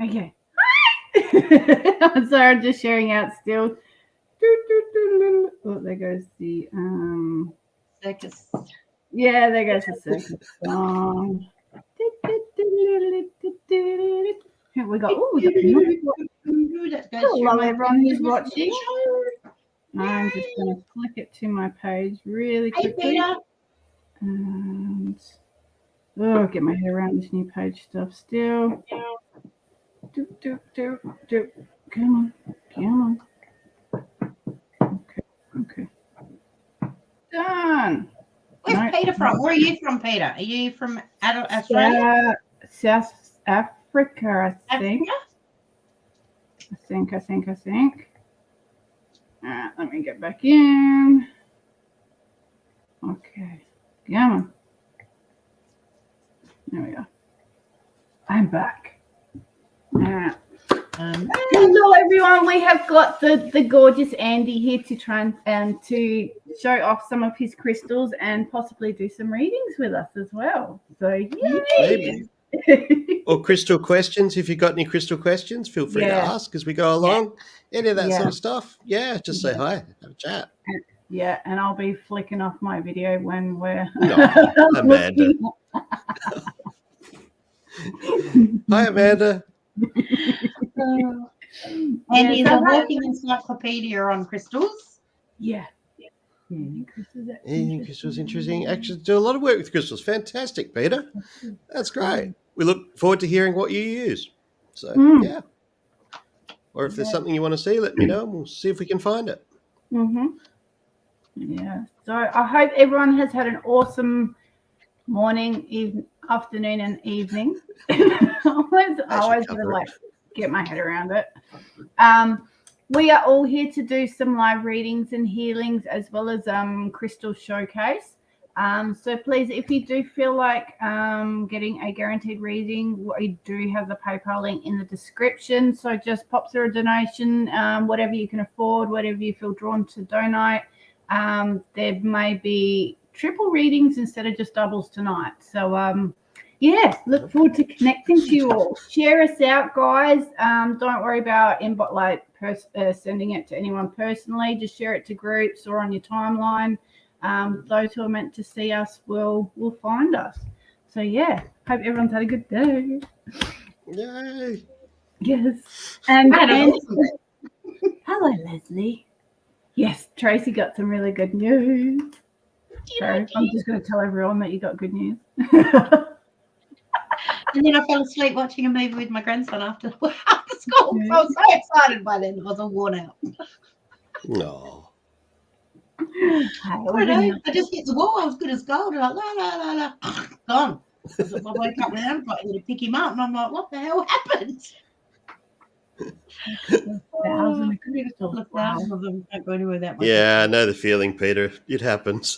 Okay. I'm sorry, I'm just sharing out still. Oh, there goes the circus. Yeah, there goes the circus song. Here we got. Oh, hello, everyone who's watching. I'm just going to click it to my page really quickly. And get my head around this new page stuff still. Come on. Okay. Done. Where's Peter from? Where are you from, Peter? Are you from Australia? South Africa, I think. I think. Let me get back in. Okay. Come on. There we go. I'm back. Hello, everyone. We have got the gorgeous Andy here to try and to show off some of his crystals and possibly do some readings with us as well. So, yay! Maybe. Or crystal questions. If you've got any crystal questions, feel free to ask as we go along. Any of that sort of stuff. Yeah, just say hi. Have a chat. Yeah, and I'll be flicking off my video when we're... Amanda. Hi, Amanda. Andy is a walking encyclopedia on crystals. Yeah. Crystals interesting. Actually, do a lot of work with crystals. Fantastic, Peter. That's great. We look forward to hearing what you use. So, yeah. Or if there's something you want to see, let me know and we'll see if we can find it. Yeah. So I hope everyone has had an awesome morning, afternoon, and evening. I always gotta like get my head around it. We are all here to do some live readings and healings as well as crystal showcase. So please, if you do feel like getting a guaranteed reading, we do have the PayPal link in the description. So just pop through a donation, whatever you can afford, whatever you feel drawn to donate. There may be triple readings instead of just doubles tonight. So look forward to connecting to you all. Share us out, guys. Don't worry about sending it to anyone personally. Just share it to groups or on your timeline. Those who are meant to see us will find us. So hope everyone's had a good day. Yay! Yes. And hello, Leslie. Yes, Tracey got some really good news. So I'm just going to tell everyone that you got good news. And then I fell asleep watching a movie with my grandson after school. So I was so excited by then. I was all worn out. No. I don't know. I just hit the wall. I was good as gold. And like, la. Gone. So I woke up with him, got to pick him up, and I'm like, what the hell happened? Thousands of them don't go anywhere that much. Yeah, I know the feeling, Peter. It happens.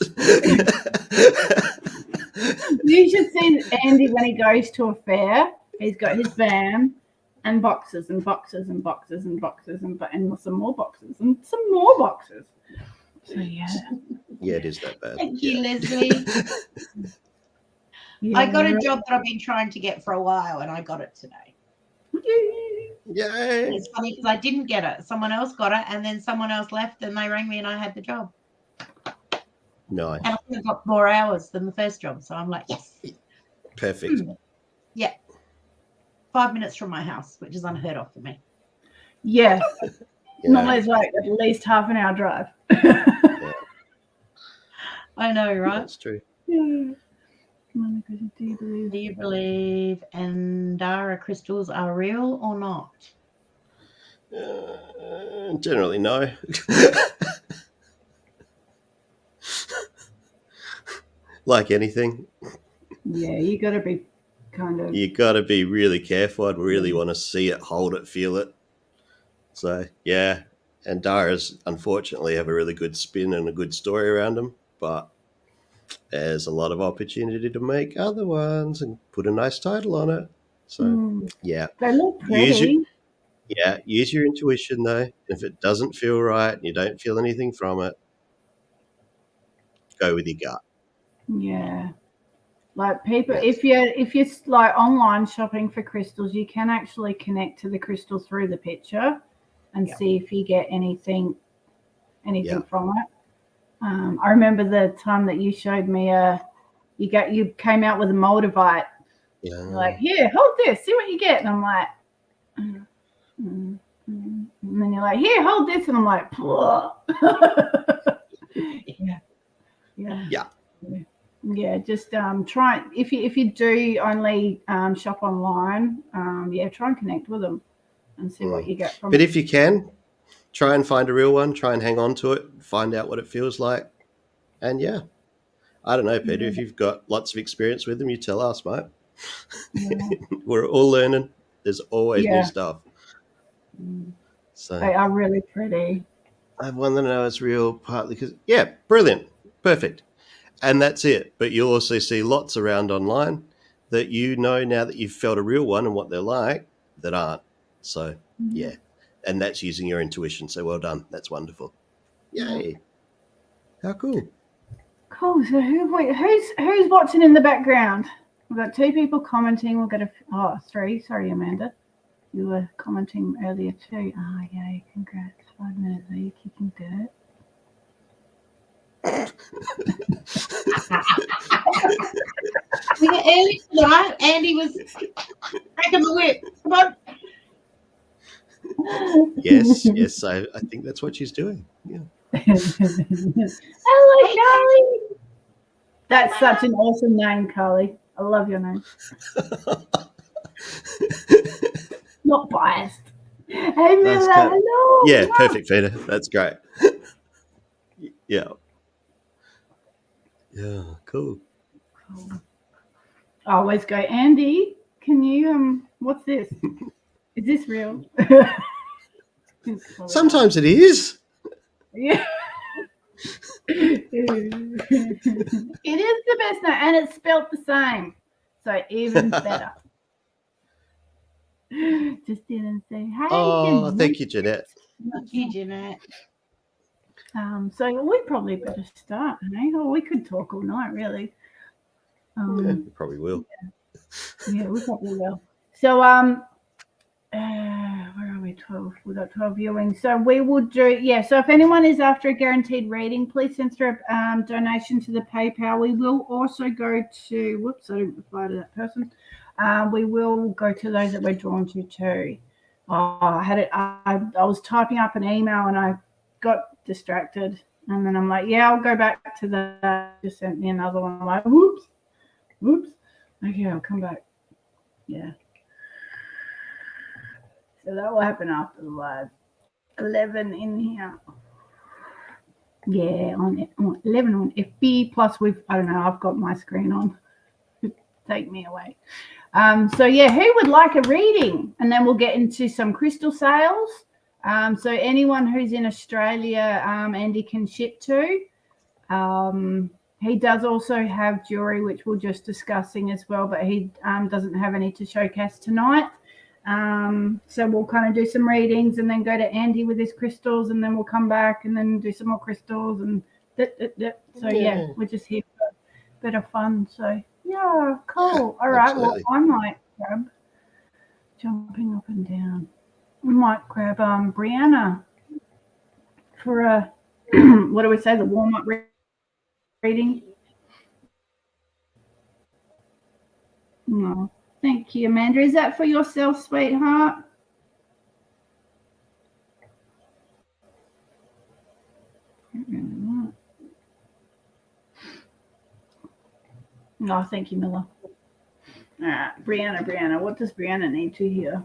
You should see Andy when he goes to a fair. He's got his van and boxes and boxes and boxes and boxes and some more boxes and some more boxes. So yeah, it is that bad. Thank you, Leslie. I got a job that I've been trying to get for a while, and I got it today. Yay! It's funny because I didn't get it. Someone else got it, and then someone else left, and they rang me, and I had the job. Nice. And I think I got more hours than the first job, so I'm like, yes. Perfect. Yeah. 5 minutes from my house, which is unheard of for me. Yes. Normally it's like at least half an hour drive. I know, right? That's true. Yeah. Do you believe Andara crystals are real or not? Generally, no. Like anything. Yeah, you got to be You got to be really careful. I'd really want to see it, hold it, feel it. So, yeah. Andaras, unfortunately, have a really good spin and a good story around them, but there's a lot of opportunity to make other ones and put a nice title on it. So, yeah. They look pretty. Use your intuition, though. If it doesn't feel right and you don't feel anything from it, go with your gut. Yeah. Like people, Yes. if you're like online shopping for crystals, you can actually connect to the crystal through the picture and see if you get anything from it. I remember the time that you showed me you came out with a moldavite. Yeah. You're like, here, hold this, see what you get, and I'm like, and then you're like, here, hold this, and I'm like, yeah. Just try if you do only shop online, try and connect with them and see what you get from But it. if you can, try and find a real one. Try and hang on to it. Find out what it feels like. And I don't know, Peter. If you've got lots of experience with them, you tell us, mate. Yeah. We're all learning. There's always new stuff. So They are really pretty. I want to know it's real, partly because brilliant, perfect, and that's it. But you'll also see lots around online that now that you've felt a real one and what they're like that aren't. So and that's using your intuition. So well done. That's wonderful. Yay! How cool. Cool. So who's watching in the background? We've got 2 people commenting. We've got 3. Sorry, Amanda. You were commenting earlier too. Oh, yay. Congrats. 5 minutes. Are you kicking dirt? We got early tonight. Andy was cracking the whip. Come on. Yes. I think that's what she's doing. Yeah. Hello, Carly. That's such an awesome name, Carly. I love your name. Not biased. Hey, Mila, hello. Yeah, perfect, Peter. That's great. Yeah. Yeah, cool. I always go, Andy, can you, what's this? Is this real? Sometimes it is. Yeah. It is the best name, and it's spelt the same. So even better. Just didn't say hi. Oh, thank you, Jeanette. Thank you, Jeanette. So we probably better start, hey? Or we could talk all night, really. We probably will. Yeah, we probably will. So, where are we? 12. We got 12 viewings. So we will do. So if anyone is after a guaranteed reading, please send through a donation to the PayPal. We will also go to. Whoops, I didn't reply to that person. We will go to those that we're drawn to too. I had it. I was typing up an email and I got distracted, and then I'm like, I'll go back to that. Just sent me another one. I'm like, whoops. Okay, I'll come back. Yeah. So that will happen after the live. 11 in here. Yeah, on 11 on FB. Plus, I don't know, I've got my screen on. Take me away. Who would like a reading? And then we'll get into some crystal sales. So anyone who's in Australia, Andy can ship to. He does also have jewelry, which we're just discussing as well, but he doesn't have any to showcase tonight. So we'll kind of do some readings and then go to Andy with his crystals, and then we'll come back and then do some more crystals and So we're just here for a bit of fun. So yeah, cool. All right. Absolutely. Well, I might grab jumping up and down. We might grab Brianna for a what do we say? The warm up reading. No. Thank you, Amanda. Is that for yourself, sweetheart? No, thank you, Miller. All right, Brianna. What does Brianna need to hear?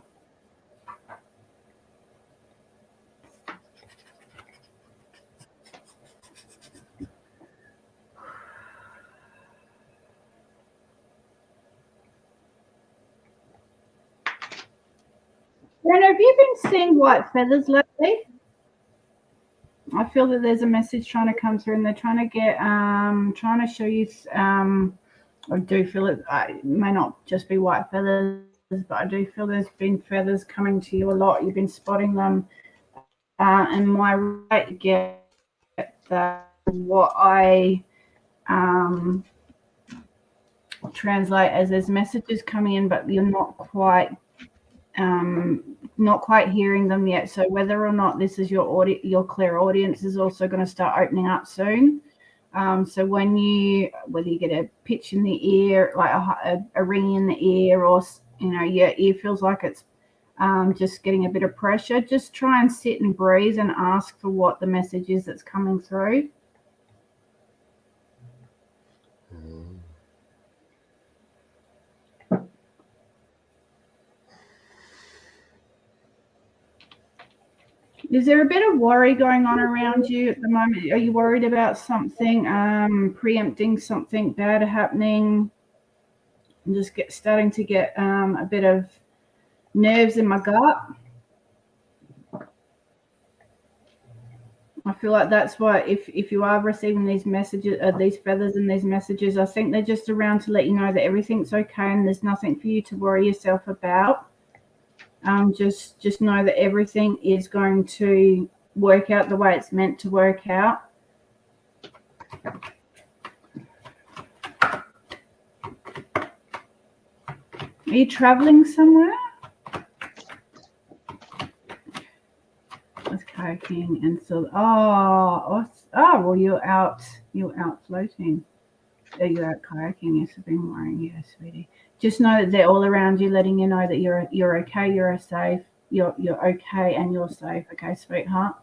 Brianna, have you been seeing white feathers lately? I feel that there's a message trying to come through, and they're trying to get, trying to show you. I do feel it may not just be white feathers, but I do feel there's been feathers coming to you a lot. You've been spotting them, and my right get that what I translate as there's messages coming in, but you're not quite hearing them yet. So whether or not this is your clairaudience is also going to start opening up soon. So whether you get a pitch in the ear, like a ring in the ear, or your ear feels like it's just getting a bit of pressure, just try and sit and breathe and ask for what the message is that's coming through. Is there a bit of worry going on around you at the moment? Are you worried about something, preempting something bad happening? I'm just starting to get a bit of nerves in my gut. I feel like that's why if you are receiving these messages, these feathers and these messages, I think they're just around to let you know that everything's okay and there's nothing for you to worry yourself about. Just know that everything is going to work out the way it's meant to work out. Are you traveling somewhere? It's kayaking and so well you're out floating. You're out kayaking, yes, I've been worrying, yeah, sweetie. Just know that they're all around you, letting you know that you're okay, you're safe, you're okay, and you're safe. Okay, sweetheart.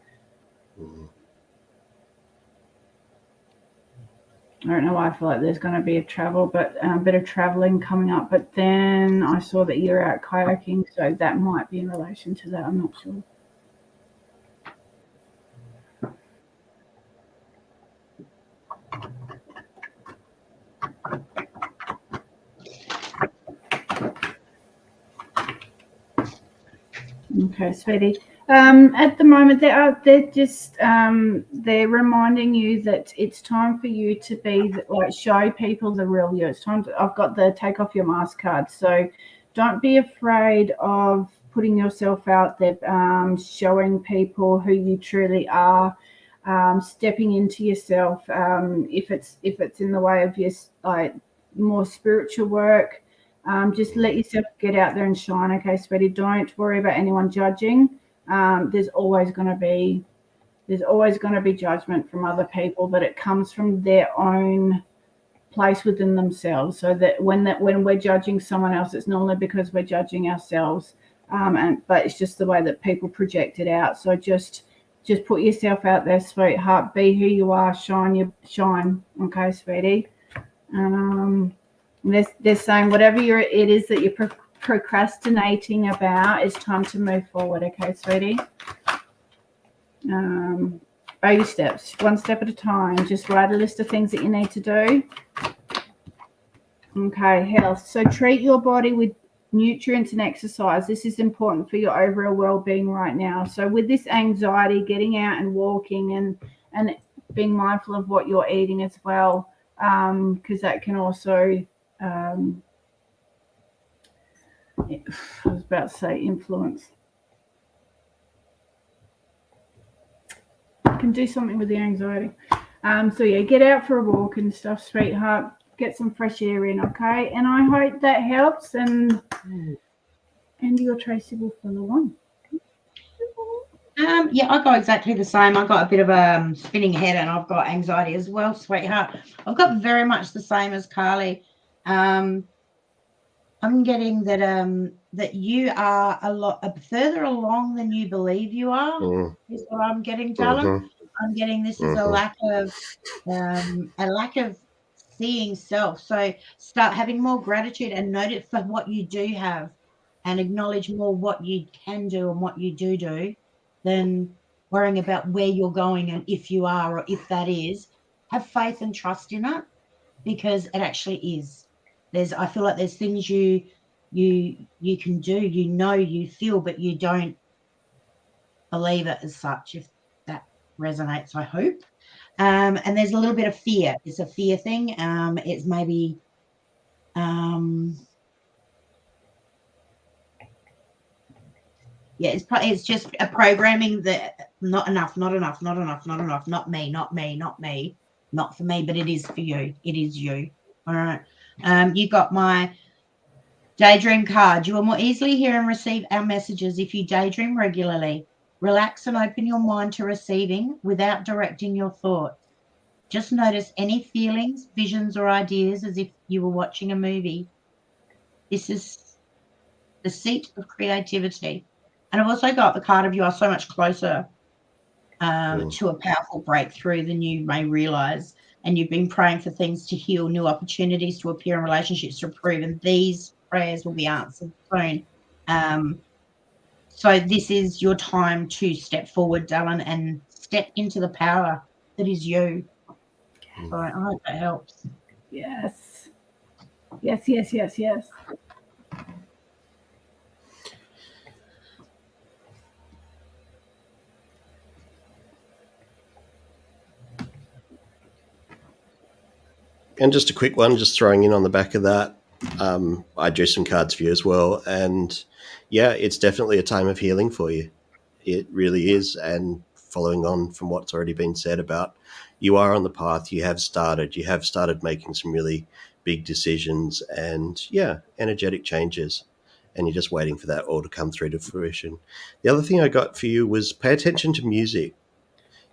I don't know why I feel like there's going to be a bit of traveling coming up. But then I saw that you're out kayaking, so that might be in relation to that. I'm not sure. Okay, sweetie. At the moment, they're reminding you that it's time for you to show people the real you. It's time I've got the take off your mask card. So don't be afraid of putting yourself out there, showing people who you truly are, stepping into yourself. If it's in the way of your more spiritual work. Just let yourself get out there and shine, okay, sweetie? Don't worry about anyone judging. There's always going to be judgment from other people, but it comes from their own place within themselves. So that when we're judging someone else, it's normally because we're judging ourselves. But it's just the way that people project it out. So just put yourself out there, sweetheart. Be who you are. Shine, okay, sweetie? They're saying whatever it is that you're procrastinating about, it's time to move forward. Okay, sweetie? Baby steps, one step at a time. Just write a list of things that you need to do. Okay, health. So treat your body with nutrients and exercise. This is important for your overall well-being right now. So with this anxiety, getting out and walking and being mindful of what you're eating as well, because that can also... I was about to say influence. Can do something with the anxiety. So yeah, get out for a walk and stuff, sweetheart. Get some fresh air in, okay? And I hope that helps. And your Tracey will follow on. Yeah, I got exactly the same. I got a bit of spinning head, and I've got anxiety as well, sweetheart. I've got very much the same as Carly. I'm getting that you are a lot further along than you believe you are. Is what I'm getting, darling. I'm getting this is a lack of seeing self. So start having more gratitude and notice for what you do have, and acknowledge more what you can do and what you do, than worrying about where you're going and if you are or if that is. Have faith and trust in it, because it actually is. I feel like there's things you can do, you feel, but you don't believe it as such, if that resonates, I hope. And there's a little bit of fear. It's a fear thing. It's maybe it's just a programming that not enough, not me, not for me, but it is for you. It is you. All right. You got my Daydream Card. You will more easily hear and receive our messages if you daydream regularly. Relax and open your mind to receiving without directing your thoughts. Just notice any feelings, visions, or ideas as if you were watching a movie. This is the seat of creativity. And I've also got the card of you are so much closer to a powerful breakthrough than you may realize. And you've been praying for things to heal, new opportunities to appear in relationships to improve. And these prayers will be answered soon. So this is your time to step forward, Dylan, and step into the power that is you. So I hope that helps. Yes. Yes, yes, yes, yes. And just a quick one, just throwing in on the back of that. I drew some cards for you as well. And yeah, it's definitely a time of healing for you. It really is. And following on from what's already been said about you are on the path, you have started making some really big decisions and, yeah, energetic changes. And you're just waiting for that all to come through to fruition. The other thing I got for you was pay attention to music.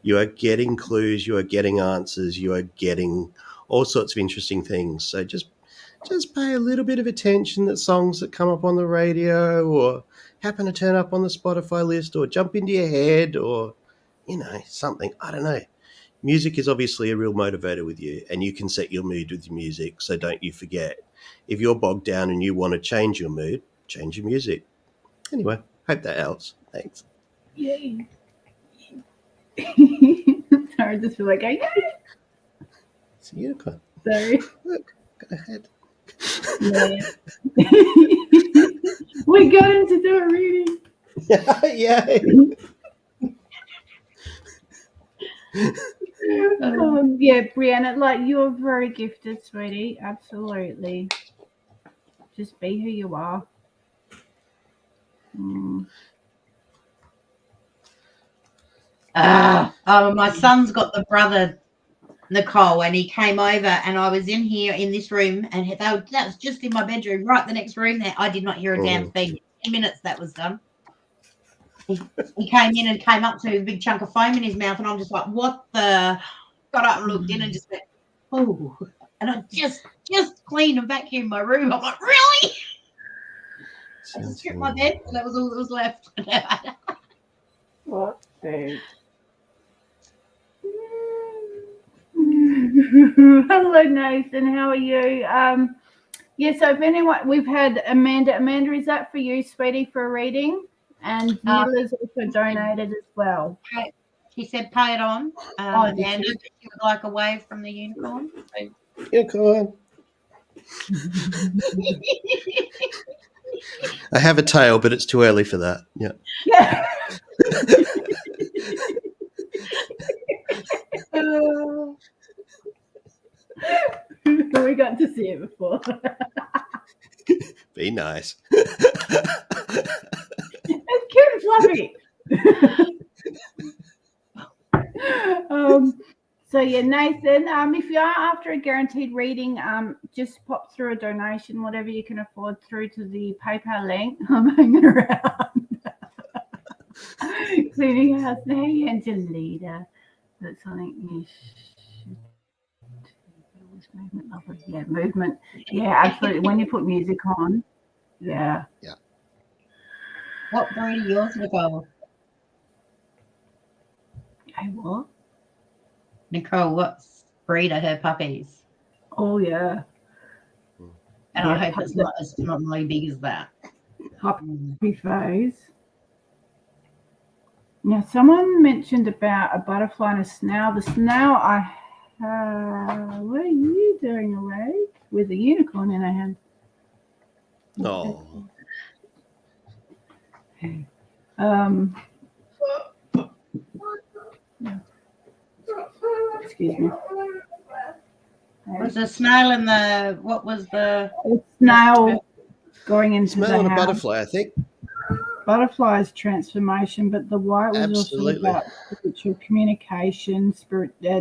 You are getting clues, you are getting answers, you are getting all sorts of interesting things. So just pay a little bit of attention to songs that come up on the radio or happen to turn up on the Spotify list or jump into your head or, something. I don't know. Music is obviously a real motivator with you, and you can set your mood with your music. So don't you forget. If you're bogged down and you want to change your mood, change your music. Anyway, hope that helps. Thanks. Yay. Sorry, I just feel like yay. It's a unicorn. Sorry. Look, got a head. Yeah. We got him to do a reading. Yeah. Yeah, Brianna, like you're very gifted, sweetie. Absolutely. Just be who you are. My son's got the brother Nicole, and he came over, and I was in here in this room, and that was just in my bedroom, right the next room there. I did not hear a damn thing. 10 minutes that was done. He came in and came up to a big chunk of foam in his mouth, and I'm just like, what the? Got up and looked in and just went, oh. And I just cleaned and vacuumed my room. I'm like, really? I just stripped my bed, and that was all that was left. What, dude? Hello, Nathan. How are you? Yeah, so if anyone, we've had Amanda. Amanda, is that for you, sweetie, for a reading? And Nila's also donated as well. She said pay it on. Amanda, she would like a wave from the unicorn. Unicorn. I have a tail, but it's too early for that. Yeah. We got to see it before. Be nice. It's cute and fluffy. So yeah, Nathan, if you are after a guaranteed reading, just pop through a donation, whatever you can afford, through to the PayPal link. I'm hanging around. Cleaning house. Hey, Angelita. That's something you should. Movement, lovely. Yeah, movement. Yeah, absolutely. When you put music on, yeah. What breed are yours, Nicole? Hey, what? Nicole, what breed are her puppies? Oh, yeah. And I hope it's not as phenomenally big as that. Puppy phase. Now, someone mentioned about a butterfly and a snail. The snail, what are you doing awake with a unicorn in her hand? Oh. Okay. Excuse me. Was the snail in the, what was the? Snail going into Snail the and a house. butterfly, I think. Butterfly's transformation, but the white was Absolutely. also about spiritual communication,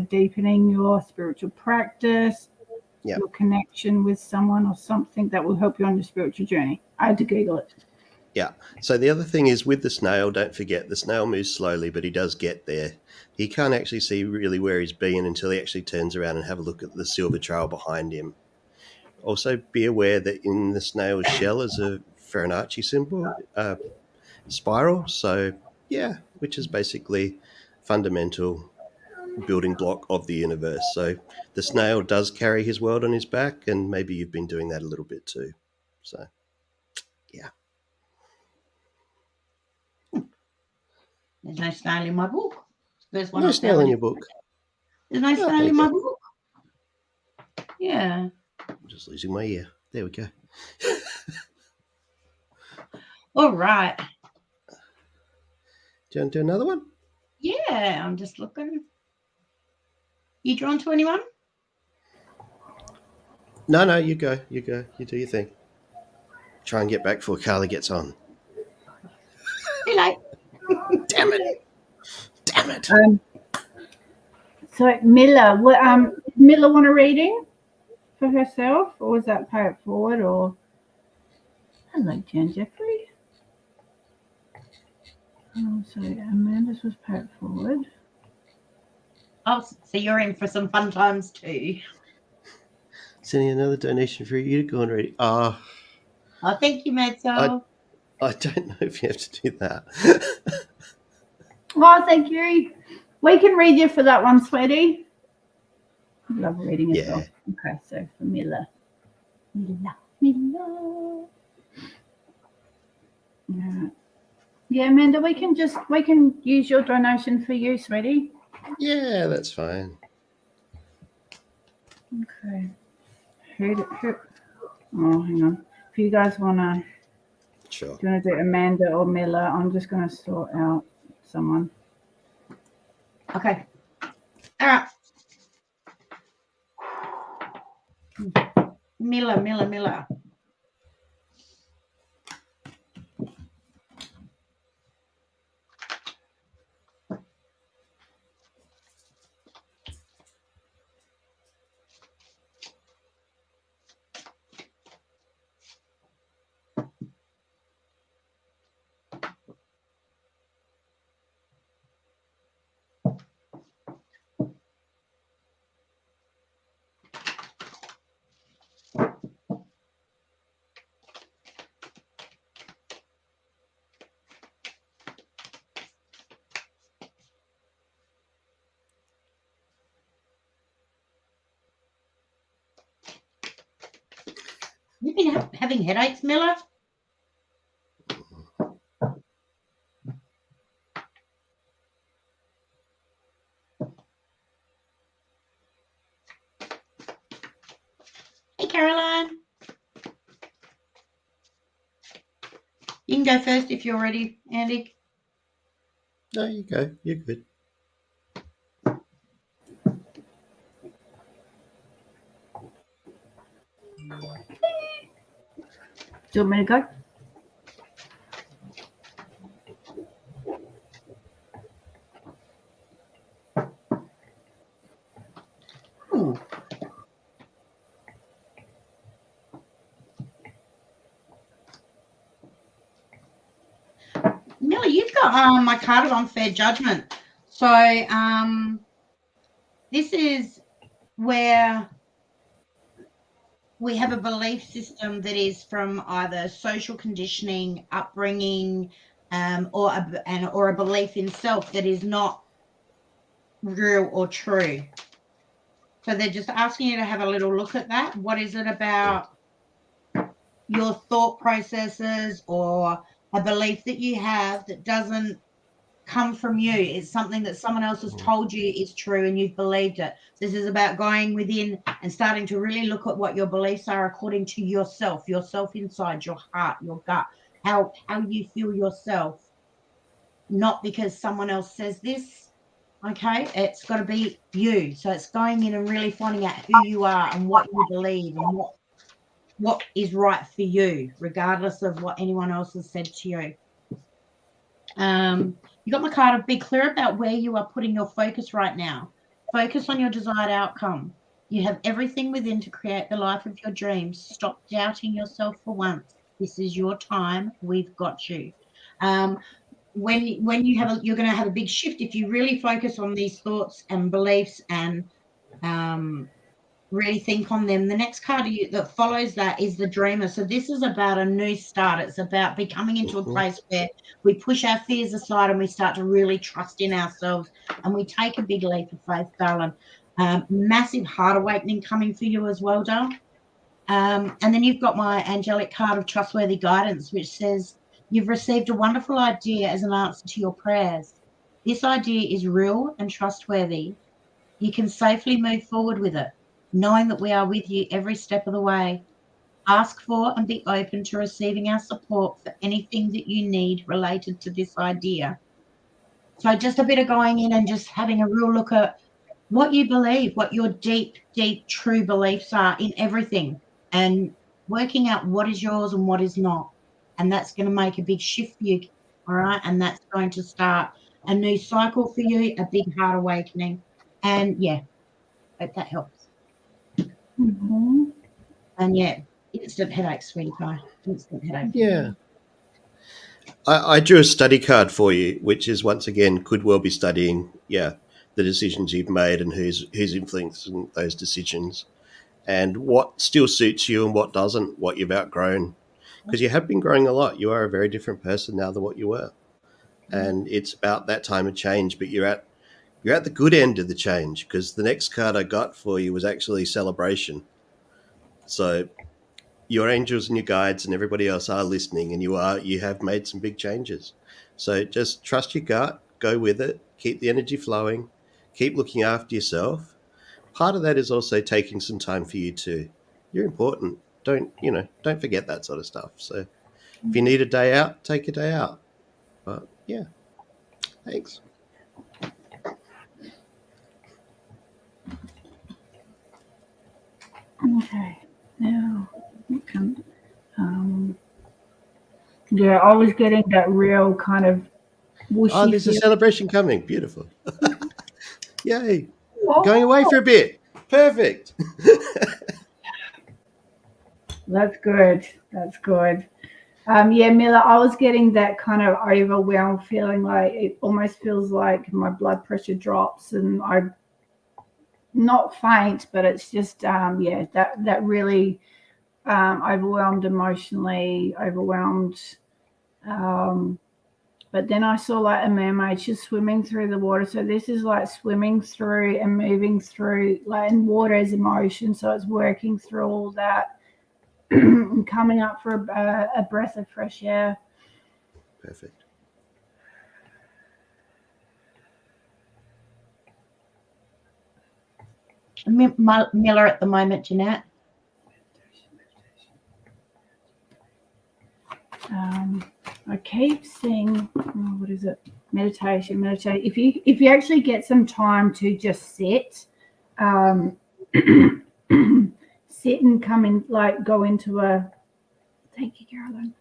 deepening your spiritual practice, Yeah. your connection with someone or something that will help you on your spiritual journey. I had to Google it. Yeah. So the other thing is with the snail, don't forget the snail moves slowly, but he does get there. He can't actually see really where he's been until he actually turns around and have a look at the silver trail behind him. Also be aware that in the snail's shell is a Fibonacci symbol, spiral. So yeah, which is basically fundamental building block of the universe. So the snail does carry his world on his back, and maybe you've been doing that a little bit too. So yeah. There's no snail in my book. There's one No I snail found. in your book. There's no Oh, snail there in you my go. book. Yeah. I'm just losing my ear. There we go. All right. Do you want to do another one? Yeah, I'm just looking. You drawn to anyone? No, you go. You go. You do your thing. Try and get back before Carly gets on. Hello. Damn it. Damn it. So Miller, Miller want a reading for herself, or was that pay it forward? Or hello, Jen Jeffrey. Oh, sorry, Amanda's was pay it forward. Oh, so you're in for some fun times too. Sending another donation for you to go and read. Oh, Thank you, Medzo. I don't know if you have to do that. Oh, thank you. We can read you for that one, sweetie. I love reading as well. Okay, so for Miller. Miller. Yeah, Amanda, we can use your donation for you, sweetie. Yeah, that's fine. Okay. Who? Oh, hang on. If you guys wanna, Sure. do you want to do Amanda or Miller? I'm just gonna sort out someone. Okay. All right. Miller. You've been having headaches, Miller? Hey, Caroline. You can go first if you're ready, Andy. No, you go. You're good. Do you want me to go? Miller, you've got my card on fair judgment. So this is where we have a belief system that is from either social conditioning, upbringing, or a belief in self that is not real or true. So they're just asking you to have a little look at that. What is it about your thought processes or a belief that you have that doesn't come from you? It's something that someone else has told you is true and you've believed it. This is about going within and starting to really look at what your beliefs are according to yourself inside, your heart, your gut, how you feel yourself, not because someone else says this. Okay, it's got to be you. So it's going in and really finding out who you are and what you believe and what is right for you, regardless of what anyone else has said to you. You got my card of be clear about where you are putting your focus right now. Focus on your desired outcome. You have everything within to create the life of your dreams. Stop doubting yourself for once. This is your time. We've got you. When you're going to have a big shift if you really focus on these thoughts and beliefs and really think on them. The next card that follows that is the dreamer. So this is about a new start. It's about becoming into a place where we push our fears aside and we start to really trust in ourselves and we take a big leap of faith, darling. Massive heart awakening coming for you as well, Dal. And then you've got my angelic card of trustworthy guidance, which says you've received a wonderful idea as an answer to your prayers. This idea is real and trustworthy. You can safely move forward with it, knowing that we are with you every step of the way. Ask for and be open to receiving our support for anything that you need related to this idea. So just a bit of going in and just having a real look at what you believe, what your deep, deep, true beliefs are in everything, and working out what is yours and what is not. And that's going to make a big shift for you, all right? And that's going to start a new cycle for you, a big heart awakening. And, yeah, hope that helps. Mm-hmm. And, yeah, instant headache, sweetie pie. Instant headache. Yeah. I drew a study card for you, which is, once again, could well be studying, the decisions you've made and who's influencing those decisions and what still suits you and what doesn't, what you've outgrown. Because you have been growing a lot. You are a very different person now than what you were. And it's about that time of change, but you're at the good end of the change, because the next card I got for you was actually celebration. So your angels and your guides and everybody else are listening, and you have made some big changes. So just trust your gut, go with it, keep the energy flowing, keep looking after yourself. Part of that is also taking some time for you too. You're important. Don't forget that sort of stuff. So if you need a day out, take a day out. But yeah, thanks. Okay. Now, yeah, I was getting that real kind of whooshy. Oh, there's a celebration coming. Beautiful. Yay. Oh, Going away for a bit. Perfect. that's good. That's good. Yeah, Miller, I was getting that kind of overwhelmed feeling, like it almost feels like my blood pressure drops and I'm not faint, but it's just, that really overwhelmed emotionally, overwhelmed. But then I saw like a mermaid just swimming through the water. So this is like swimming through and moving through, like, and water is emotion. So it's working through all that and coming up for a breath of fresh air. Perfect. Miller at the moment, Jeanette. I keep seeing, what is it? Meditation. If you actually get some time to just sit, sit and come in, like go into a, thank you, Caroline,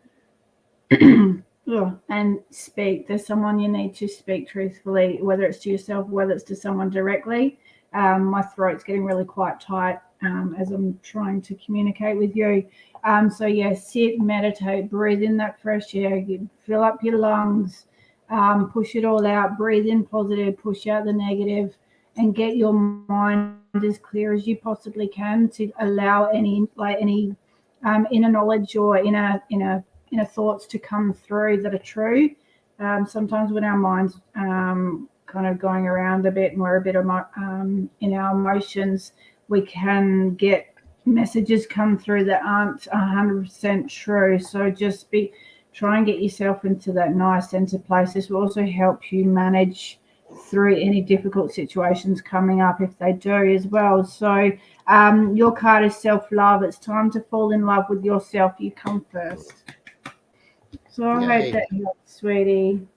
and speak. There's someone you need to speak truthfully, whether it's to yourself, whether it's to someone directly. My throat's getting really quite tight as I'm trying to communicate with you. So yeah, sit, meditate, breathe in that fresh air, fill up your lungs, push it all out, breathe in positive, push out the negative, and get your mind as clear as you possibly can to allow any inner knowledge or inner thoughts to come through that are true. Sometimes when our mind's kind of going around a bit and we're a bit in our emotions, we can get messages come through that aren't 100% true. So just try and get yourself into that nice centered place. This will also help you manage through any difficult situations coming up if they do as well. So your card is self-love. It's time to fall in love with yourself. You come first. So I hope that helps, sweetie.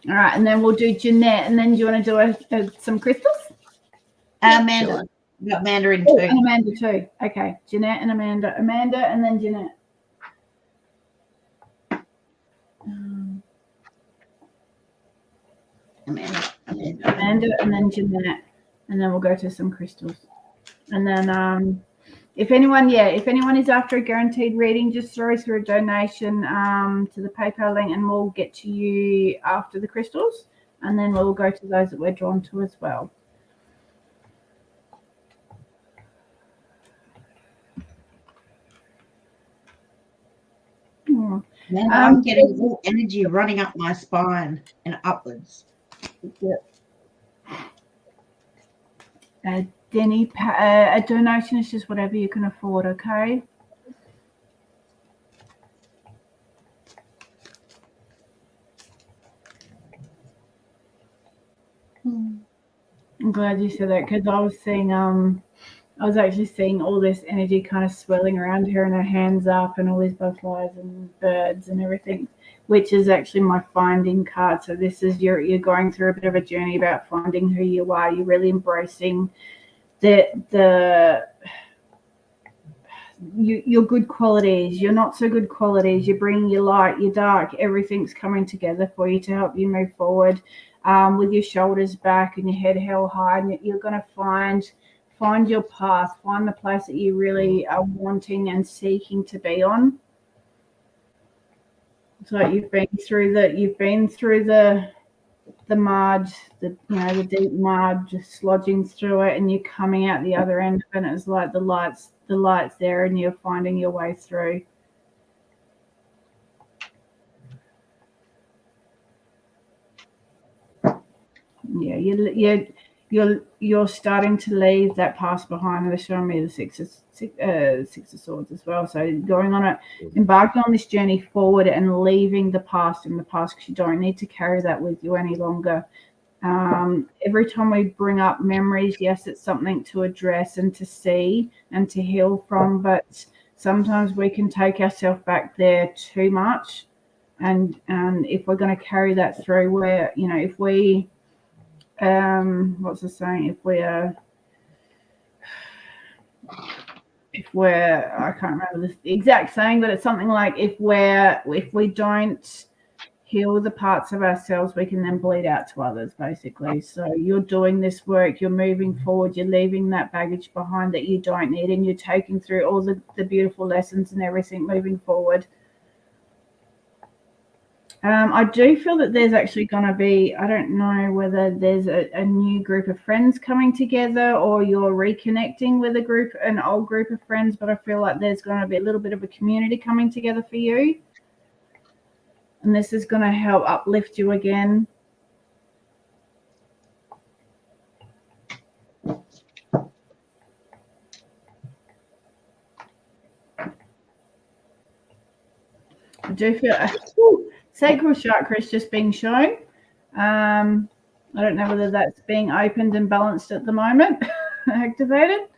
All right, and then we'll do Jeanette, and then do you want to do some crystals? Amanda. Sure. We got Mandarin too. And Amanda too. Okay, Jeanette and Amanda. Amanda and then Jeanette. Amanda. Amanda, and then Jeanette, and then we'll go to some crystals. And then if anyone is after a guaranteed reading, just throw us through a donation to the PayPal link, and we'll get to you after the crystals, and then we'll go to those that we're drawn to as well. Man, I'm getting all energy running up my spine and upwards. Denny, a donation is just whatever you can afford, okay? I'm glad you said that, because I was actually seeing all this energy kind of swirling around her and her hands up and all these butterflies and birds and everything, which is actually my finding card. So this is you're going through a bit of a journey about finding who you are. You're really embracing your good qualities, your not so good qualities. You're bringing your light, your dark, everything's coming together for you to help you move forward with your shoulders back and your head held high, and you're going to find your path, find the place that you really are wanting and seeking to be on. So you've been through the mud, the deep mud, just slodging through it, and you're coming out the other end, and it's like the light's there, and you're finding your way through. Yeah, you're starting to leave that past behind. And they're showing me the six of swords as well. So embarking on this journey forward and leaving the past in the past, because you don't need to carry that with you any longer. Every time we bring up memories, yes, it's something to address and to see and to heal from, but sometimes we can take ourselves back there too much. And if we're going to carry that through, where, if we what's the saying? If we're I can't remember the exact saying, but it's something like if we don't heal the parts of ourselves, we can then bleed out to others, basically. So you're doing this work, you're moving forward, you're leaving that baggage behind that you don't need, and you're taking through all the beautiful lessons and everything moving forward. I do feel that there's actually going to be, I don't know whether there's a new group of friends coming together or you're reconnecting with an old group of friends, but I feel like there's going to be a little bit of a community coming together for you. And this is going to help uplift you again. I do feel sacral chakra is just being shown. I don't know whether that's being opened and balanced at the moment, activated.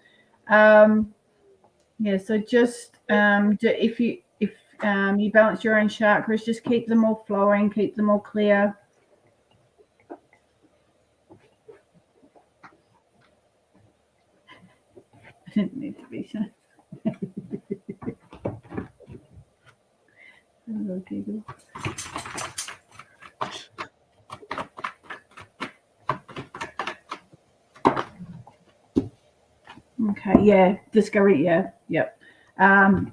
So just if you balance your own chakras, just keep them all flowing, keep them all clear. I didn't need to be shown. Okay, yeah, discovery, yeah, yep. I'm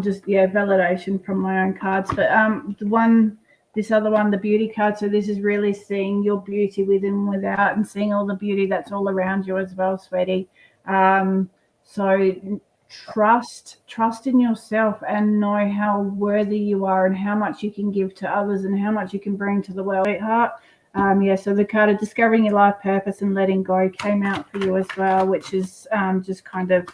just, validation from my own cards, but this other one, the beauty card, so this is really seeing your beauty within and without, and seeing all the beauty that's all around you as well, sweetie. So trust in yourself and know how worthy you are and how much you can give to others and how much you can bring to the world, sweetheart. So the card of discovering your life purpose and letting go came out for you as well, which is just kind of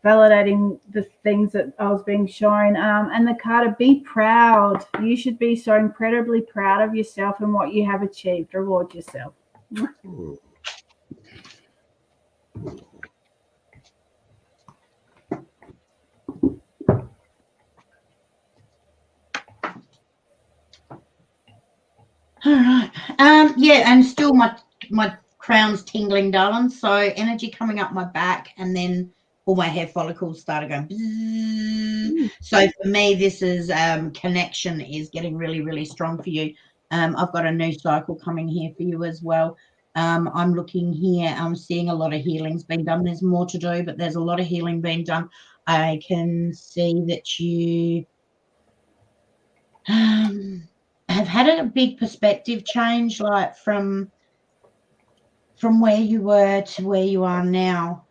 validating the things that I was being shown. And the card of be proud. You should be so incredibly proud of yourself and what you have achieved. Reward yourself. All right. And still my crown's tingling, darling. So energy coming up my back, and then all my hair follicles started going. So for me, this is connection is getting really, really strong for you. I've got a new cycle coming here for you as well. I'm looking here. I'm seeing a lot of healing's been done. There's more to do, but there's a lot of healing being done. I can see that you have had a big perspective change, like from where you were to where you are now.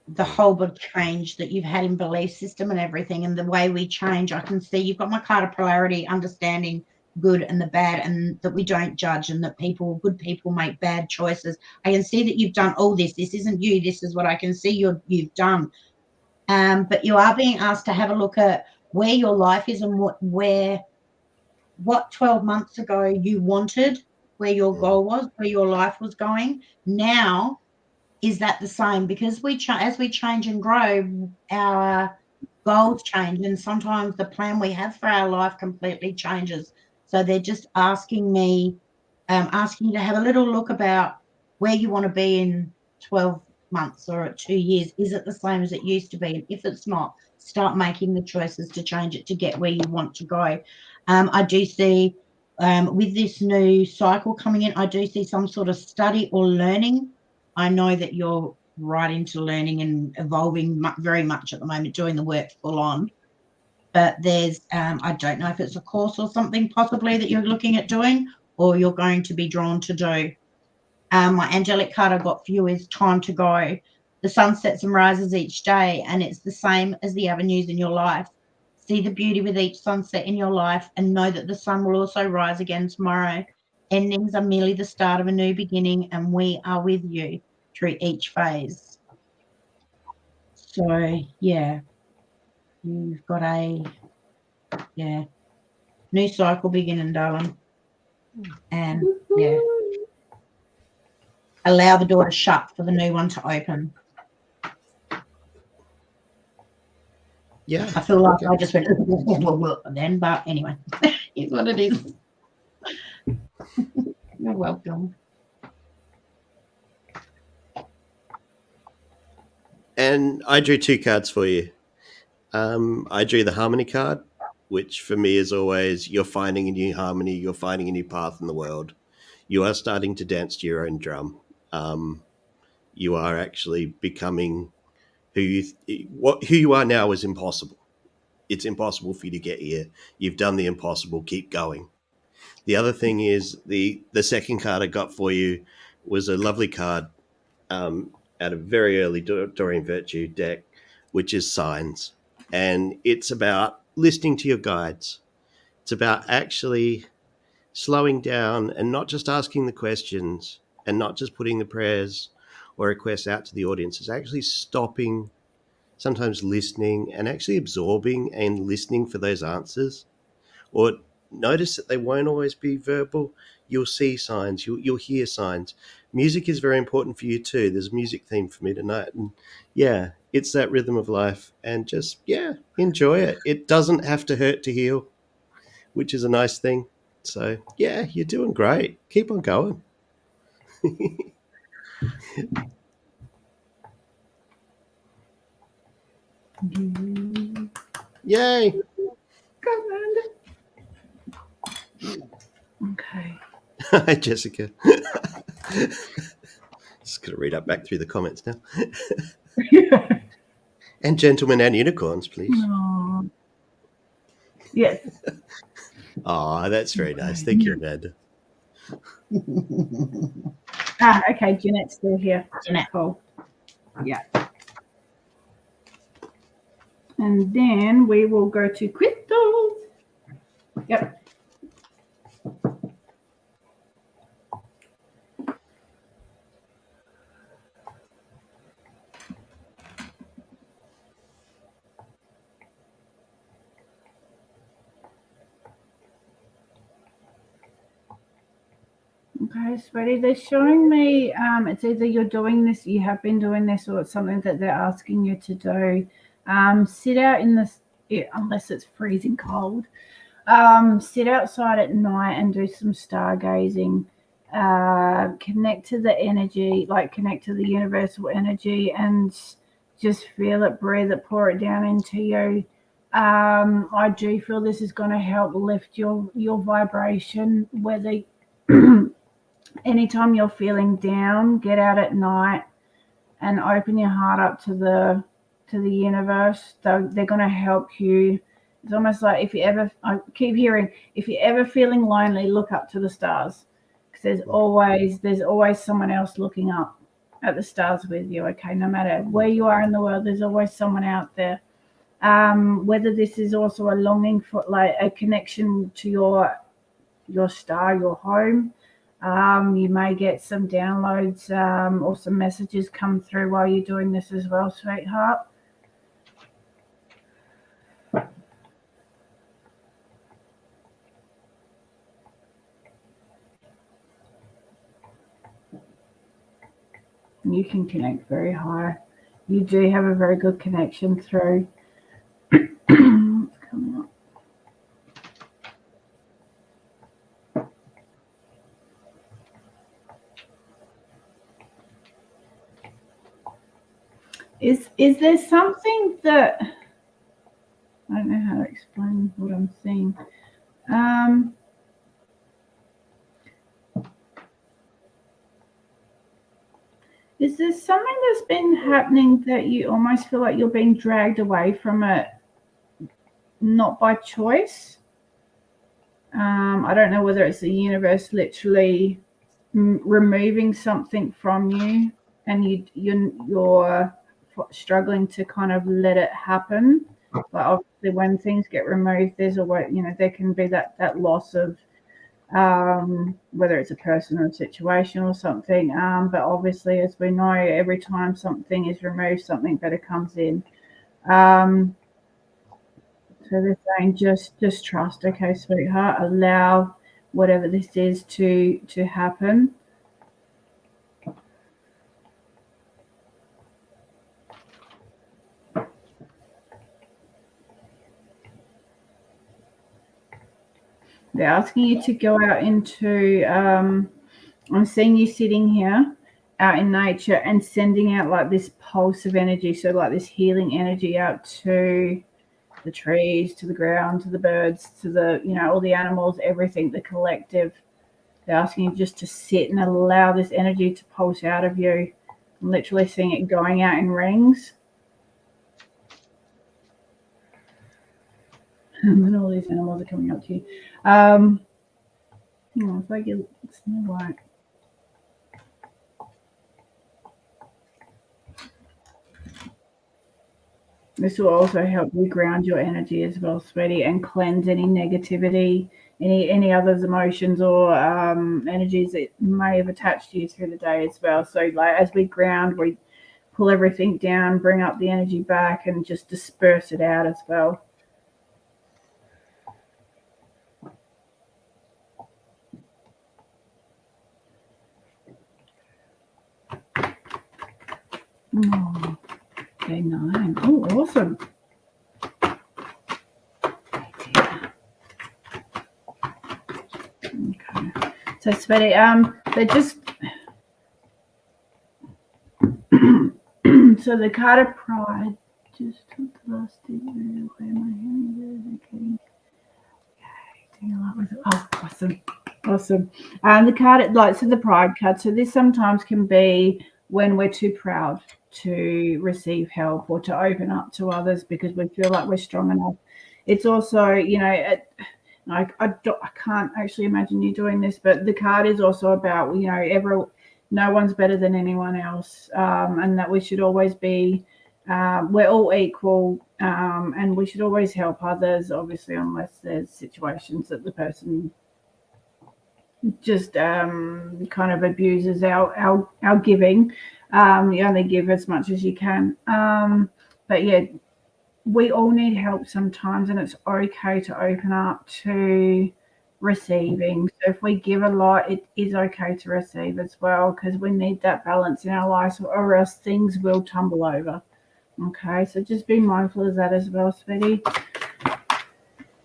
The whole big change that you've had in belief system and everything, and the way we change. I can see you've got my card of polarity, understanding good and the bad, and that we don't judge, and that good people make bad choices. I can see that you've done all this. This isn't you. This is what I can see you've done. But you are being asked to have a look at where your life is and what 12 months ago you wanted, where your goal was, where your life was going. Now, is that the same? Because as we change and grow, our goals change, and sometimes the plan we have for our life completely changes. So they're just asking you to have a little look about where you want to be in 12 months or 2 years. Is it the same as it used to be? And if it's not, start making the choices to change it to get where you want to go. I do see with this new cycle coming in, I do see some sort of study or learning. I know that you're right into learning and evolving very much at the moment, doing the work full on. But there's, I don't know if it's a course or something possibly that you're looking at doing, or you're going to be drawn to do. My angelic card I got for you is time to go. The sun sets and rises each day, and it's the same as the avenues in your life. See the beauty with each sunset in your life, and know that the sun will also rise again tomorrow. Endings are merely the start of a new beginning, and we are with you through each phase. So, yeah, you've got a new cycle beginning, darling. And, yeah, allow the door to shut for the new one to open. Yeah. I feel like I just went then, but anyway, it's what it is. You're welcome. And I drew 2 cards for you. I drew the harmony card, which for me is always you're finding a new harmony, you're finding a new path in the world. You are starting to dance to your own drum. You are actually becoming who you are now is impossible. It's impossible for you to get here. You've done the impossible. Keep going. The other thing is the second card I got for you was a lovely card out of very early Doreen Virtue deck, which is Signs. And it's about listening to your guides. It's about actually slowing down and not just asking the questions and not just putting the prayers or requests out to the audience. It's actually stopping, sometimes listening and actually absorbing and listening for those answers. Or notice that they won't always be verbal. You'll see signs, you'll hear signs. Music is very important for you too. There's a music theme for me tonight. And yeah, it's that rhythm of life. And just, enjoy it. It doesn't have to hurt to heal, which is a nice thing. So yeah, you're doing great. Keep on going. Yay. Okay. Hi, Jessica. Just going to read up back through the comments now. And gentlemen and unicorns, please. Aww. Yes. Oh, that's very nice. Thank you, Amanda. Okay. Jeanette's still here. Jeanette. Cool. Yeah. And then we will go to crystals. Yep. Okay, sweetie, they're showing me it's either you're doing this, you have been doing this, or it's something that they're asking you to do. Sit out in this, unless it's freezing cold, sit outside at night and do some stargazing. Connect to the energy, like connect to the universal energy, and just feel it, breathe it, pour it down into you. I do feel this is going to help lift your vibration, whether anytime you're feeling down, get out at night and open your heart up to the universe. They're going to help you. It's almost like I keep hearing, if you're ever feeling lonely, look up to the stars, because there's always someone else looking up at the stars with you. Okay, no matter where you are in the world, there's always someone out there. Whether this is also a longing for like a connection to your star, your home. You may get some downloads or some messages come through while you're doing this as well, sweetheart. You can connect very high. You do have a very good connection through. What's coming up? Is there something that I don't know how to explain what I'm seeing? Is there something that's been happening that you almost feel like you're being dragged away from it, not by choice? I don't know whether it's the universe literally removing something from you, and you're struggling to kind of let it happen. But obviously, when things get removed, there's a way, there can be that loss of whether it's a person or a situation or something. But obviously, as we know, every time something is removed, something better comes in. So they're saying just trust, okay, sweetheart. Allow whatever this is to happen. They're asking you to go out into, I'm seeing you sitting here out in nature and sending out like this pulse of energy. So like this healing energy out to the trees, to the ground, to the birds, to the, all the animals, everything, the collective. They're asking you just to sit and allow this energy to pulse out of you. I'm literally seeing it going out in rings. And then all these animals are coming up to you. It's like it's Snow White. This will also help you ground your energy as well, sweetie, and cleanse any negativity, any other emotions or energies that may have attached to you through the day as well. So like as we ground, we pull everything down, bring up the energy back, and just disperse it out as well. Oh, day 9. Oh, awesome. Okay. So, sweetie, they just so the card of pride just took the last away my hand. Okay. Doing a lot with it. Oh, awesome. The card, like, so the pride card. So this sometimes can be when we're too proud to receive help or to open up to others because we feel like we're strong enough. It's also, I can't actually imagine you doing this, but the card is also about, no one's better than anyone else, and that we should always be, we're all equal, and we should always help others, obviously, unless there's situations that the person just kind of abuses our giving. You only give as much as you can. But yeah, we all need help sometimes, and it's okay to open up to receiving. So if we give a lot, it is okay to receive as well, because we need that balance in our lives, or else things will tumble over. Okay, so just be mindful of that as well, sweetie.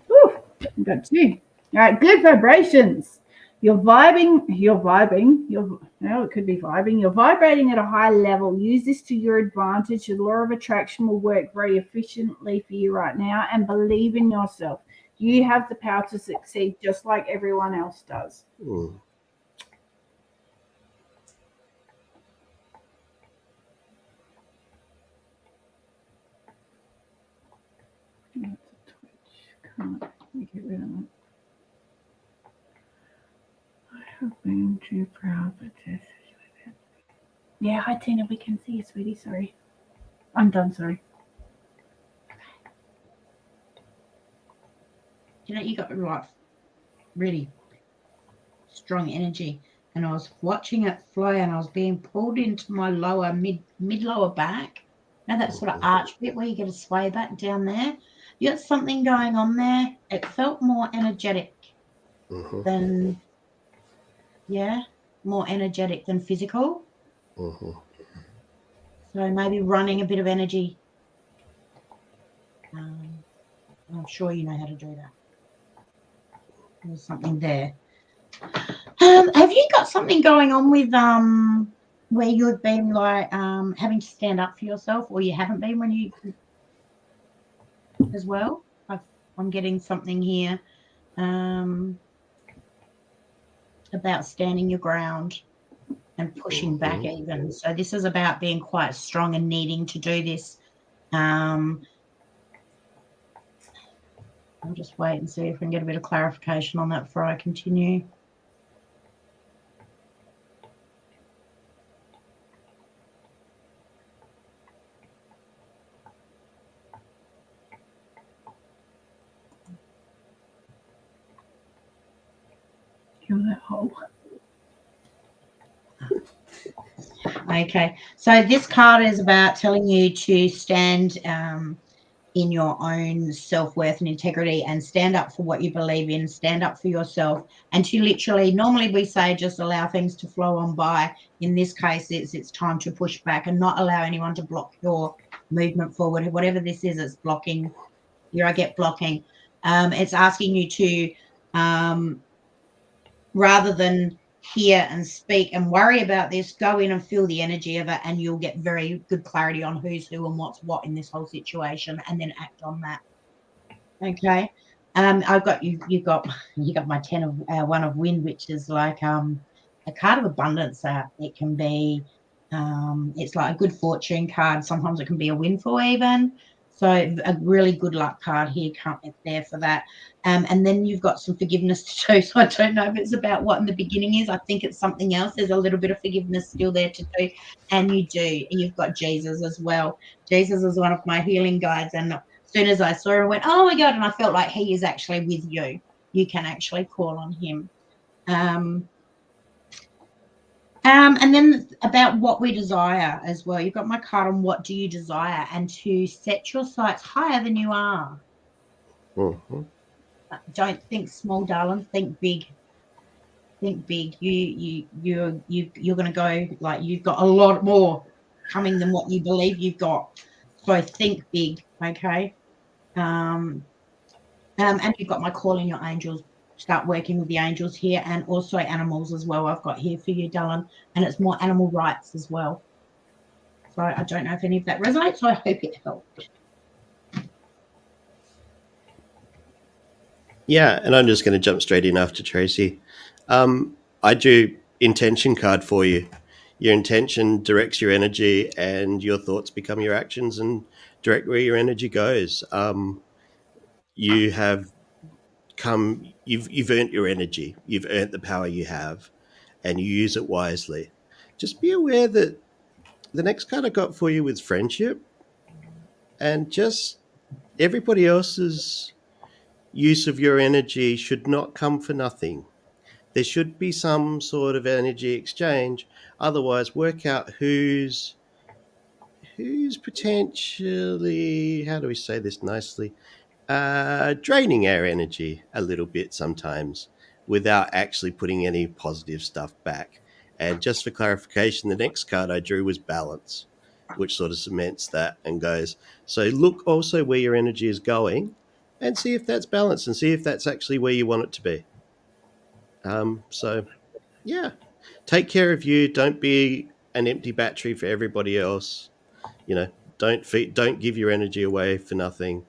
Whew, got 2. All right, good vibrations. You're vibing. It could be vibing. You're vibrating at a high level. Use this to your advantage. The law of attraction will work very efficiently for you right now, and believe in yourself. You have the power to succeed just like everyone else does. can't get rid of it. I have been too proud for this. Yeah, hi Tina, we can see you, sweetie. Sorry. I'm done, sorry. You know, you got really strong energy. And I was watching it flow and I was being pulled into my lower, mid-lower back. Now that sort of arch bit where you get a sway back down there. You got something going on there. It felt more energetic than, more energetic than physical. So maybe running a bit of energy. I'm sure you know how to do that. There's something there. Have you got something going on with where you've been like having to stand up for yourself, or you haven't been when you as well? I'm getting something here about standing your ground and pushing back even. So this is about being quite strong and needing to do this. I'll just wait and see if we can get a bit of clarification on that before I continue. Kill that hole. Okay, so this card is about telling you to stand in your own self-worth and integrity and stand up for what you believe in, stand up for yourself, and to literally, normally we say just allow things to flow on by. In this case, it's time to push back and not allow anyone to block your movement forward. Whatever this is, it's blocking. Here I get blocking. It's asking you to, rather than hear and speak and worry about this, go in and feel the energy of it, and you'll get very good clarity on who's who and what's what in this whole situation, and then act on that. Okay. I've got you got my 10 of 1 of wind, which is like a card of abundance. It can be it's like a good fortune card. Sometimes it can be a windfall even. So a really good luck card here, it's there for that. And then you've got some forgiveness to do. So I don't know if it's about what in the beginning is. I think it's something else. There's a little bit of forgiveness still there to do. And you do. You've got Jesus as well. Jesus is one of my healing guides. And as soon as I saw him, I went, oh, my God. And I felt like he is actually with you. You can actually call on him. And then about what we desire as well. You've got my card on what do you desire, and to set your sights higher than you are. Don't think small, darling. Think big. Think big. You're going to go like you've got a lot more coming than what you believe you've got. So think big, okay? And you've got my call in your angels. Start working with the angels here, and also animals as well. I've got here for you, Dylan, and it's more animal rights as well. So I don't know if any of that resonates, so I hope it helped. Yeah, and I'm just going to jump straight in after Tracey. I drew intention card for you. Your intention directs your energy, and your thoughts become your actions and direct where your energy goes. You have you've earned your energy. You've earned the power you have, and you use it wisely. Just be aware that the next card I got for you was friendship, and just everybody else's use of your energy should not come for nothing. There should be some sort of energy exchange. Otherwise, work out who's potentially, how do we say this nicely, draining our energy a little bit sometimes without actually putting any positive stuff back. And just for clarification, the next card I drew was balance, which sort of cements that and goes, so look also where your energy is going and see if that's balanced and see if that's actually where you want it to be. So, yeah, take care of you. Don't be an empty battery for everybody else. You know, don't give your energy away for nothing.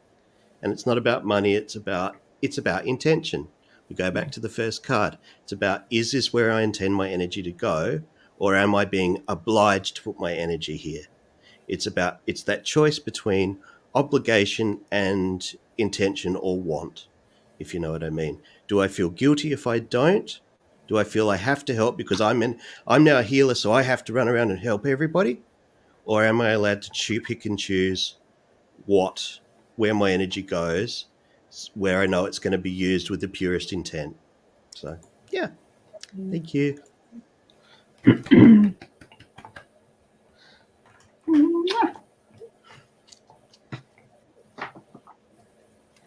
And it's not about money. It's about intention. We go back to the first card. It's about, is this where I intend my energy to go, or am I being obliged to put my energy here? It's that choice between obligation and intention or want. if you know what I mean. Do I feel guilty if I don't? Do I feel I have to help because I'm now a healer, so I have to run around and help everybody? Or am I allowed to pick and choose where my energy goes, where I know it's going to be used with the purest intent? So, yeah. Thank you.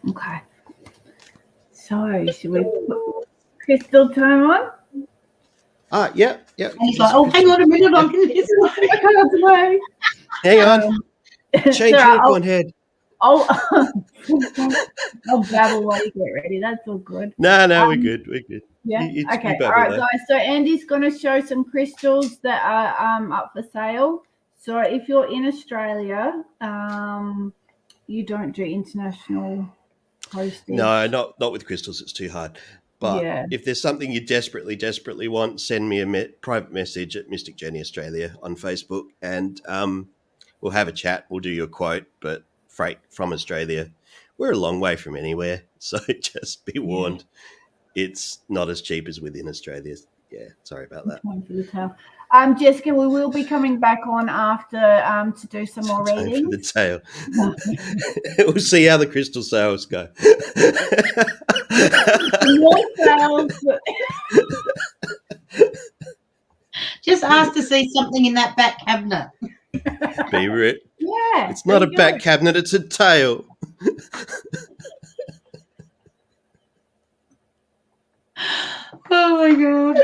Okay. So, should we put crystal time on? Yeah. And he's like, oh, hang on a minute, I'm going to this way. I can't away. Hang on. Change unicorn head. I'll babble while you get ready. That's all good. No, we're good. We're good. Yeah. Okay. All right, guys. So Andy's going to show some crystals that are up for sale. So if you're in Australia, you don't do international postage. No, not with crystals. It's too hard. But if there's something you desperately want, send me a private message at Mystic Jenny Australia on Facebook, and we'll have a chat. We'll do you a quote, but freight from Australia, we're a long way from anywhere, so just be warned. It's not as cheap as within Australia. Yeah, sorry about that. Time for the tail. Jessica, we will be coming back on after to do some more reading. For the tail. We'll see how the crystal sales go. More sales. Just ask to see something in that back cabinet. Be rude. Yeah. It's not a back cabinet, it's a tail. Oh my god.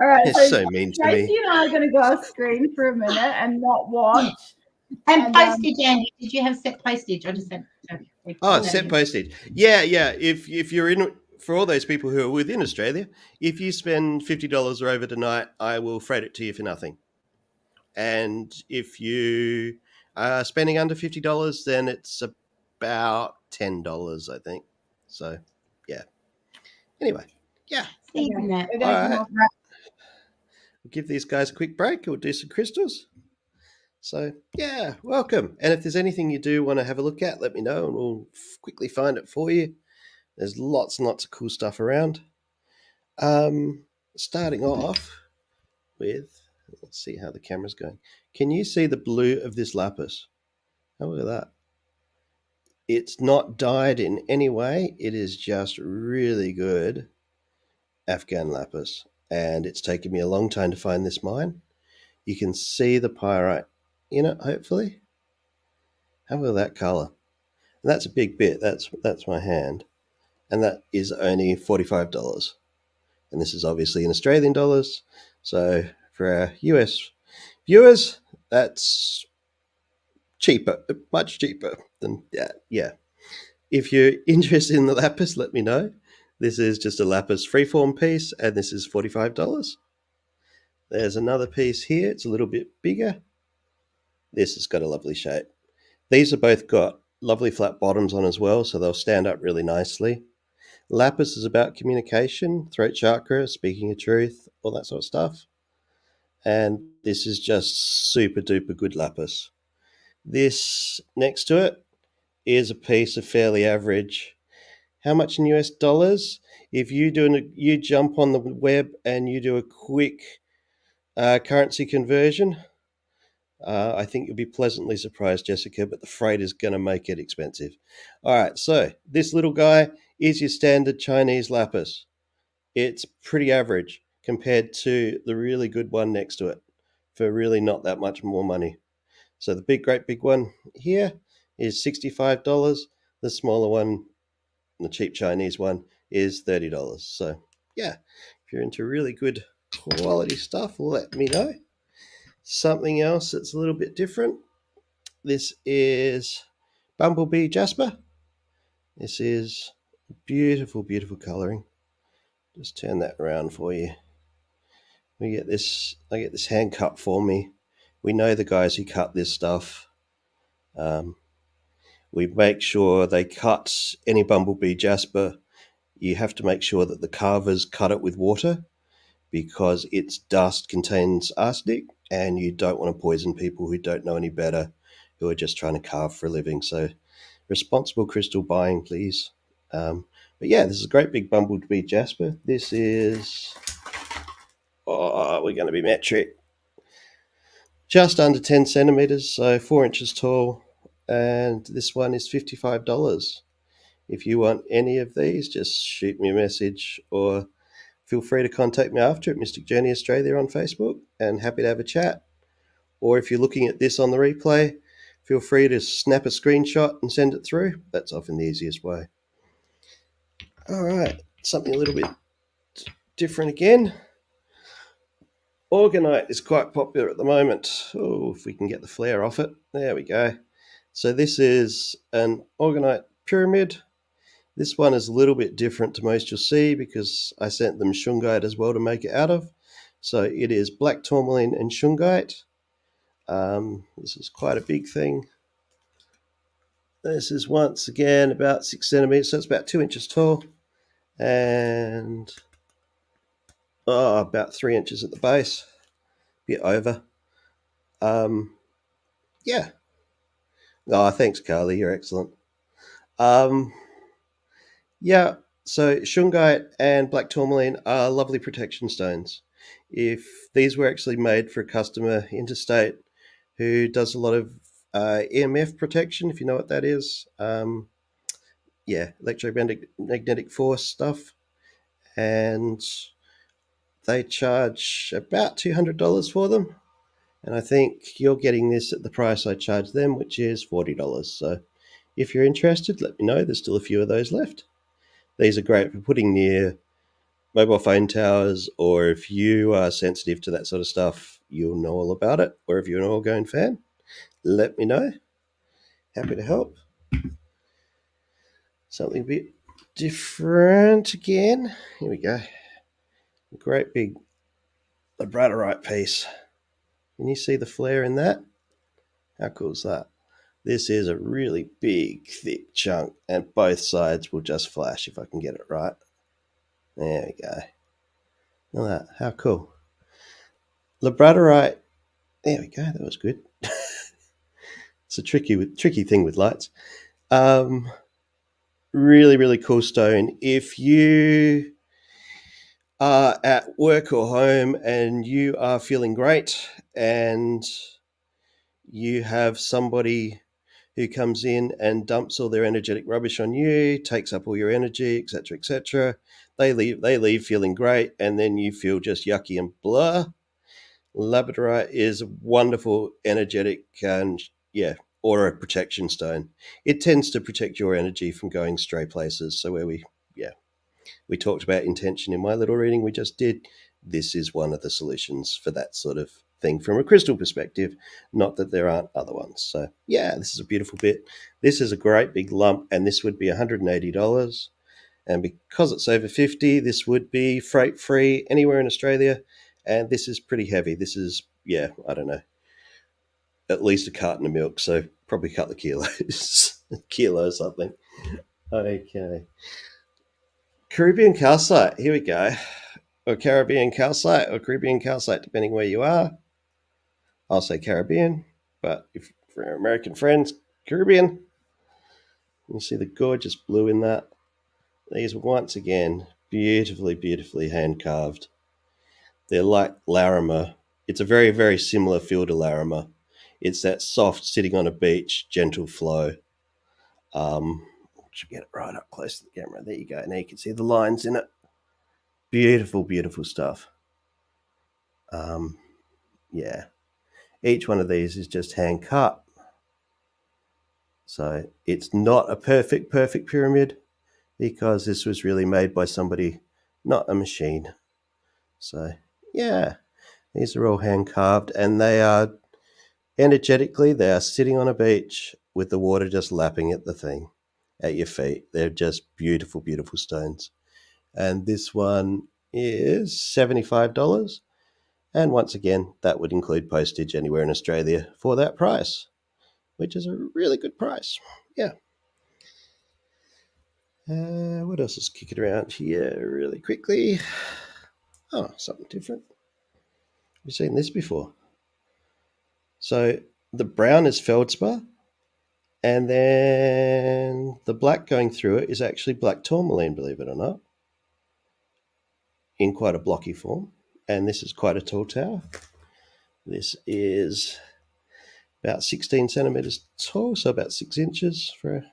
All right. It's so mean to Tracey me. and I are going to go off screen for a minute and not watch. And postage, Andy. Did you have set postage? I just said. Set postage. Yeah. If you're in, for all those people who are within Australia, if you spend $50 or over tonight, I will freight it to you for nothing. And if you are spending under $50, then it's about $10, I think. So, yeah. Anyway, yeah. Okay. All right. We'll give these guys a quick break. We'll do some crystals. So, yeah, welcome. And if there's anything you do want to have a look at, let me know and we'll quickly find it for you. There's lots and lots of cool stuff around. Starting off with, let's see how the camera's going. Can you see the blue of this lapis? Oh, look at that. It's not dyed in any way. It is just really good Afghan Lapis. And it's taken me a long time to find this mine. You can see the pyrite in it, hopefully. How about that color? And that's a big bit. That's my hand. And that is only $45. And this is obviously in Australian dollars. So for our US viewers, that's cheaper, much cheaper than that. Yeah. If you're interested in the lapis, let me know. This is just a lapis freeform piece, and this is $45. There's another piece here. It's a little bit bigger. This has got a lovely shape. These have both got lovely flat bottoms on as well, so they'll stand up really nicely. Lapis is about communication, throat chakra, speaking of truth, all that sort of stuff. And this is just super duper good lapis. This next to it is a piece of fairly average. How much in US dollars? If you jump on the web and you do a quick currency conversion, I think you'll be pleasantly surprised, Jessica, but the freight is going to make it expensive. All right, so this little guy is your standard Chinese lapis. It's pretty average compared to the really good one next to it for really not that much more money. So the great big one here is $65. The smaller one, the cheap Chinese one, is $30. So yeah, if you're into really good quality stuff, let me know. Something else that's a little bit different. This is Bumblebee Jasper. This is beautiful, beautiful coloring. Just turn that around for you. I get this hand cut for me. We know the guys who cut this stuff. We make sure they cut any Bumblebee Jasper. You have to make sure that the carvers cut it with water because its dust contains arsenic and you don't want to poison people who don't know any better, who are just trying to carve for a living. So responsible crystal buying, please. But yeah, this is a great big Bumblebee Jasper. This is, we're going to be metric. Just under 10 centimeters, so 4 inches tall. And this one is $55. If you want any of these, just shoot me a message or feel free to contact me after at Mystic Journey Australia on Facebook, and happy to have a chat. Or if you're looking at this on the replay, feel free to snap a screenshot and send it through. That's often the easiest way. All right, something a little bit different again. Organite is quite popular at the moment. Oh, if we can get the flare off it. There we go. So this is an Organite Pyramid. This one is a little bit different to most you'll see because I sent them Shungite as well to make it out of. So it is black Tourmaline and Shungite. This is quite a big thing. This is once again about 6 centimeters, so it's about 2 inches tall. And about 3 inches at the base. Bit over. Yeah. Oh, thanks, Carly. You're excellent. Yeah, so Shungite and black Tourmaline are lovely protection stones. If these were actually made for a customer interstate who does a lot of EMF protection, if you know what that is, yeah, electromagnetic force stuff, and they charge about $200 for them. And I think you're getting this at the price I charge them, which is $40. So if you're interested, let me know. There's still a few of those left. These are great for putting near mobile phone towers, or if you are sensitive to that sort of stuff, you'll know all about it. Or if you're an Orgone fan, let me know. Happy to help. Something a bit different again. Here we go. Great big Labradorite piece. Can you see the flare in that? How cool is that? This is a really big, thick chunk, and both sides will just flash if I can get it right. There we go. Look at that. How cool. Labradorite. There we go. That was good. It's a tricky thing with lights. Really, really cool stone. If you are at work or home and you are feeling great and you have somebody who comes in and dumps all their energetic rubbish on you, takes up all your energy, etc., they leave feeling great, and then you feel just yucky and blah. Labradorite is a wonderful energetic and aura protection stone. It tends to protect your energy from going stray places. So where we talked about intention in my little reading we just did, this is one of the solutions for that sort of thing from a crystal perspective. Not that there aren't other ones. So yeah, this is a beautiful bit. This is a great big lump, and this would be $180. And because it's over 50, this would be freight free anywhere in Australia. And this is pretty heavy. This is, I don't know, at least a carton of milk. So probably a couple of kilos, kilo something. Okay. Caribbean calcite. Here we go. Or Caribbean calcite or Caribbean calcite, depending where you are. I'll say Caribbean, but if for our American friends, Caribbean. You see the gorgeous blue in that. These once again, beautifully, beautifully hand carved. They're like Larimer. It's a very, very similar feel to Larimer. It's that soft, sitting on a beach, gentle flow. Should get it right up close to the camera. There you go. Now you can see the lines in it. Beautiful, beautiful stuff. Yeah. Each one of these is just hand cut. So it's not a perfect pyramid because this was really made by somebody, not a machine. So yeah, these are all hand carved, and they are energetically, they are sitting on a beach with the water just lapping at the thing, at your feet. They're just beautiful, beautiful stones. And this one is $75. And once again, that would include postage anywhere in Australia for that price, which is a really good price. Yeah. What else is kicking around here really quickly? Oh, something different. We've seen this before. So the brown is Feldspar, And then the black going through it is actually black tourmaline, believe it or not, in quite a blocky form. And this is quite a tall tower. This is about 16 centimeters tall, so about 6 inches for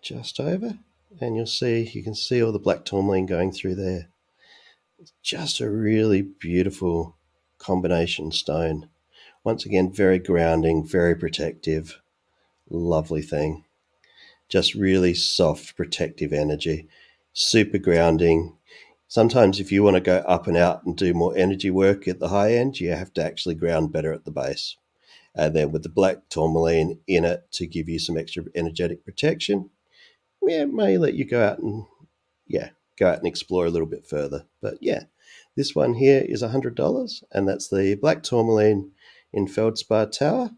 just over. And you can see all the black tourmaline going through there. It's just a really beautiful combination stone. Once again, very grounding, very protective, lovely thing. Just really soft, protective energy, super grounding. Sometimes if you want to go up and out and do more energy work at the high end, you have to actually ground better at the base. And then with the black tourmaline in it to give you some extra energetic protection, it may let you go out and explore a little bit further. But yeah, this one here is $100, and that's the black tourmaline in Feldspar Tower.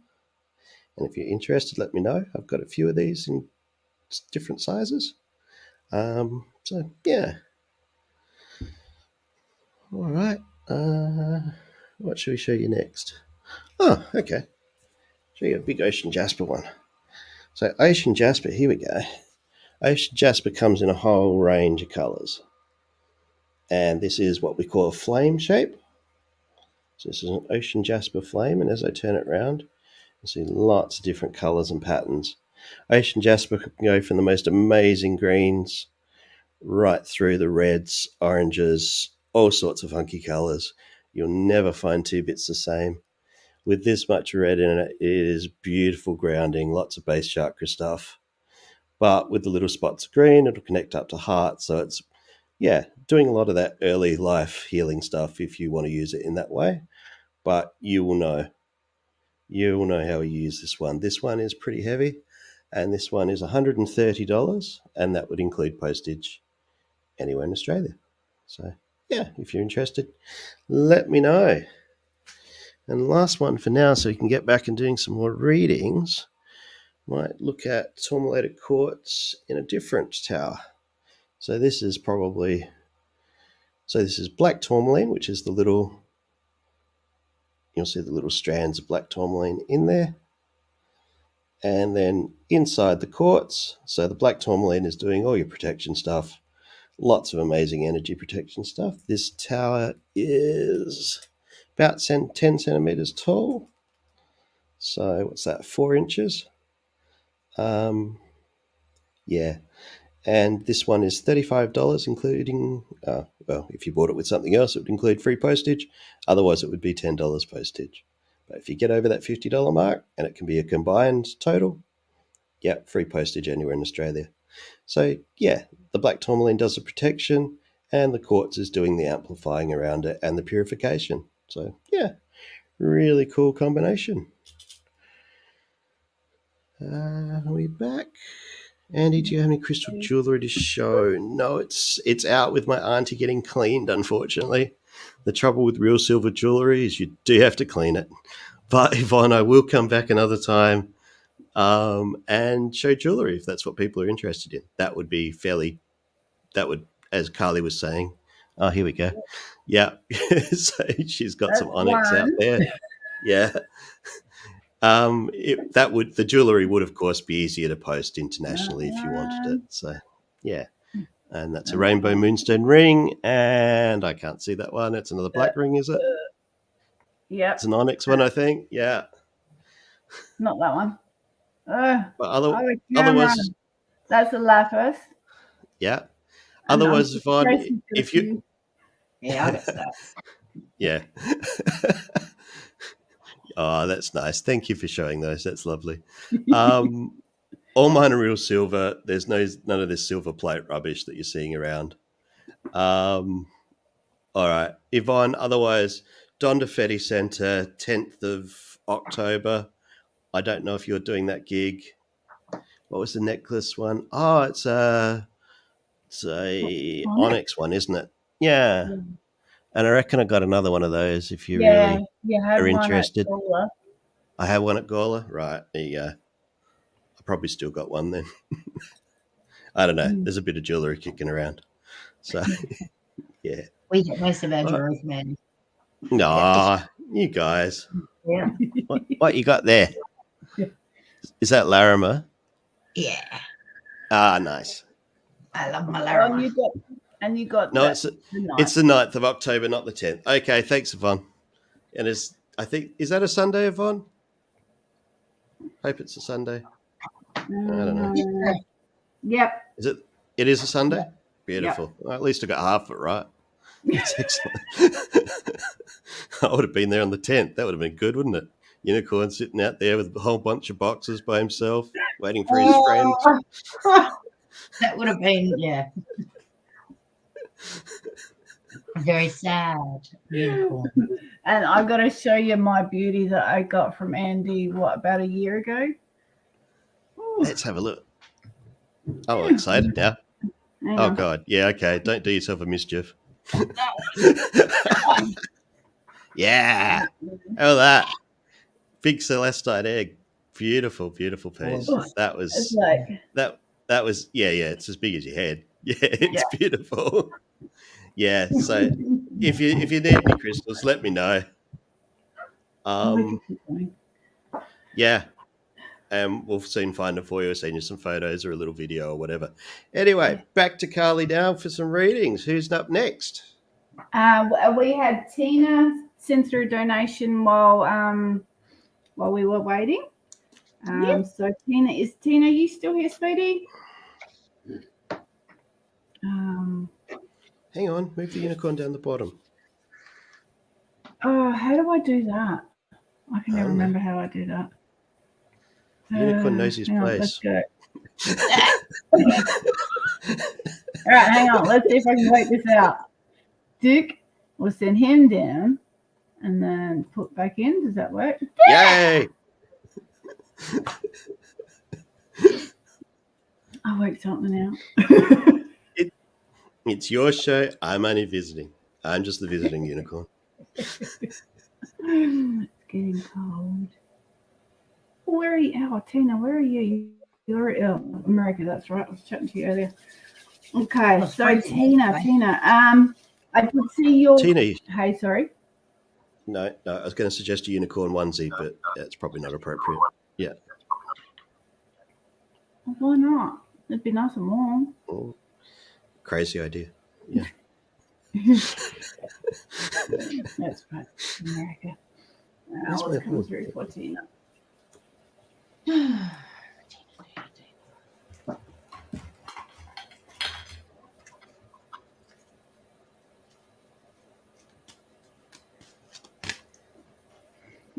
And if you're interested, let me know. I've got a few of these in different sizes. So yeah. All right. What should we show you next? Oh, okay. Show you a big ocean jasper one. So ocean jasper, here we go. Ocean jasper comes in a whole range of colours. And this is what we call a flame shape. So this is an ocean jasper flame, and as I turn it around, you see lots of different colours and patterns. Ocean jasper can go from the most amazing greens right through the reds, oranges, all sorts of funky colours. You'll never find two bits the same. With this much red in it, it is beautiful grounding, lots of base chakra stuff. But with the little spots of green, it'll connect up to heart. So it's, doing a lot of that early life healing stuff if you want to use it in that way. But you will know. You will know how you use this one. This one is pretty heavy, and this one is $130, and that would include postage anywhere in Australia. So, yeah, if you're interested, let me know. And last one for now, so we can get back and doing some more readings, might look at tourmalated quartz in a different tower. So this is black tourmaline, which is you'll see the little strands of black tourmaline in there. And then inside the quartz, so the black tourmaline is doing all your protection stuff. Lots of amazing energy protection stuff. This tower is about 10 centimeters tall. So what's that, 4 inches? And this one is $35, including, if you bought it with something else, it would include free postage. Otherwise, it would be $10 postage. But if you get over that $50 mark, and it can be a combined total, free postage anywhere in Australia. So, the black tourmaline does the protection, and the quartz is doing the amplifying around it and the purification. So, really cool combination. Are we back? Andy, do you have any crystal jewellery to show? No, it's out with my auntie getting cleaned, unfortunately. The trouble with real silver jewellery is you do have to clean it. But Yvonne, I will come back another time and show jewellery if that's what people are interested in. That would, as Carly was saying. Oh, here we go. Yeah. So she's got some onyx out there. Yeah. The jewellery would of course be easier to post internationally if you wanted it. So and that's a rainbow moonstone ring, and I can't see that one. It's another black ring, is it? Yeah, it's an onyx one, I think. Yeah, not that one. But otherwise, that's a lapis. Yeah. Otherwise, Yvonne, if you I got stuff. Yeah. Oh, that's nice. Thank you for showing those. That's lovely. All mine are real silver. There's none of this silver plate rubbish that you're seeing around. All right, Yvonne. Otherwise, Don DeFetti Centre, 10th of October. I don't know if you're doing that gig. What was the necklace one? Oh, it's a onyx one, isn't it? Yeah. And I reckon I got another one of those if you really are interested. I had one at Gawler. Right, there you go. I probably still got one then. I don't know. There's a bit of jewellery kicking around. So, yeah. We get most of our jewellery from Andy. Nah, you guys. Yeah. What you got there? Is that Larimer? Yeah, Ah, nice. I love my And Larimer. you got No, the it's the 9th of October, not the 10th. Okay, thanks, Yvonne. And is that a Sunday, Yvonne? Hope it's a Sunday. I don't know. Yep. Is it? It is a Sunday? Yep. Beautiful. Well, at least I got half of it right. That's excellent. I would have been there on the 10th. That would have been good, wouldn't it? Unicorn sitting out there with a whole bunch of boxes by himself, waiting for his friends. That would have been, yeah. Very sad unicorn. And I got to show you my beauty that I got from Andy, about a year ago? Ooh. Let's have a look. Oh, I'm excited now. Hang Oh, on. God. Yeah, okay. Don't do yourself a mischief. Yeah. Oh, that. Big celestite egg. Beautiful, beautiful piece. That was It's like, that was yeah, it's as big as your head. Yeah, it's beautiful. Yeah, so if you need any crystals, let me know. Yeah. We'll soon find them for you. I'll send you some photos or a little video or whatever. Anyway, back to Carly now for some readings. Who's up next? we had Tina send through a donation while we were waiting. So Tina, you still here, sweetie? Hang on, move the unicorn down the bottom. Oh, how do I do that? I can never remember how I do that. Unicorn knows his place. Let's go. All right, hang on. Let's see if I can work this out. Duke, we'll send him down and then put back in. Does that work? Yay! I'll work something out. It's your show. I'm only visiting. I'm just the visiting unicorn. It's getting cold. Where are you? Oh, Tina, where are you? You're in America. That's right. I was chatting to you earlier. Okay, so Tina, I did see your. Tina. Hey, sorry. No, I was going to suggest a unicorn onesie, but it's probably not appropriate. Yeah. Well, why not? It'd be nice and warm. Oh, crazy idea. Yeah. That's right. America. What's coming through for Tina?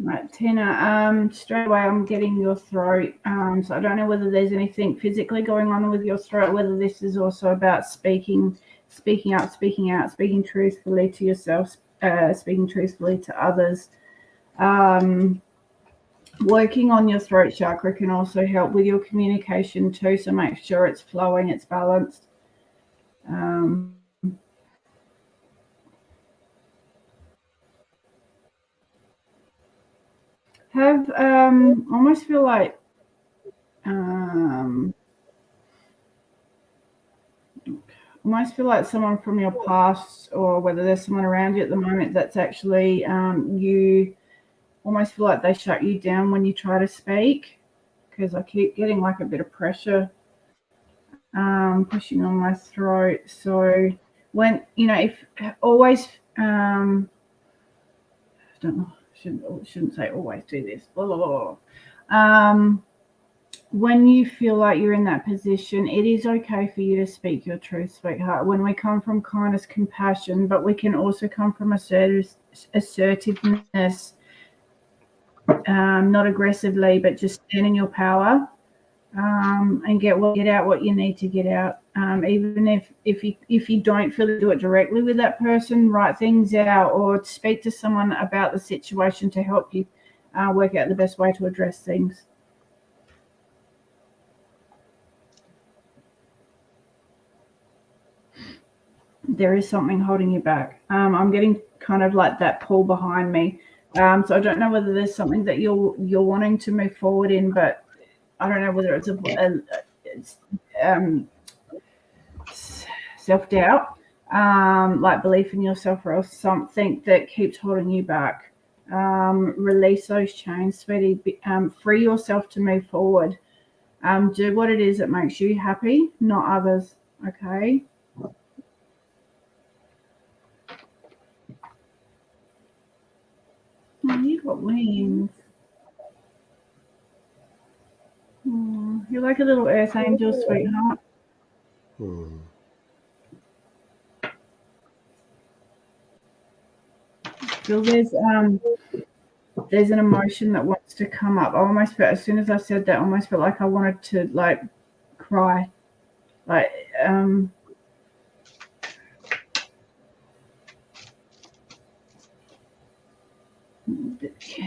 Right, Tina, straight away I'm getting your throat. So I don't know whether there's anything physically going on with your throat, whether this is also about speaking up, speaking out, speaking truthfully to yourself, speaking truthfully to others. Working on your throat chakra can also help with your communication too, so make sure it's flowing, it's balanced. Almost feel like someone from your past, or whether there's someone around you at the moment that's actually you almost feel like they shut you down when you try to speak, because I keep getting like a bit of pressure pushing on my throat. So when if always I don't know, shouldn't say always do this, blah, blah, blah. When you feel like you're in that position, it is okay for you to speak your truth, sweetheart. When we come from kindness, compassion, but we can also come from assertiveness, not aggressively, but just stand in your power, and get out what you need to get out. Even if you don't feel to do it directly with that person, write things out or speak to someone about the situation to help you work out the best way to address things. There is something holding you back. I'm getting kind of like that pull behind me. So I don't know whether there's something that you're wanting to move forward in, but I don't know whether it's self-doubt, like belief in yourself, or something that keeps holding you back. Release those chains, sweetie. Free yourself to move forward. Do what it is that makes you happy, not others. Okay. Oh, you've got wings. Oh, you're like a little earth angel, sweetheart. Feel there's an emotion that wants to come up. I almost felt, as soon as I said that, I almost felt like I wanted to like cry. Like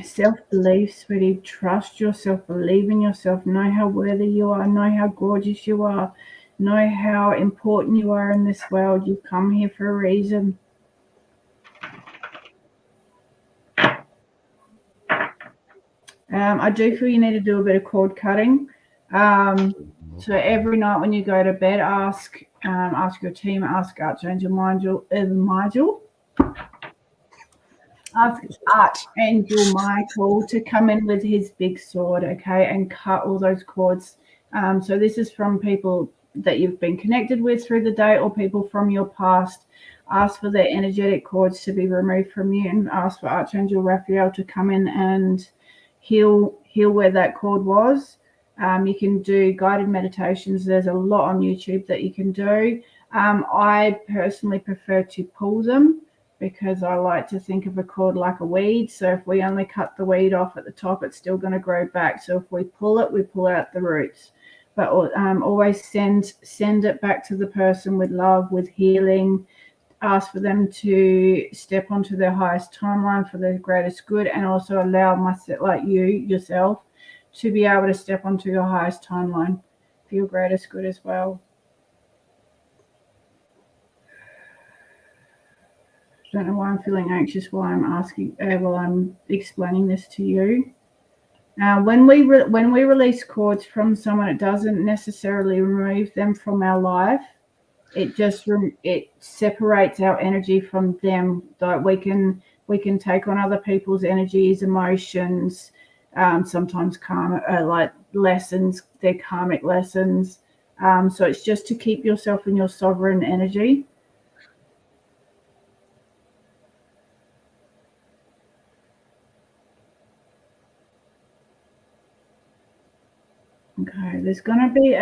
self-belief, sweetie. Trust yourself, believe in yourself, know how worthy you are, know how gorgeous you are, know how important you are in this world. You've come here for a reason. I do feel you need to do a bit of cord cutting. So every night when you go to bed, ask your team, ask Archangel Michael, ask Archangel Michael to come in with his big sword, okay, and cut all those cords. So this is from people that you've been connected with through the day or people from your past. Ask for their energetic cords to be removed from you, and ask for Archangel Raphael to come in and heal where that cord was. You can do guided meditations. There's a lot on YouTube that you can do. I personally prefer to pull them because I like to think of a cord like a weed. So if we only cut the weed off at the top, it's still going to grow back. So if we pull it, we pull out the roots. But always send it back to the person with love, with healing. Ask for them to step onto their highest timeline for their greatest good, and also allow myself, like yourself, to be able to step onto your highest timeline for your greatest good as well. I don't know why I'm feeling anxious while I'm explaining this to you. When we release cords from someone, it doesn't necessarily remove them from our life. It just it separates our energy from them. Like we can take on other people's energies, emotions, sometimes karma, like lessons. They're karmic lessons. So it's just to keep yourself in your sovereign energy. Okay, there's going to be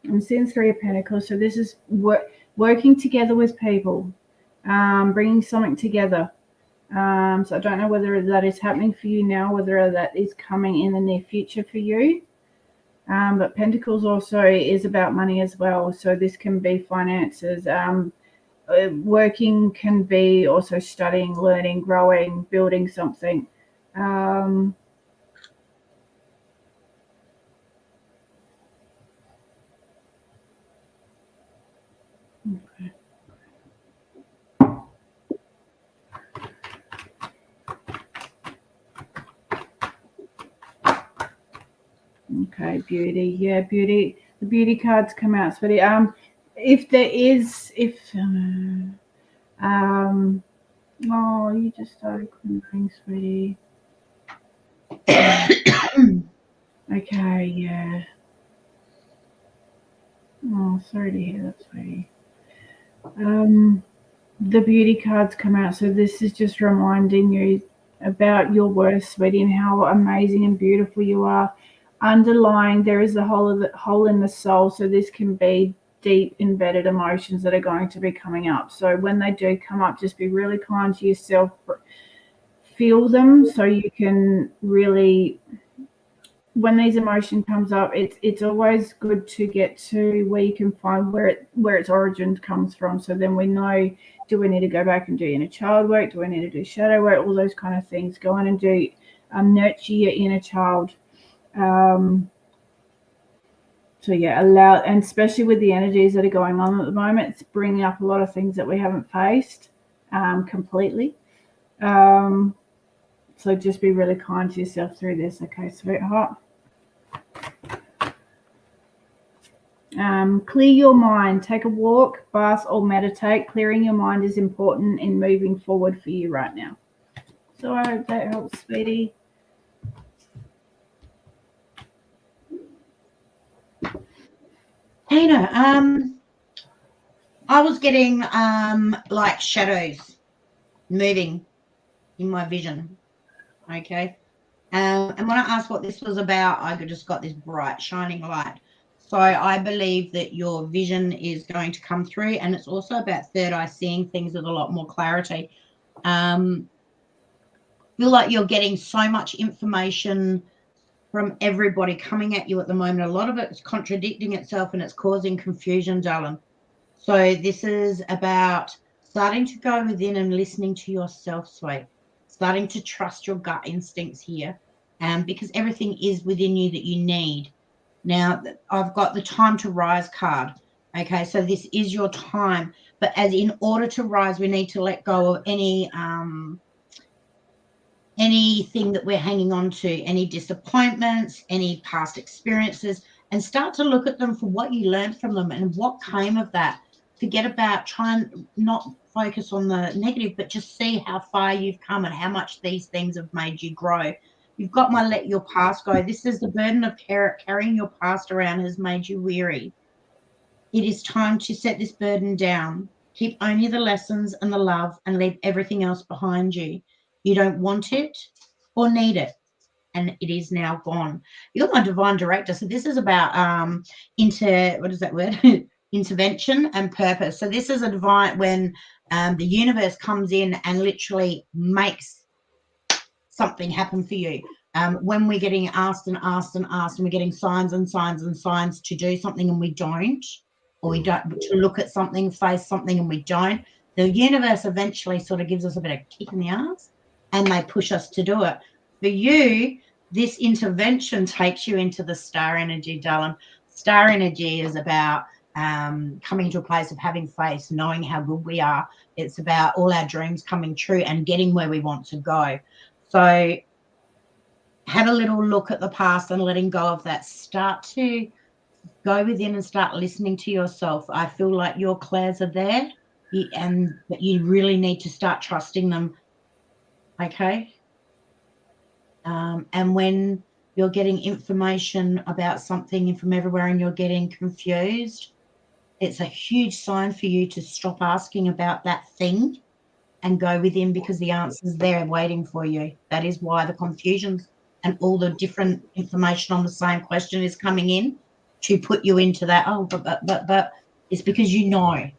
I'm seeing 3 of Pentacles, so this is working together with people, bringing something together. So I don't know whether that is happening for you now, whether that is coming in the near future for you. But Pentacles also is about money as well, so this can be finances. Working can be also studying, learning, growing, building something. Okay. Okay, beauty. Yeah, beauty. The beauty cards come out, sweetie. Oh, you just started crying, sweetie. Okay, yeah. Oh, sorry to hear that, sweetie. The beauty cards come out, so this is just reminding you about your worth, sweetie, and how amazing and beautiful you are. Underlying, there is a hole in the soul, so this can be deep embedded emotions that are going to be coming up. So when they do come up, just be really kind to yourself. Feel them so you can really, when these emotion comes up, it's always good to get to where you can find where its origin comes from. So then we know, do we need to go back and do inner child work? Do we need to do shadow work? All those kind of things. Go in and do nurture your inner child. So yeah, allow, and especially with the energies that are going on at the moment, it's bringing up a lot of things that we haven't faced completely. So just be really kind to yourself through this, okay, sweetheart? Clear your mind. Take a walk, bath, or meditate. Clearing your mind is important in moving forward for you right now. So I hope that helps, sweetie. Tina, I was getting like shadows moving in my vision. Okay. And when I asked what this was about, I just got this bright, shining light. So I believe that your vision is going to come through, and it's also about third eye, seeing things with a lot more clarity. Feel like you're getting so much information from everybody coming at you at the moment. A lot of it is contradicting itself, and it's causing confusion, darling. So this is about starting to go within and listening to yourself, sweet. Starting to trust your gut instincts here, because everything is within you that you need. Now, I've got the time to rise card. Okay, so this is your time. But as in order to rise, we need to let go of anything that we're hanging on to, any disappointments, any past experiences, and start to look at them for what you learned from them and what came of that. Forget about, try and not focus on the negative, but just see how far you've come and how much these things have made you grow. You've got my let your past go. This is the burden of carrying your past around has made you weary. It is time to set this burden down. Keep only the lessons and the love and leave everything else behind you. You don't want it or need it, and it is now gone. You're my divine director. So this is about what is that word? Intervention and purpose. So this is a divine when the universe comes in and literally makes something happen for you. When we're getting asked and asked and asked, and we're getting signs and signs and signs to do something and we don't, or we don't, to look at something, face something and we don't, the universe eventually sort of gives us a bit of kick in the ass and they push us to do it. For you, this intervention takes you into the star energy, darling. Star energy is about coming to a place of having faith, knowing how good we are. It's about all our dreams coming true and getting where we want to go. So have a little look at the past and letting go of that. Start to go within and start listening to yourself. I feel like your clairs are there, but you really need to start trusting them. Okay. And when you're getting information about something from everywhere and you're getting confused, it's a huge sign for you to stop asking about that thing and go within, because the answer's there waiting for you. That is why the confusions and all the different information on the same question is coming in to put you into that, but it's because you know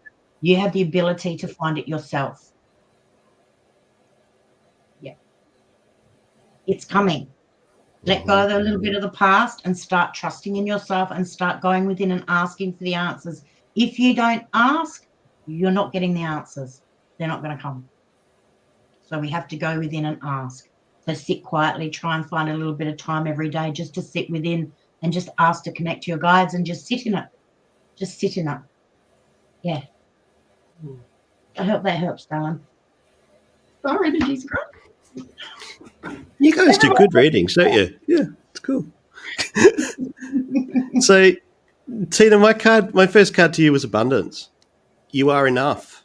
you have the ability to find it yourself. Yeah. It's coming. Let go of a little bit of the past and start trusting in yourself and start going within and asking for the answers. If you don't ask, you're not getting the answers. They're not going to come. So we have to go within and ask. So sit quietly, try and find a little bit of time every day just to sit within and just ask to connect to your guides and just sit in it. Just sit in it. Yeah. I hope that helps, darling. Star energy's great. You guys do good readings, don't you? Yeah, it's cool. So, Tina, my first card to you was abundance. You are enough.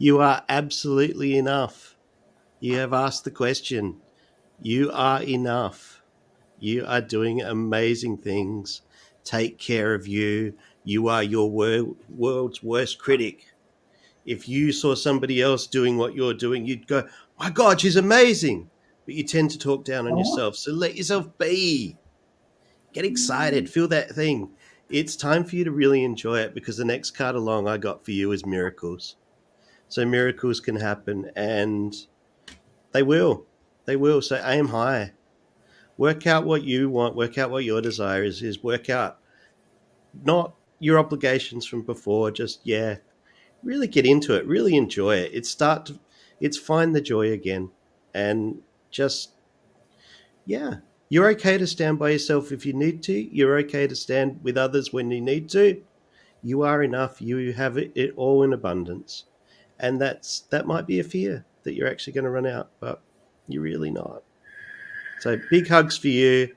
You are absolutely enough. You have asked the question. You are enough. You are doing amazing things. Take care of you. You are your world's worst critic. If you saw somebody else doing what you're doing, you'd go, my God, she's amazing. But you tend to talk down on yourself. So let yourself be. Get excited. Feel that thing. It's time for you to really enjoy it, because the next card along I got for you is miracles. So miracles can happen, and they will. They will. So aim high. Work out what you want. Work out what your desire is. Work out not your obligations from before. Just, really get into it. Really enjoy it. It's find the joy again. And just, you're okay to stand by yourself if you need to. You're okay to stand with others when you need to. You are enough. You have it all in abundance. And that might be a fear that you're actually going to run out, but you're really not. So big hugs for you.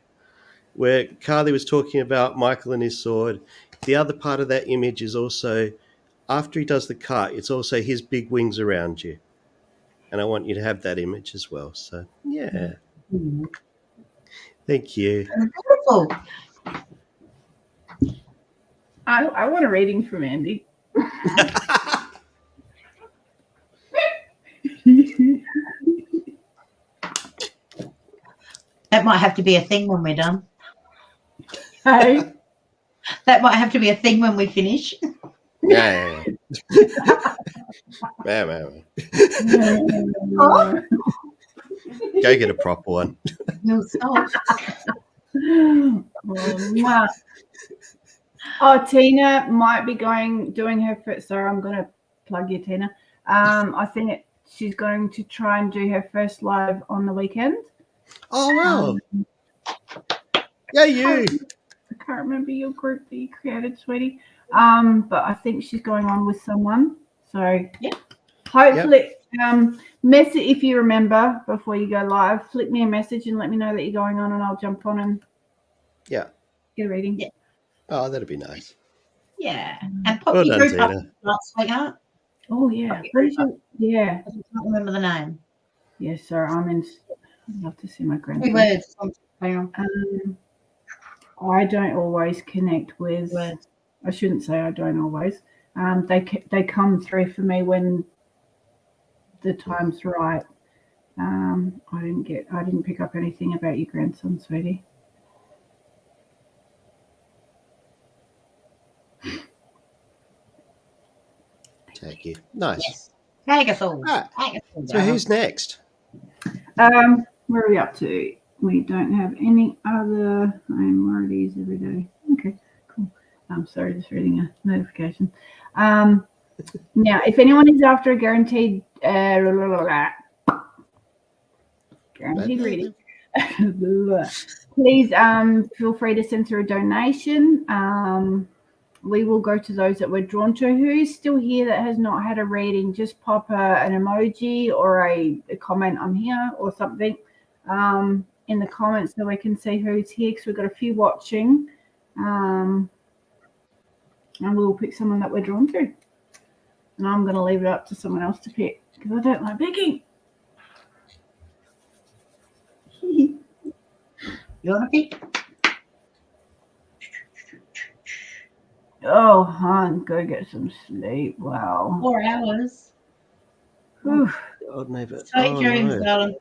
Where Carly was talking about Michael and his sword, the other part of that image is also, after he does the cut, it's also his big wings around you. and I want you to have that image as well. So, yeah. Mm. Thank you. Beautiful. I want a reading from Andy. That might have to be a thing when we're done. Hey. That might have to be a thing when we finish. Yeah. Man. Oh. Go get a proper one. You'll stop. Oh, Tina might be doing her first. Sorry, I'm going to plug you, Tina. I think she's going to try and do her first live on the weekend. Oh, wow. Yeah, you. I can't remember your group that you created, sweetie. But I think she's going on with someone. So yeah. Hopefully, message if you remember before you go live. Flick me a message and let me know that you're going on, and I'll jump on and get a reading. Yeah. Oh, that'd be nice. Yeah, and pop Well your done, group up, Tina. sweetheart. Oh yeah, yeah. I can't remember the name. Yes, sir. I'd love to see my grandson. 3 words. I don't always connect with. I shouldn't say I don't always. They come through for me when the time's right. I didn't pick up anything about your grandson, sweetie. Thank you. Nice. Yes. Take us all. Right. Take us all So who's next? Where are we up to? We don't have any other. I'm Marty's every day. Okay, cool. I'm sorry, just reading a notification. Now, if anyone is after a guaranteed reading, please feel free to send through a donation. We will go to those that we're drawn to. Who's still here that has not had a reading? Just pop an emoji or a comment, I'm here, or something in the comments so we can see who's here, because we've got a few watching. And we'll pick someone that we're drawn to. And I'm going to leave it up to someone else to pick, because I don't like picking. You want to pick? Oh, hon, go get some sleep. Wow. 4 hours. Oof. Oh, no, but, Sweet dreams, no. darling.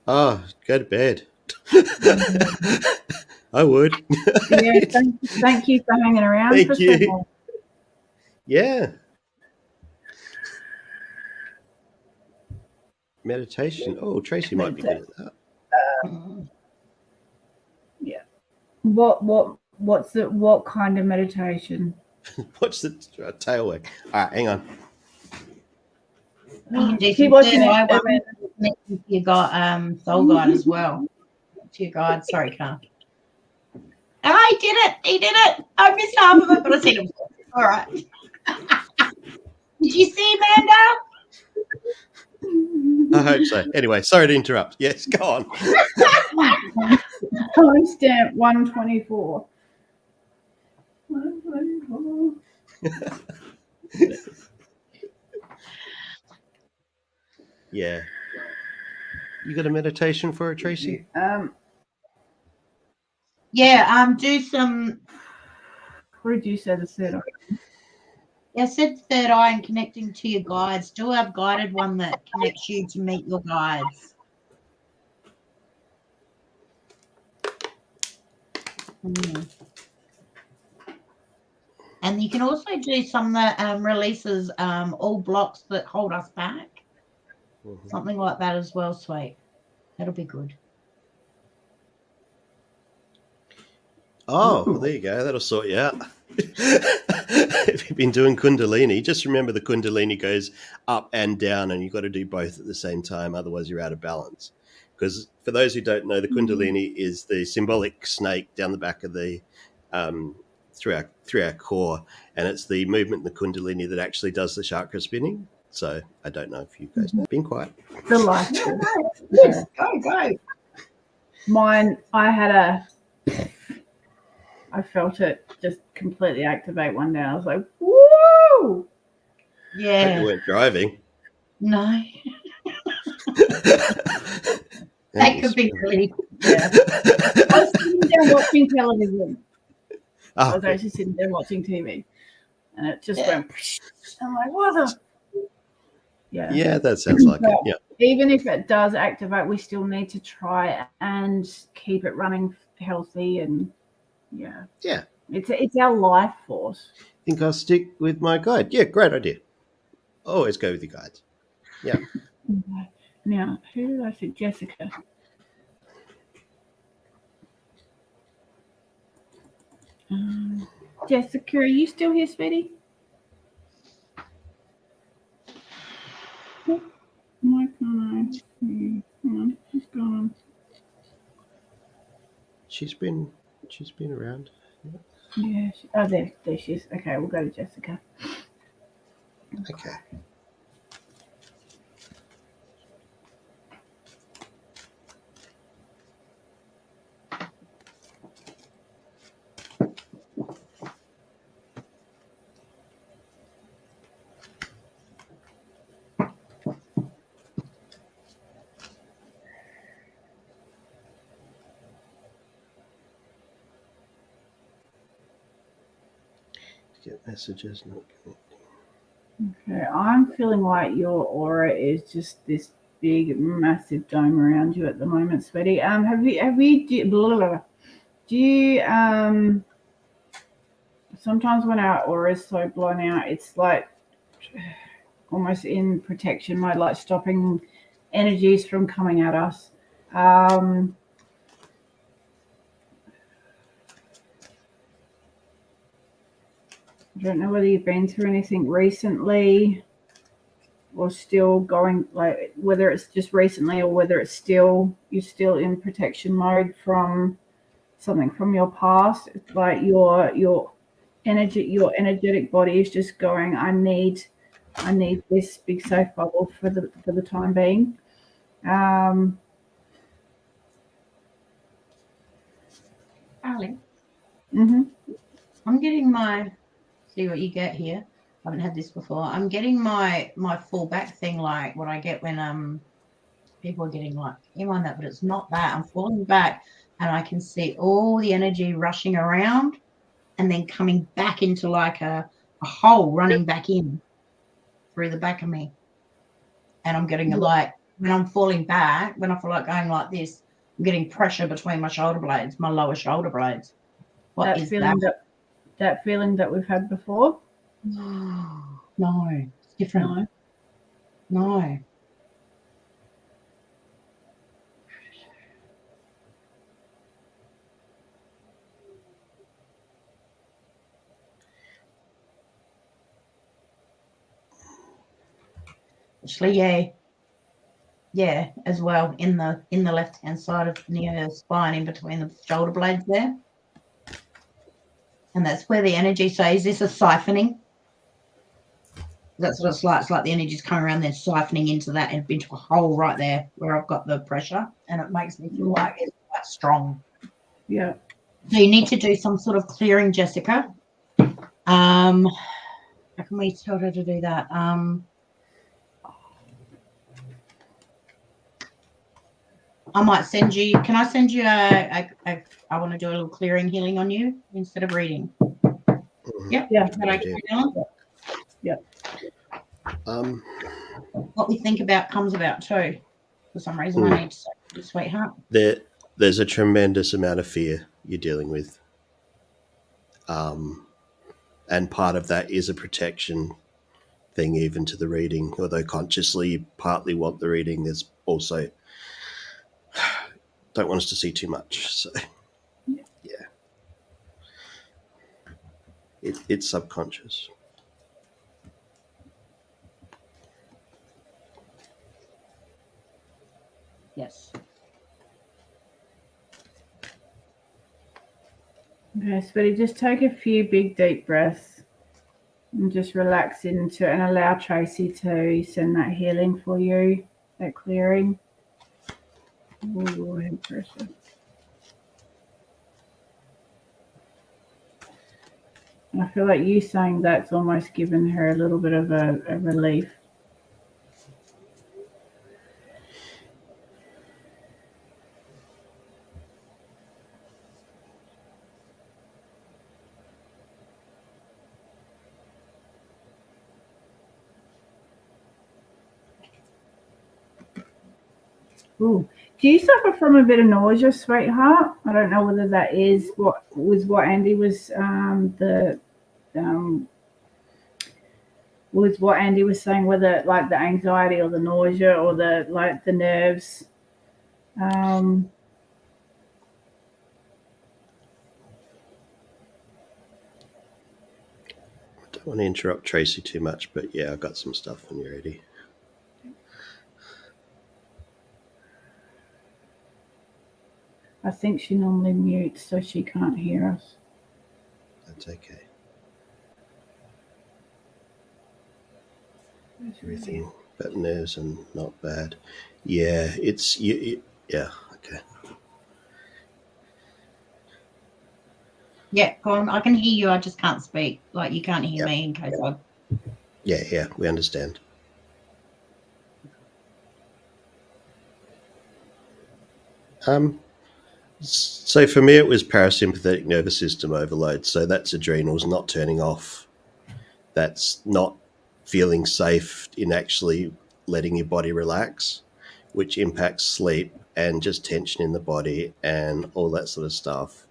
Oh, go to bed. I would. Yeah, thank you for hanging around. Thank for so you. long. Yeah. Meditation. Oh, Tracey might be good at that. Yeah. What kind of meditation? What's the tail wag? All right, hang on. You can do Keep some watching third it. eye one. You got soul guide as well. To your guide. Sorry, Carl. Oh, he did it. He did it. I missed half of it, but I said it. All right. Did you see Amanda? I hope so. Anyway, sorry to interrupt. Yes, go on. Timestamp 124. 124. Yeah. You got a meditation for it, Tracey? Yeah, do some. What did you say the third eye? Yeah, I said third eye and connecting to your guides. Do have guided one that connects you to meet your guides. And you can also do some that releases all blocks that hold us back. Mm-hmm. Something like that as well, sweet. That'll be good. Oh, well, there you go. That'll sort you out. If you've been doing Kundalini, just remember the Kundalini goes up and down, and you've got to do both at the same time. Otherwise, you're out of balance. Because for those who don't know, the Kundalini is the symbolic snake down the back of the through our core, and it's the movement in the Kundalini that actually does the chakra spinning. So I don't know if you guys know. Been quiet. Delightful. Yes, go. Mine, I felt it just completely activate one day. I was like, woo! Yeah. Hope you weren't driving. No. That could be really, Yeah. I was sitting there watching television. I Oh, was actually sitting there watching TV, and it just went. I'm like, what the? Yeah. yeah, that sounds like it. Yeah. Even if it does activate, we still need to try and keep it running healthy, and yeah, it's our life force. Think I'll stick with my guide. Yeah, great idea. Always go with your guides. Yeah. Okay. Now, who did I see? Jessica. Jessica, are you still here, sweetie? Why can't I? Hang on, what's going on? She's been around. Yeah. There she is. Okay, we'll go to Jessica. Okay. Get messages. Not connecting. Okay, I'm feeling like your aura is just this big, massive dome around you at the moment, sweetie. Do you sometimes when our aura is so blown out, it's like almost in protection mode, like stopping energies from coming at us. I don't know whether you've been through anything recently or still going, like whether it's just recently or whether it's still you're still in protection mode from something from your past. It's like your energetic body is just going, I need this big safe bubble for the time being. Ali, Mm-hmm. I'm getting my, see what you get here. I haven't had this before. I'm getting my full back thing, like what I get when people are getting like on that, but it's not that. I'm falling back and I can see all the energy rushing around and then coming back into like a hole running back in through the back of me. And I'm getting like, when I'm falling back, when I feel like going like this, I'm getting pressure between my shoulder blades, my lower shoulder blades. What is that? That feeling that we've had before? No, it's different. No. Actually, yeah, as well in the left hand side of near her spine, in between the shoulder blades there, and that's where the energy. So is this a siphoning? That's what it's like. It's like the energy's coming around there, siphoning into that and into a hole right there where I've got the pressure, and it makes me feel like it's quite strong. Yeah. So you need to do some sort of clearing, Jessica. How can we tell her to do that? I might send you. Can I send you I want to do a little clearing healing on you instead of reading. Yep. Yeah. Yeah. What we think about comes about too. For some reason, I need to say, you sweetheart. There's a tremendous amount of fear you're dealing with. And part of that is a protection thing, even to the reading. Although consciously you partly want the reading, there's also don't want us to see too much. So, yeah. It's subconscious. Yes. Okay, sweetie, just take a few big deep breaths and just relax into it and allow Tracey to send that healing for you, that clearing. Ooh, head pressure. I feel like you saying that's almost given her a little bit of a relief. Ooh. Do you suffer from a bit of nausea, sweetheart? I don't know whether that is what Andy was was what Andy was saying, whether like the anxiety or the nausea or the nerves. I don't want to interrupt Tracey too much, but yeah, I've got some stuff when you're ready. I think she normally mutes so she can't hear us. That's okay. Everything but nerves and not bad. Yeah, it's yeah, okay. Yeah, go on. I can hear you. I just can't speak. Like you can't hear Yep. me in case I. Yeah, we understand. So for me, it was parasympathetic nervous system overload. So that's adrenals not turning off. That's not feeling safe in actually letting your body relax, which impacts sleep and just tension in the body and all that sort of stuff.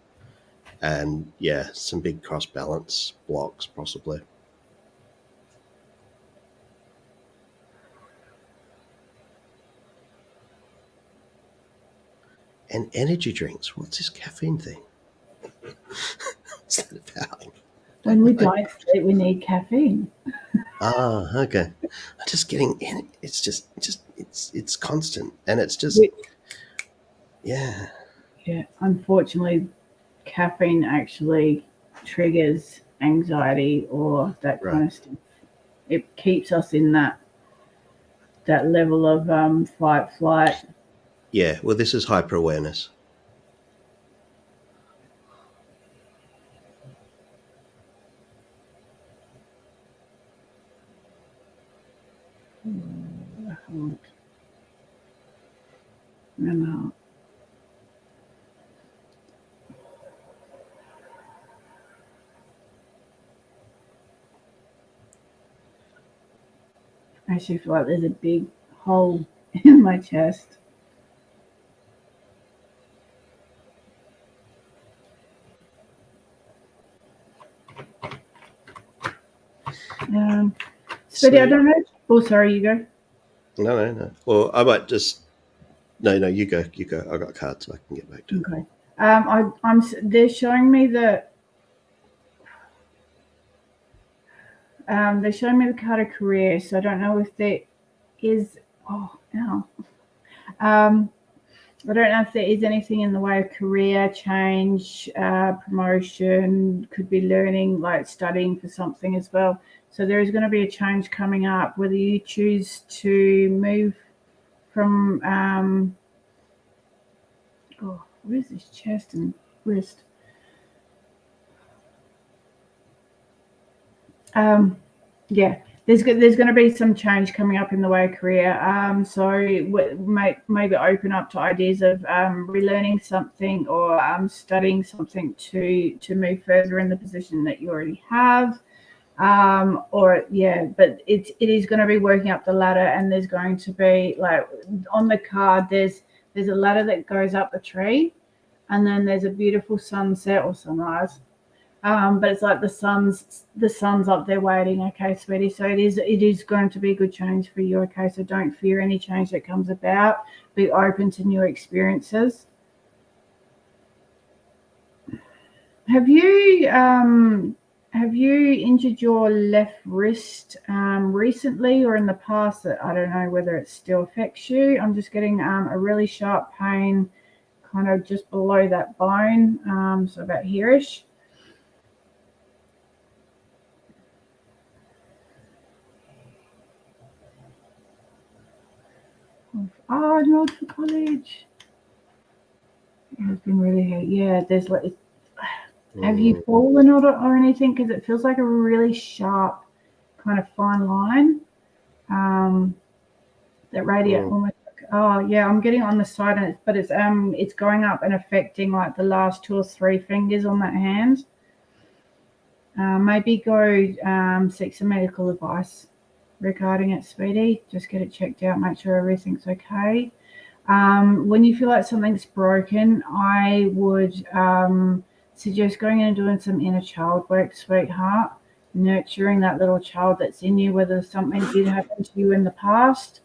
And yeah, some big cross balance blocks possibly. And energy drinks. What's this caffeine thing? What's that about? When we don't sleep, we need caffeine. Ah, okay. I'm just getting in. It's constant, and it's just yeah. Yeah, unfortunately, caffeine actually triggers anxiety or that kind of stuff. It keeps us in that level of fight, flight. Yeah, well, this is hyper awareness. I actually feel like there's a big hole in my chest. Sweetie, I don't know. Oh, sorry, you go. No. Well, I might just. No, you go. I got cards, so I can get back to it. Okay. They're showing me the. They're showing me the card of career, so I don't know if there is. Oh no. I don't know if there is anything in the way of career change, promotion, could be learning, like studying for something as well. So there is going to be a change coming up, whether you choose to move from, what is this, chest and wrist? Yeah. There's going to be some change coming up in the way of career. So maybe open up to ideas of relearning something or studying something to move further in the position that you already have. But it is going to be working up the ladder, and there's going to be, like on the card, there's a ladder that goes up the tree, and then there's a beautiful sunset or sunrise. But it's like the sun's up there waiting. Okay, sweetie. So it is going to be a good change for you. Okay, so don't fear any change that comes about. Be open to new experiences. Have you injured your left wrist recently or in the past? That I don't know whether it still affects you. I'm just getting a really sharp pain, kind of just below that bone, so about here-ish. Oh, not for college. It's been really hard. Yeah, there's like, have you fallen or anything? Because it feels like a really sharp, kind of fine line. That radiate almost. Oh yeah, I'm getting on the side, but it's going up and affecting like the last 2 or 3 fingers on that hand. Maybe go seek some medical advice regarding it, sweetie. Just get it checked out, make sure everything's okay. When you feel like something's broken, I would suggest going in and doing some inner child work, sweetheart. Nurturing that little child that's in you, whether something did happen to you in the past.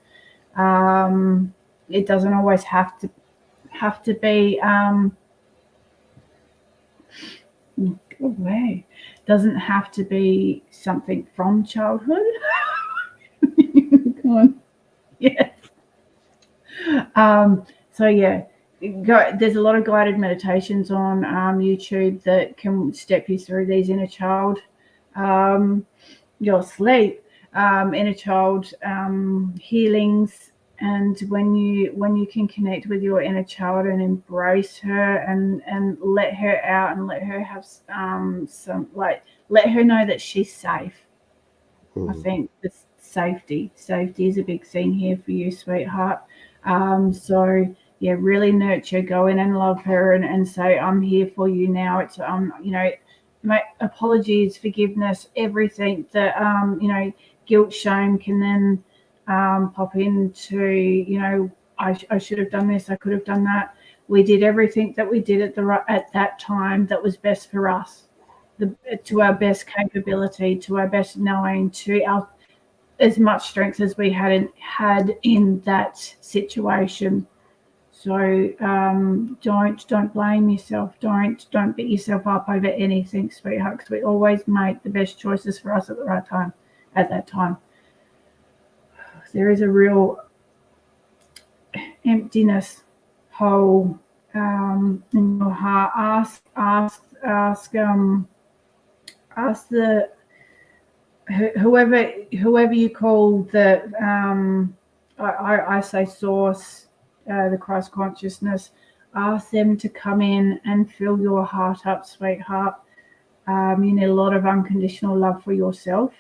It doesn't always have to be go away. Doesn't have to be something from childhood. Come on. Yes. So yeah, there's a lot of guided meditations on YouTube that can step you through these inner child, your sleep, inner child healings. And when you can connect with your inner child and embrace her and let her out and let her have let her know that she's safe. I think it's safety is a big thing here for you, sweetheart. So yeah, really nurture, go in and love her and say, I'm here for you now. It's my apologies, forgiveness, everything that guilt, shame can then pop into, I should have done this, I could have done that. We did everything that we did at that time that was best for us, to our best capability, to our best knowing, to our as much strength as we had in that situation. So don't blame yourself. Don't beat yourself up over anything, sweetheart, because we always make the best choices for us at the right time. At that time, there is a real emptiness, hole in your heart. Ask the whoever you call the I say source, the Christ consciousness. Ask them to come in and fill your heart up, sweetheart. You need a lot of unconditional love for yourself.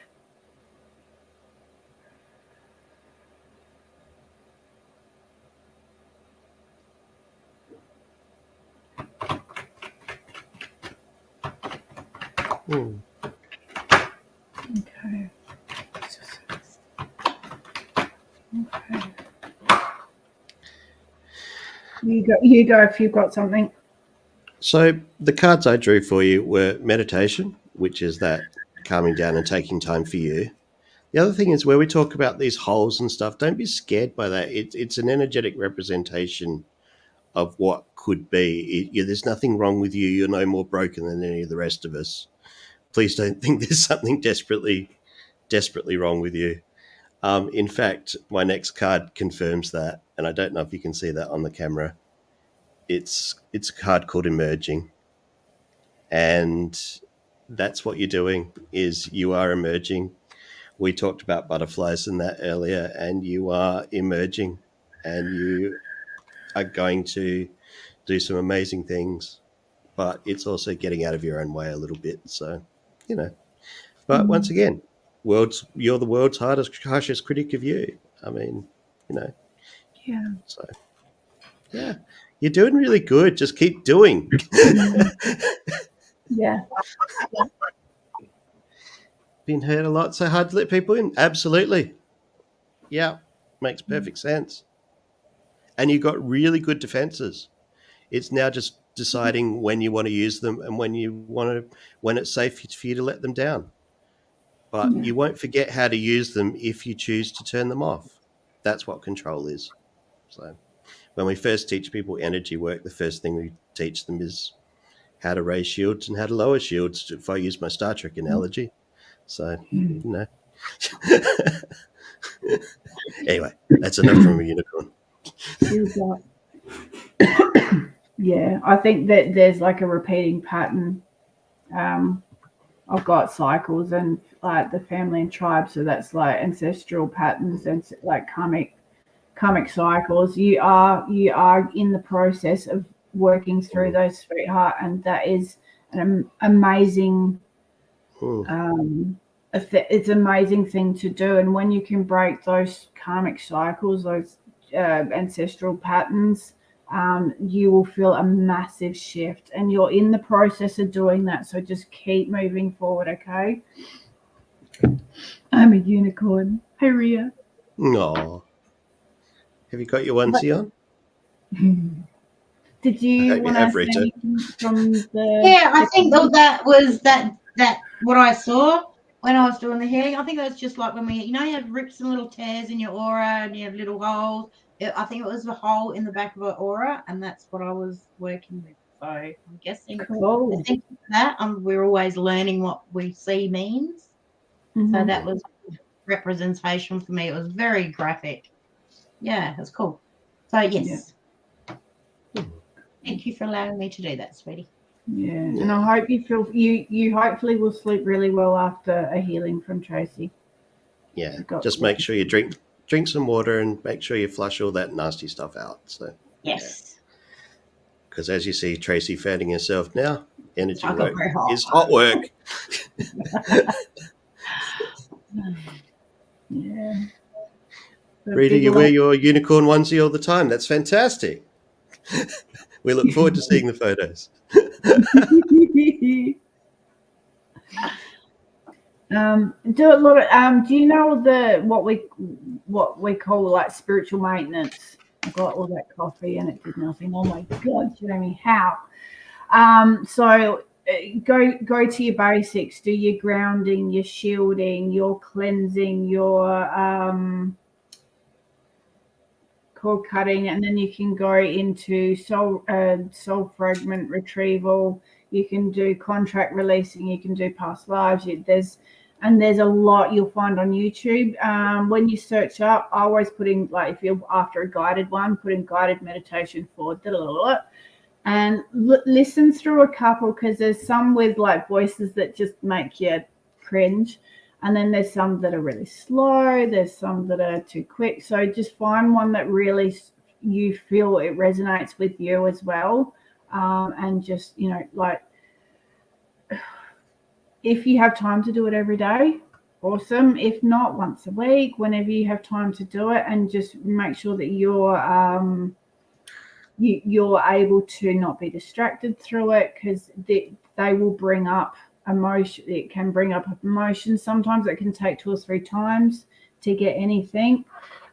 Okay. Okay. You go if you've got something. So the cards I drew for you were meditation, which is that calming down and taking time for you. The other thing is where we talk about these holes and stuff, don't be scared by that. It's an energetic representation of what could be. There's nothing wrong with you. You're no more broken than any of the rest of us. Please don't think there's something desperately wrong with you. In fact, my next card confirms that, and I don't know if you can see that on the camera. It's a card called Emerging, and that's what you're doing, is you are emerging. We talked about butterflies in that earlier, and you are emerging, and you are going to do some amazing things, but it's also getting out of your own way a little bit. So, but once again, you're the world's harshest critic of you. I mean, Yeah. So, yeah, you're doing really good. Just keep doing. Yeah. Been hurt a lot, so hard to let people in. Absolutely. Yeah, makes perfect sense. And you've got really good defenses. It's now just deciding when you want to use them and when it's safe for you to let them down. But you won't forget how to use them if you choose to turn them off. That's what control is. So when we first teach people energy work, the first thing we teach them is how to raise shields and how to lower shields, if I use my Star Trek analogy. So, Anyway, that's enough from a unicorn. Yeah, I think that there's like a repeating pattern. I've got cycles and like the family and tribe, so that's like ancestral patterns and like karmic cycles. You are in the process of working through those, sweetheart, and that is an amazing it's an amazing thing to do. And when you can break those karmic cycles, those ancestral patterns, you will feel a massive shift, and you're in the process of doing that. So just keep moving forward, okay? I'm a unicorn. Hey, Ria. Aw. Have you got your onesie on? Did you want to say Rita. anything from the? Yeah, I think that was that what I saw when I was doing the healing. I think that's just like when you have rips and little tears in your aura and you have little holes. I think it was the hole in the back of an aura, and that's what I was working with. So I'm guessing. Cool. I think that we're always learning what we see means. Mm-hmm. So that was representation for me. It was very graphic. Yeah, it was cool. So yes. Yeah. Thank you for allowing me to do that, sweetie. Yeah, and I hope you feel you hopefully will sleep really well after a healing from Tracey. Yeah, just make sure you drink some water and make sure you flush all that nasty stuff out. So yes, because as you see Tracey fanning herself now, energy work is hot work. Yeah. Rita, you wear your unicorn onesie all the time. That's fantastic. We look forward to seeing the photos. Do a lot of do you know what we call like spiritual maintenance? I got all that coffee and it did nothing. Oh my god, Jamie, how? So go to your basics, do your grounding, your shielding, your cleansing, your cord cutting, and then you can go into soul fragment retrieval. You can do contract releasing. You can do past lives. There's a lot you'll find on YouTube. When you search up, I always put in, like, if you're after a guided one, put in guided meditation for and listen through a couple, because there's some with like voices that just make you cringe. And then there's some that are really slow. There's some that are too quick. So just find one that really you feel it resonates with you as well. And just, like, if you have time to do it every day, awesome. If not, once a week, whenever you have time to do it, and just make sure that you're able to not be distracted through it, because they will bring up emotion. It can bring up emotions. Sometimes it can take 2 or 3 times to get anything.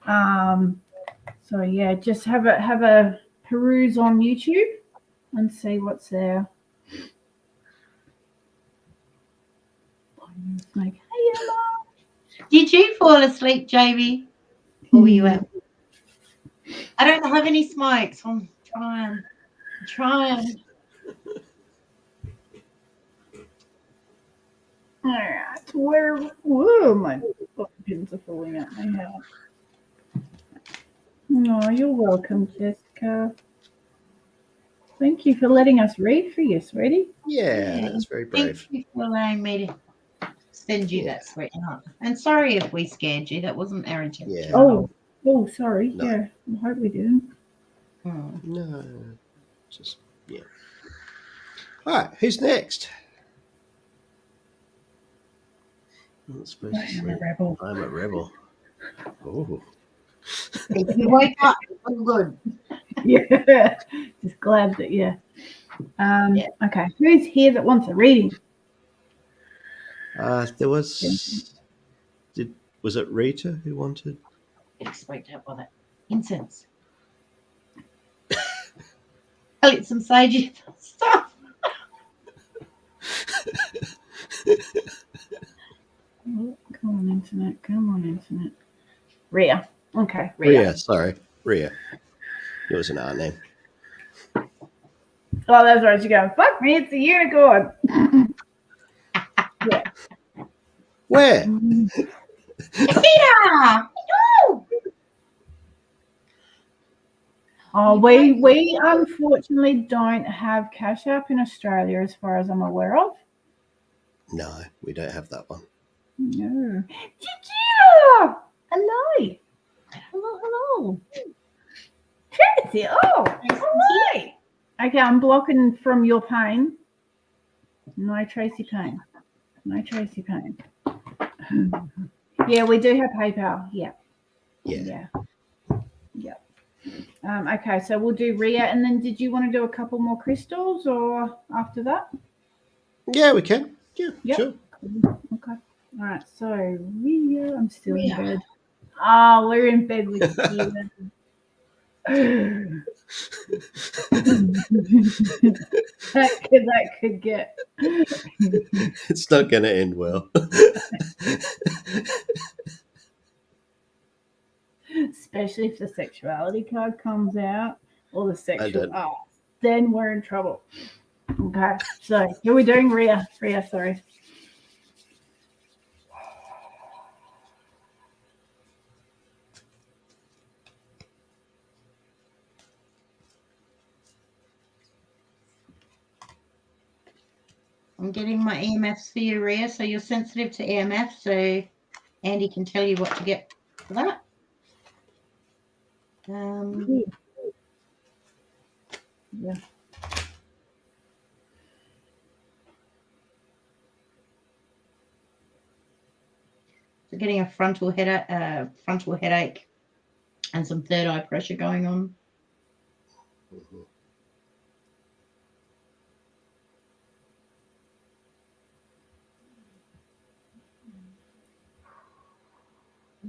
So yeah, just have a peruse on YouTube and see what's there. Like, hey, Emma. Did you fall asleep, Jamie? Or were you out? I don't have any smokes. I'm trying. All right, whoa, my pins are falling out my head. No, you're welcome, Jessica. Thank you for letting us read for you, sweetie. Yeah, that's very brave. Thank you for allowing me to send you that, sweetheart. And sorry if we scared you. That wasn't our intention. Yeah. Oh, sorry. No. Yeah, I hope we didn't. No, just yeah. All right, who's next? I'm not supposed to say. I'm a rebel. I'm a rebel. Oh. If you wake up, I'm good. Yeah, just glad that Okay, who's here that wants a reading? There was. Was it Rita who wanted? Explain that by that incense. I lit some sage stuff. Come on, internet. Rhea. Okay, Rhea. Sorry, Rhea. It was an R name. Oh, that's right. You're going, fuck me, it's a unicorn. Yeah. Where? Peter! No! Oh, we unfortunately don't have Cash App in Australia, as far as I'm aware of. No, we don't have that one. No. Chiquita! Hello. Hello. Tracey, hi. Okay, I'm blocking from your pain. No Tracey pain. Yeah, we do have PayPal. Yeah. Okay, so we'll do Rhea, and then did you want to do a couple more crystals, or after that? Yeah, we can. Yeah, yep. Sure. Okay. All right, so Rhea, I'm still in bed. Oh, we're in bed with Steven. that could get. It's not going to end well. Especially if the sexuality card comes out or the sexual don't. art, then we're in trouble. Okay, so who are we doing? Rhea, sorry. I'm getting my EMFs for you, Rhea, so you're sensitive to EMF, so Andy can tell you what to get for that. Yeah. So getting a frontal headache and some third eye pressure going on. Mm-hmm.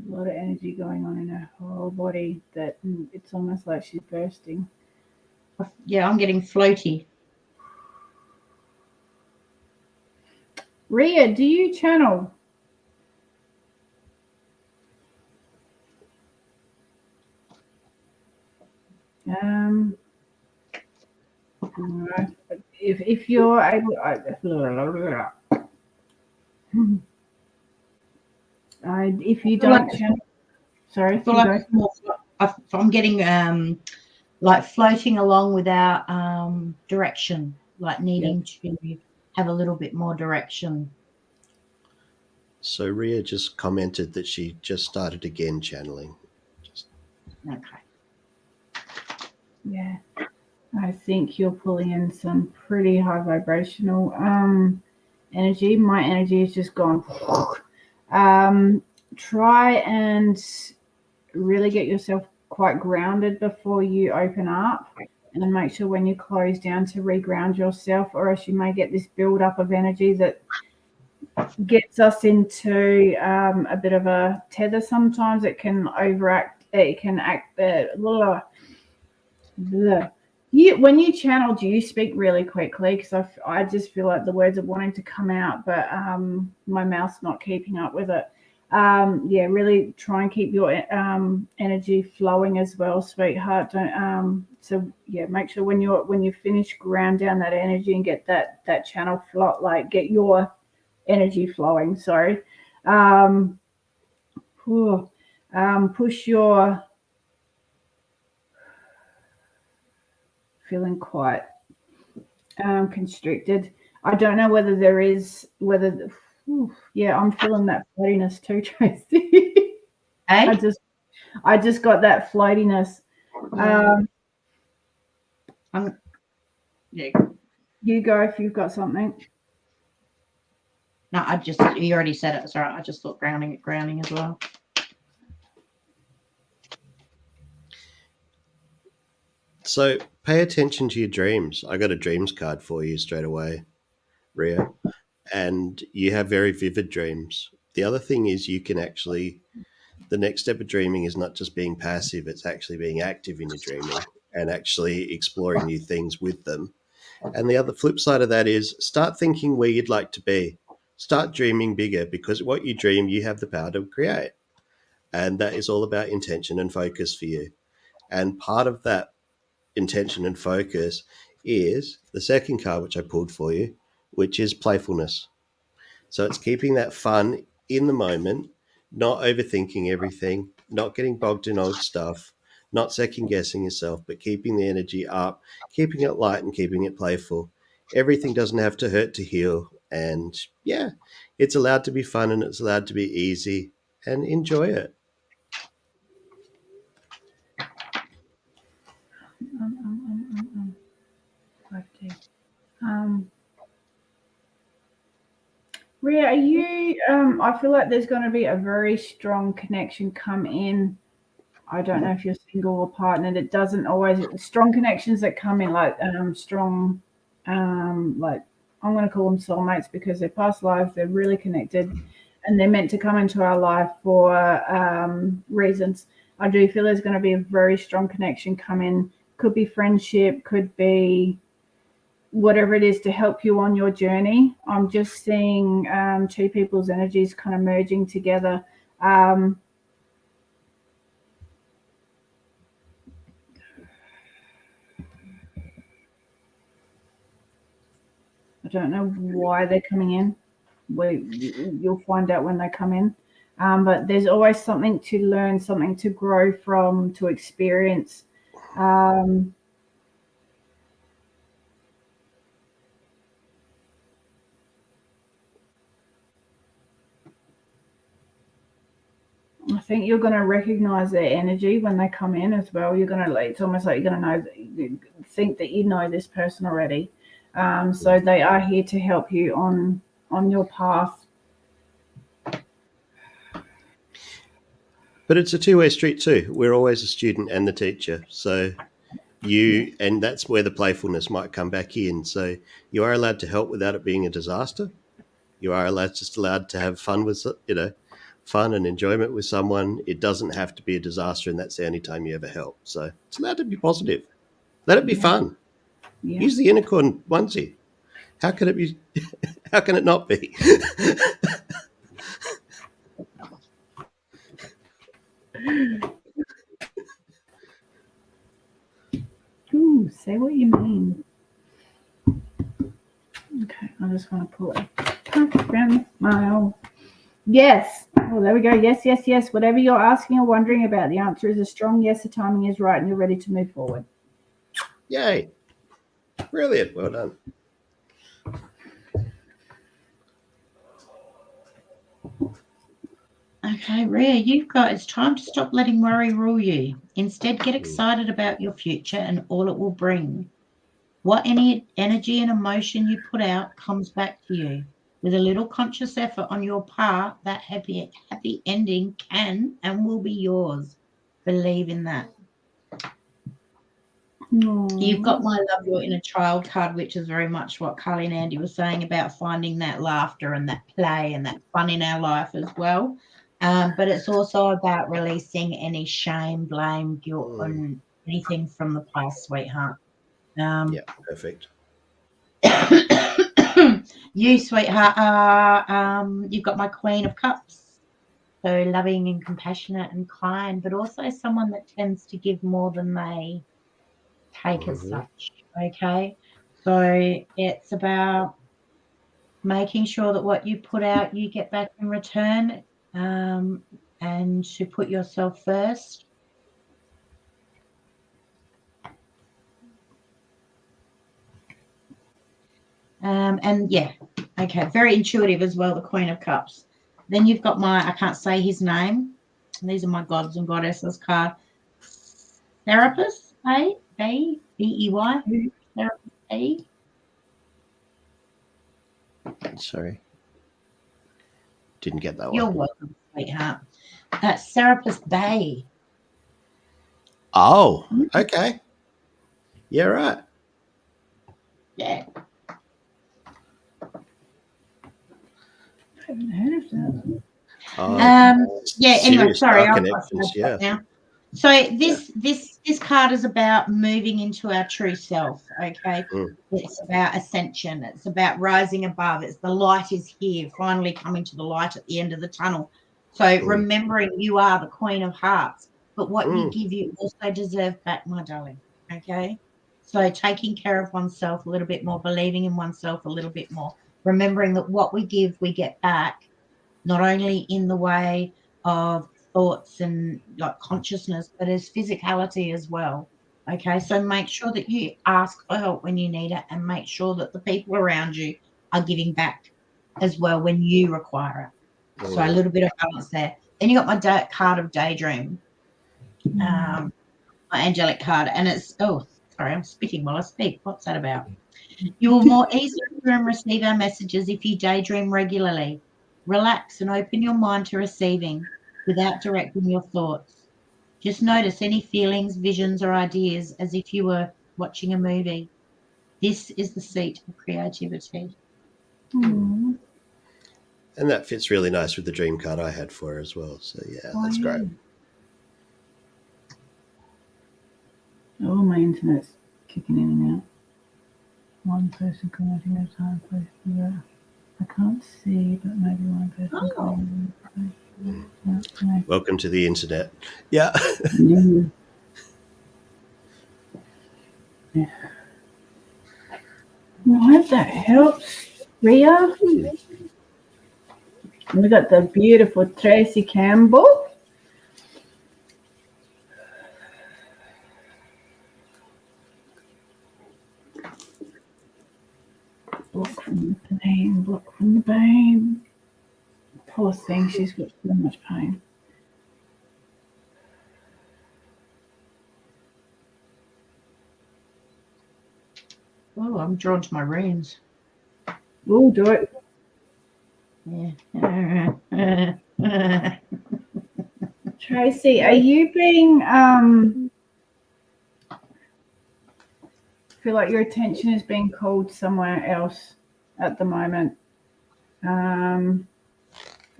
A lot of energy going on in her whole body that it's almost like she's bursting. Yeah, I'm getting floaty. Rhea, do you channel? If you're able, if you don't channel, sorry, I'm getting like floating along without direction, like needing to have a little bit more direction. So Rhea just commented that she just started again channeling. Okay. Yeah, I think you're pulling in some pretty high vibrational energy. My energy is just gone. Try and really get yourself quite grounded before you open up, and make sure when you close down to reground yourself, or else you may get this build up of energy that gets us into a bit of a tether. Sometimes it can overact. It can act. When you channel, do you speak really quickly? Because I just feel like the words are wanting to come out, but my mouth's not keeping up with it. Really try and keep your energy flowing as well, sweetheart. Don't make sure when you finish, ground down that energy and get that channel flow, like get your energy flowing. Sorry. Push your feeling quite constricted. I don't know whether there is I'm feeling that floatiness too, Tracey. Hey? I just got that floatiness. You go if you've got something. No, you already said it. It's all right. I just thought grounding as well. So pay attention to your dreams. I got a dreams card for you straight away, Rhea. And you have very vivid dreams. The other thing is you can actually, the next step of dreaming is not just being passive, it's actually being active in your dreaming and actually exploring new things with them. And the other flip side of that is start thinking where you'd like to be. Start dreaming bigger, because what you dream, you have the power to create. And that is all about intention and focus for you. And part of that intention and focus is the second card, which I pulled for you, which is playfulness. So it's keeping that fun in the moment, not overthinking everything, not getting bogged in old stuff, not second guessing yourself, but keeping the energy up, keeping it light and keeping it playful. Everything doesn't have to hurt to heal. And yeah, it's allowed to be fun and it's allowed to be easy, and enjoy it. Rhea, are you? I feel like there's going to be a very strong connection come in. I don't know if you're single or partnered. It doesn't always strong connections that come in like strong, like I'm going to call them soulmates, because they're past lives. They're really connected, and they're meant to come into our life for reasons. I do feel there's going to be a very strong connection come in could be friendship, could be whatever it is to help you on your journey. I'm just seeing two people's energies kind of merging together. I don't know why they're coming in. You'll find out when they come in. But there's always something to learn, something to grow from, to experience. I think you're going to recognize their energy when they come in as well. You're going to, it's almost like you're going to think that you know this person already. So they are here to help you on your path. But it's a two-way street too. We're always a student and the teacher. So and that's where the playfulness might come back in. So you are allowed to help without it being a disaster. You are just allowed to have fun with, fun and enjoyment with someone. It doesn't have to be a disaster, and that's the only time you ever help. So it's allowed to be positive. Let it be fun. Yeah. Use the unicorn onesie. How can it be? How can it not be? Ooh, say what you mean. Okay, I just want to pull it. Smile. Yes. Oh, there we go. Yes, yes, yes. Whatever you're asking or wondering about, the answer is a strong yes. The timing is right, and you're ready to move forward. Yay. Brilliant. Well done. Okay, Rhea, it's time to stop letting worry rule you. Instead, get excited about your future and all it will bring. What any energy and emotion you put out comes back to you. With a little conscious effort on your part, that happy ending can and will be yours. Believe in that. You've got my Love Your Inner Child card, which is very much what Carly and Andy were saying about finding that laughter and that play and that fun in our life as well. But it's also about releasing any shame, blame, guilt, and anything from the past, sweetheart. Yeah, perfect. You, sweetheart, you've got my Queen of Cups. So loving and compassionate and kind, but also someone that tends to give more than they take as such. Okay. So it's about making sure that what you put out, you get back in return, and to put yourself first. And yeah, okay, very intuitive as well, the Queen of Cups. Then you've got I can't say his name. These are my gods and goddesses card. Serapis, B-E-Y. Serapis A. Sorry. Didn't get that one. You're welcome, sweetheart. Serapis Bay. Oh, okay. Yeah, right. Yeah. I haven't heard of that. Yeah, anyway, sorry. Yeah. Now. So this card is about moving into our true self, okay? It's about ascension. It's about rising above. It's the light is here, finally coming to the light at the end of the tunnel. So remembering you are the Queen of Hearts, but what you give, you also deserve back, my darling, okay? So taking care of oneself a little bit more, believing in oneself a little bit more, remembering that what we give, we get back, not only in the way of thoughts and like consciousness, but as physicality as well. Okay, so make sure that you ask for help when you need it, and make sure that the people around you are giving back as well when you require it. So a little bit of balance there. Then you got my card of Daydream, my Angelic card, and it's sorry, I'm spitting while I speak. What's that about? You will more easily hear and receive our messages if you daydream regularly. Relax and open your mind to receiving without directing your thoughts. Just notice any feelings, visions, or ideas as if you were watching a movie. This is the seat of creativity. Mm. And that fits really nice with the dream card I had for her as well. So, yeah, that's great. Oh, my internet's kicking in and out. One person commenting at a time, please. Yeah. I can't see, but maybe one person commenting. Welcome to the internet. Yeah. Yeah. Well, I hope that helps, Ria. We got the beautiful Tracey Campbell. Block from the pain, block from the pain. Poor thing, she's got so much pain. Oh, I'm drawn to my runes. We'll do it. Yeah. Tracey, are you being feel like your attention is being called somewhere else at the moment? I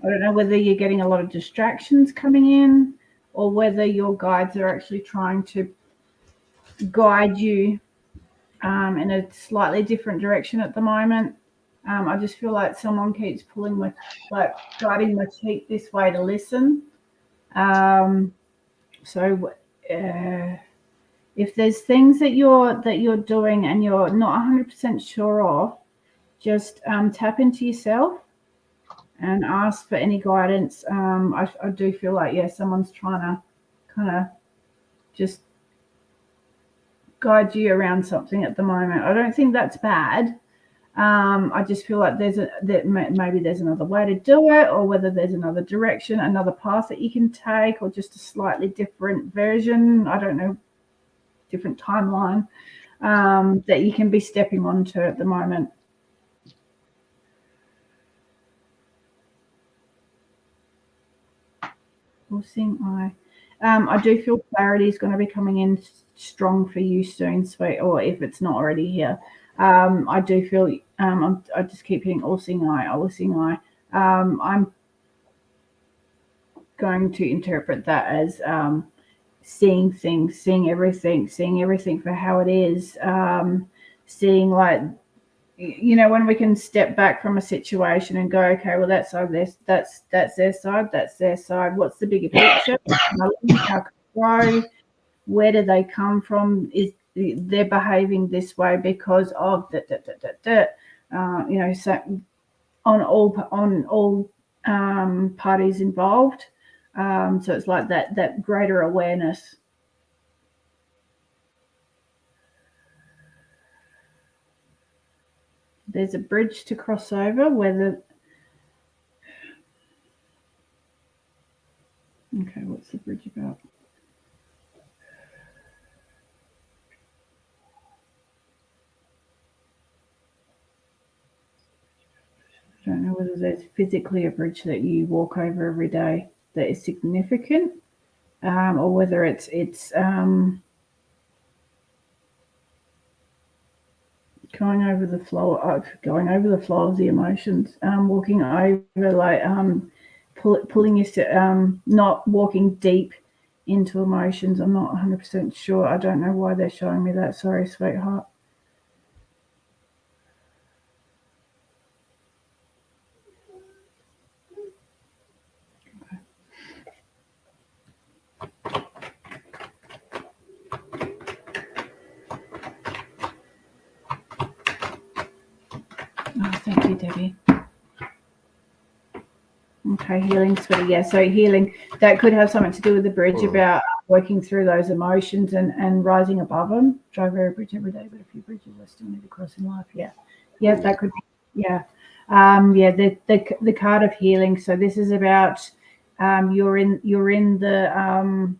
don't know whether you're getting a lot of distractions coming in or whether your guides are actually trying to guide you in a slightly different direction at the moment. I just feel like someone keeps pulling my, like guiding my cheek this way to listen. So if there's things that you're doing and you're not 100% sure of, just tap into yourself and ask for any guidance. I do feel like, yeah, someone's trying to kind of just guide you around something at the moment. I don't think that's bad. I just feel like maybe there's another way to do it, or whether there's another direction, another path that you can take, or just a slightly different version. I don't know, different timeline that you can be stepping onto at the moment. Forcing eye. I do feel clarity is going to be coming in strong for you soon, sweet, or if it's not already here. I do feel I just keep hitting all-seeing eye, all-seeing eye. I'm going to interpret that as seeing things, seeing everything for how it is, seeing, like, you know, when we can step back from a situation and go, okay, well, that's their side. What's the bigger picture? How can I grow? Where do they come from? Is they're behaving this way because of that? You know, so on all parties involved. So it's like that greater awareness. There's a bridge to cross over where okay, what's the bridge about? I don't know whether there's physically a bridge that you walk over every day that is significant, or whether it's going over the flow of the emotions, walking over, like pulling yourself, not walking deep into emotions. I'm not 100% sure. I don't know why they're showing me that. Sorry, sweetheart. Oh, thank you, Debbie. Okay, healing, sweetie. Yeah, so healing, that could have something to do with the bridge, about working through those emotions and rising above them. Drive over a bridge every day, but a few bridges I still need to cross in life. Yeah, that could be. Yeah, the card of healing. So this is about you're in the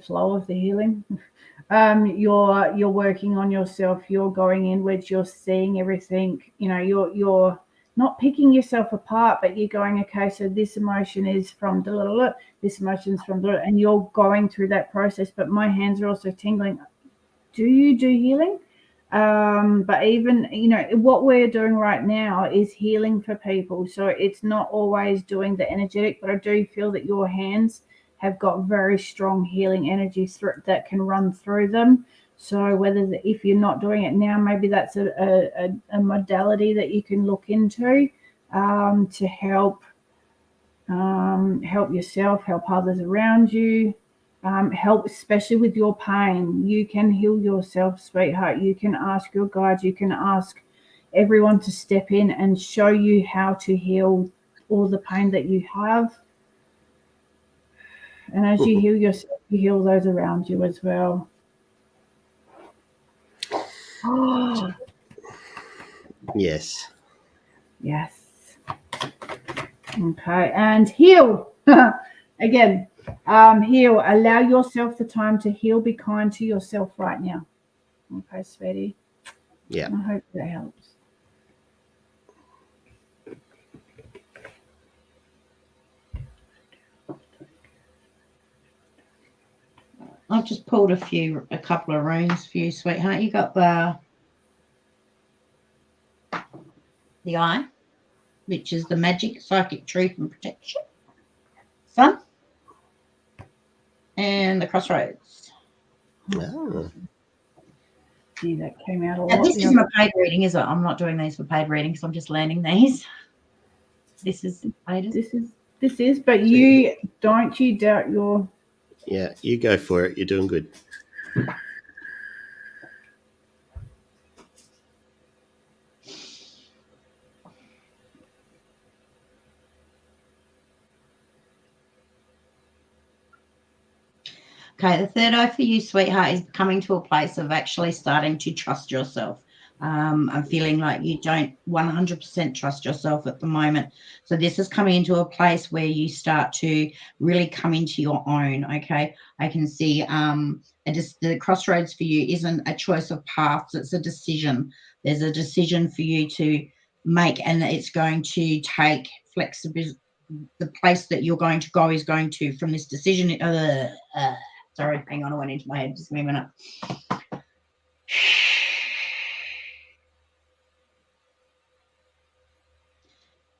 flow of the healing. You're working on yourself. You're going inwards. You're seeing everything. You know, you're not picking yourself apart, but you're going, okay, so this emotion is from this emotion is from and you're going through that process. But my hands are also tingling. Do you do healing? But even, you know, what we're doing right now is healing for people. So it's not always doing the energetic, but I do feel that your hands have got very strong healing energies that can run through them. So if you're not doing it now, maybe that's a modality that you can look into to help yourself, help others around you, help especially with your pain. You can heal yourself, sweetheart. You can ask your guides, you can ask everyone to step in and show you how to heal all the pain that you have. And as you heal yourself, you heal those around you as well. Oh. Yes. Yes. Okay, and heal. Again, heal. Allow yourself the time to heal. Be kind to yourself right now. Okay, sweetie. Yeah. I hope that helps. I've just pulled a couple of runes for you, sweetheart. You got the eye, which is the magic, psychic, truth, and protection. Sun. And the crossroads. Oh. See, that came out a lot. Now, this isn't a paid reading, is it? I'm not doing these for paid readings. I'm just landing these. This is paid. This is, but you doubt your. Yeah, you go for it. You're doing good. Okay, the third eye for you, sweetheart, is coming to a place of actually starting to trust yourself. I'm feeling like you don't 100% trust yourself at the moment. So this is coming into a place where you start to really come into your own, okay? I can see the crossroads for you isn't a choice of paths, it's a decision. There's a decision for you to make, and it's going to take flexibility. The place that you're going to go is going to, from this decision, sorry, hang on, I went into my head. Just give me a minute.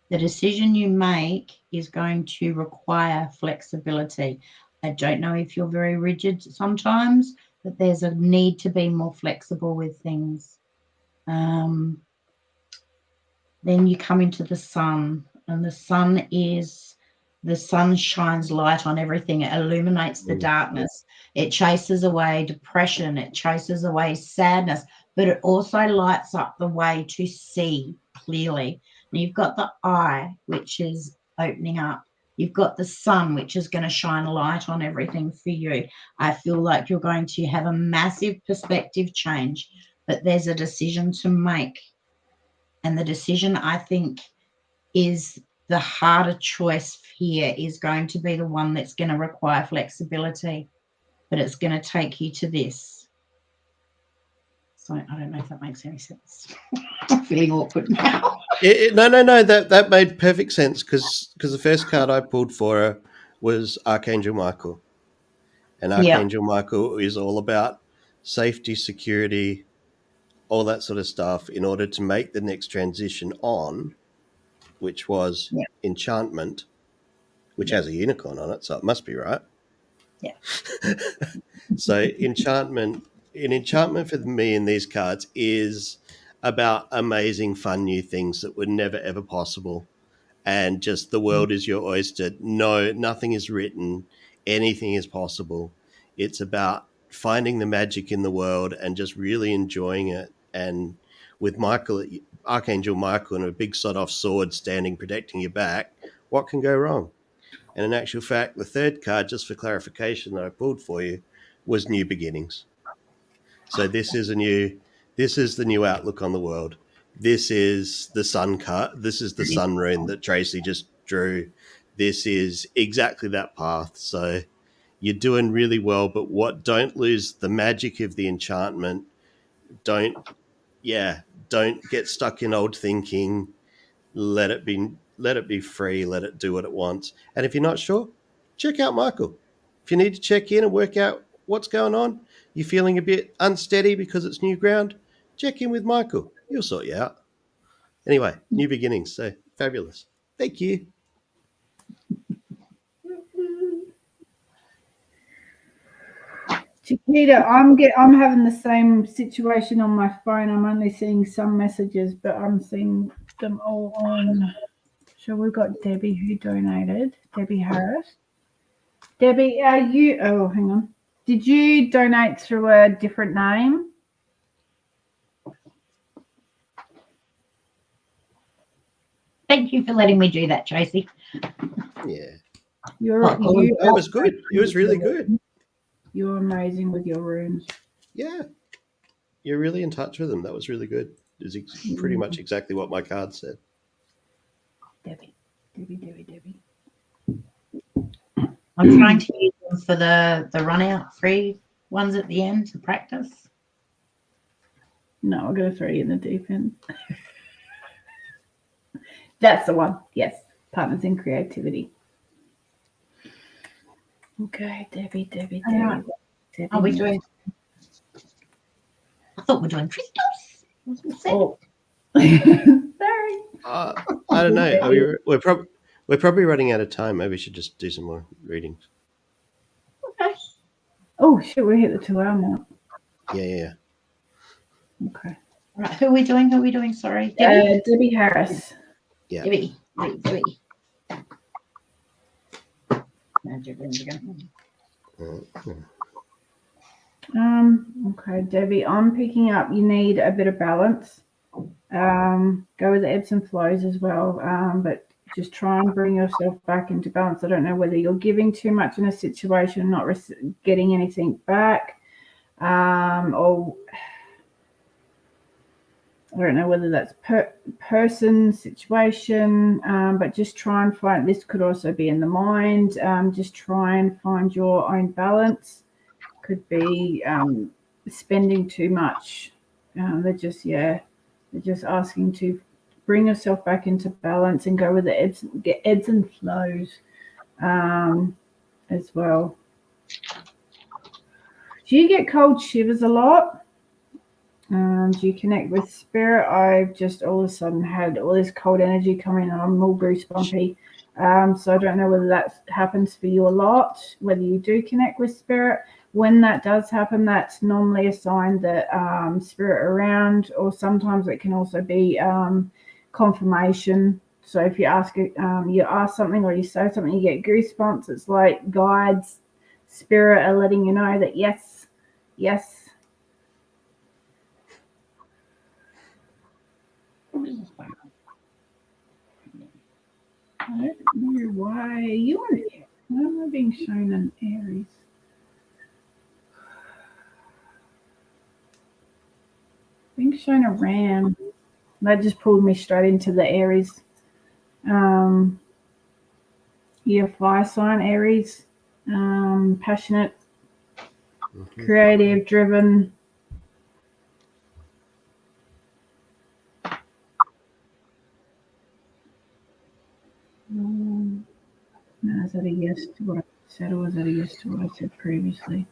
The decision you make is going to require flexibility. I don't know if you're very rigid sometimes, but there's a need to be more flexible with things. Then you come into the sun, and the sun shines light on everything. It illuminates the darkness. It chases away depression. It chases away sadness, but it also lights up the way to see clearly. And you've got the eye, which is opening up. You've got the sun, which is going to shine light on everything for you. I feel like you're going to have a massive perspective change, but there's a decision to make. And the decision, I think, is the harder choice here is going to be the one that's going to require flexibility, but it's going to take you to this. So I don't know if that makes any sense. I'm feeling awkward now. No. That made perfect sense because the first card I pulled for her was Archangel Michael. And Archangel Michael is all about safety, security, all that sort of stuff in order to make the next transition on, which was enchantment, which has a unicorn on it, so it must be right. Yeah. So enchantment for me in these cards is about amazing, fun new things that were never, ever possible. And just the world is your oyster. No, nothing is written. Anything is possible. It's about finding the magic in the world and just really enjoying it. And with Archangel Michael and a big sawed-off sword standing protecting your back, what can go wrong? And in actual fact, the third card, just for clarification that I pulled for you, was New Beginnings. So this is the new outlook on the world. This is the sun card. This is the sun rune that Tracey just drew. This is exactly that path. So you're doing really well, but don't lose the magic of the enchantment. Don't get stuck in old thinking. Let it be free. Let it do what it wants. And if you're not sure, check out Michael. If you need to check in and work out what's going on, you're feeling a bit unsteady because it's new ground, check in with Michael. He'll sort you out. Anyway, new beginnings. So fabulous. Thank you. Chiquita, I'm having the same situation on my phone. I'm only seeing some messages, but I'm seeing them all on. So we've got Debbie who donated, Debbie Harris. Debbie, are you? Oh, hang on. Did you donate through a different name? Thank you for letting me do that, Tracey. Yeah. It was good. It was really good. You're amazing with your runes. Yeah. You're really in touch with them. That was really good. It was pretty much exactly what my card said. Debbie. I'm trying to use them for the run out free ones at the end to practice. No, I'm going to throw you in the deep end. That's the one. Yes. Partners in creativity. Okay, Debbie. Are we doing? I thought we're doing crystals. Oh. Sorry. I don't know. We're probably running out of time. Maybe we should just do some more readings. Okay. Oh, shit. We hit the 2 hour mark. Yeah. Okay. All right. Who are we doing? Sorry. Debbie? Debbie Harris. Yeah. Debbie. Okay, Debbie, I'm picking up you need a bit of balance. Go with the ebbs and flows as well, but just try and bring yourself back into balance. I don't know whether you're giving too much in a situation and not getting anything back, or I don't know whether that's person, situation, but just try and find, this could also be in the mind, just try and find your own balance. Could be spending too much. They're just asking to bring yourself back into balance and go with the ebbs and flows as well. Do you get cold shivers a lot? Do you connect with spirit? I've just all of a sudden had all this cold energy coming and I'm all goosebumpy. So I don't know whether that happens for you a lot, whether you do connect with spirit. When that does happen, that's normally a sign that spirit around, or sometimes it can also be confirmation. So if you ask something or you say something, you get goosebumps. It's like guides, spirit are letting you know that yes. I don't know why you on it. Why am I being shown an Aries? Being shown a ram. That just pulled me straight into the Aries. You're fire sign, Aries. Passionate, creative, driven. No, is that a yes to what I said, or was that a yes to what I said previously?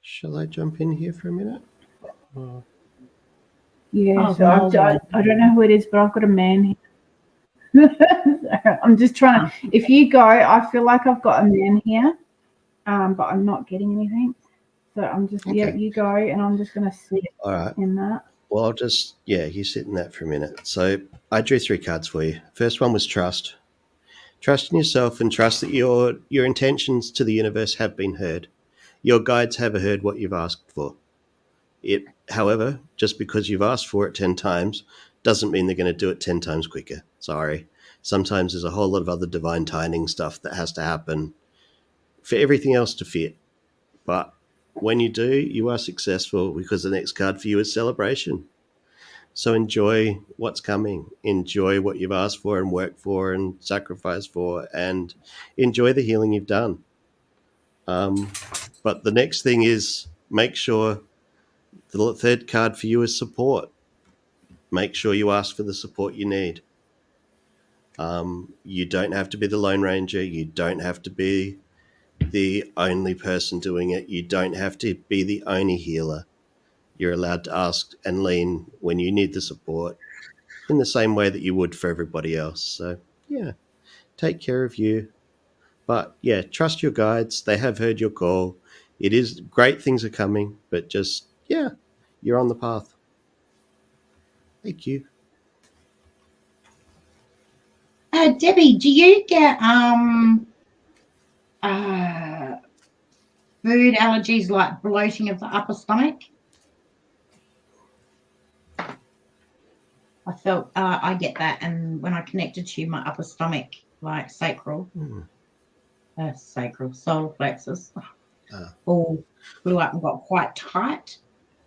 Shall I jump in here for a minute? Yeah, so I don't know who it is, but I've got a man here. I'm just trying to, if you go, I feel like I've got a man here, but I'm not getting anything. So I'm just, okay. Yeah, you go, and I'm just going to sit All right. in that. Well, I'll just, you sit in that for a minute. So I drew 3 cards for you. First one was trust. Trust in yourself and trust that your intentions to the universe have been heard. Your guides have heard what you've asked for. However, just because you've asked for it 10 times doesn't mean they're going to do it 10 times quicker. Sorry. Sometimes there's a whole lot of other divine timing stuff that has to happen for everything else to fit. But when you do, you are successful, because the next card for you is celebration. So enjoy what's coming. Enjoy what you've asked for and worked for and sacrificed for, and enjoy the healing you've done. But the next thing is make sure the third card for you is support. Make sure you ask for the support you need. You don't have to be the Lone Ranger. You don't have to be the only person doing it. You don't have to be the only healer. You're allowed to ask and lean when you need the support in the same way that you would for everybody else. So, yeah, take care of you. But, yeah, trust your guides. They have heard your call. It is great things are coming, but just, yeah, you're on the path. Thank you. Debbie, do you get food allergies like bloating of the upper stomach? I felt I get that, and when I connected to my upper stomach, like sacral, solar plexus, all flew up and got quite tight,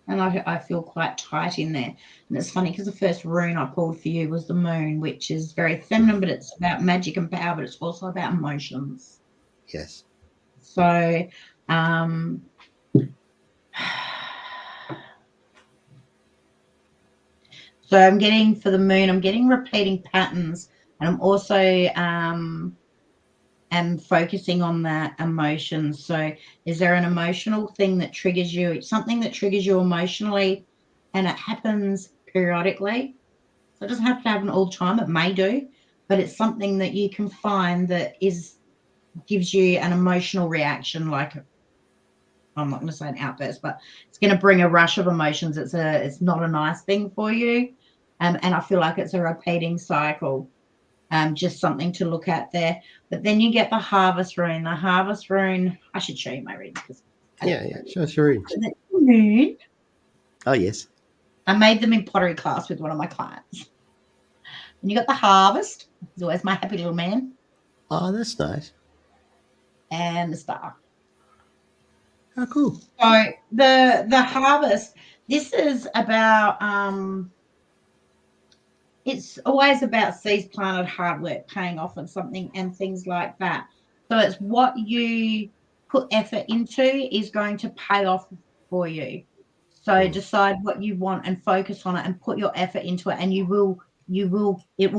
and I feel quite tight in there. And it's funny because the first rune I pulled for you was the moon, which is very feminine, but it's about magic and power, but it's also about emotions. Yes. So so I'm getting, for the moon, I'm getting repeating patterns, and I'm also am focusing on that emotion. So is there an emotional thing that triggers you? It's something that triggers you emotionally, and it happens periodically. So it doesn't have to happen all the time. It may do, but it's something that you can find that gives you an emotional reaction, like, I'm not going to say an outburst, but it's going to bring a rush of emotions. It's not a nice thing for you. And I feel like it's a repeating cycle. Just something to look at there. But then you get the harvest rune. The harvest rune, I should show you my reading. Sure. The moon. Oh, yes. I made them in pottery class with one of my clients. And you got the harvest. He's always my happy little man. Oh, that's nice. And the star. Oh, cool. So the harvest, this is about it's always about seeds planted, hard work paying off on something and things like that. So it's what you put effort into is going to pay off for you. So decide what you want and focus on it and put your effort into it, and it will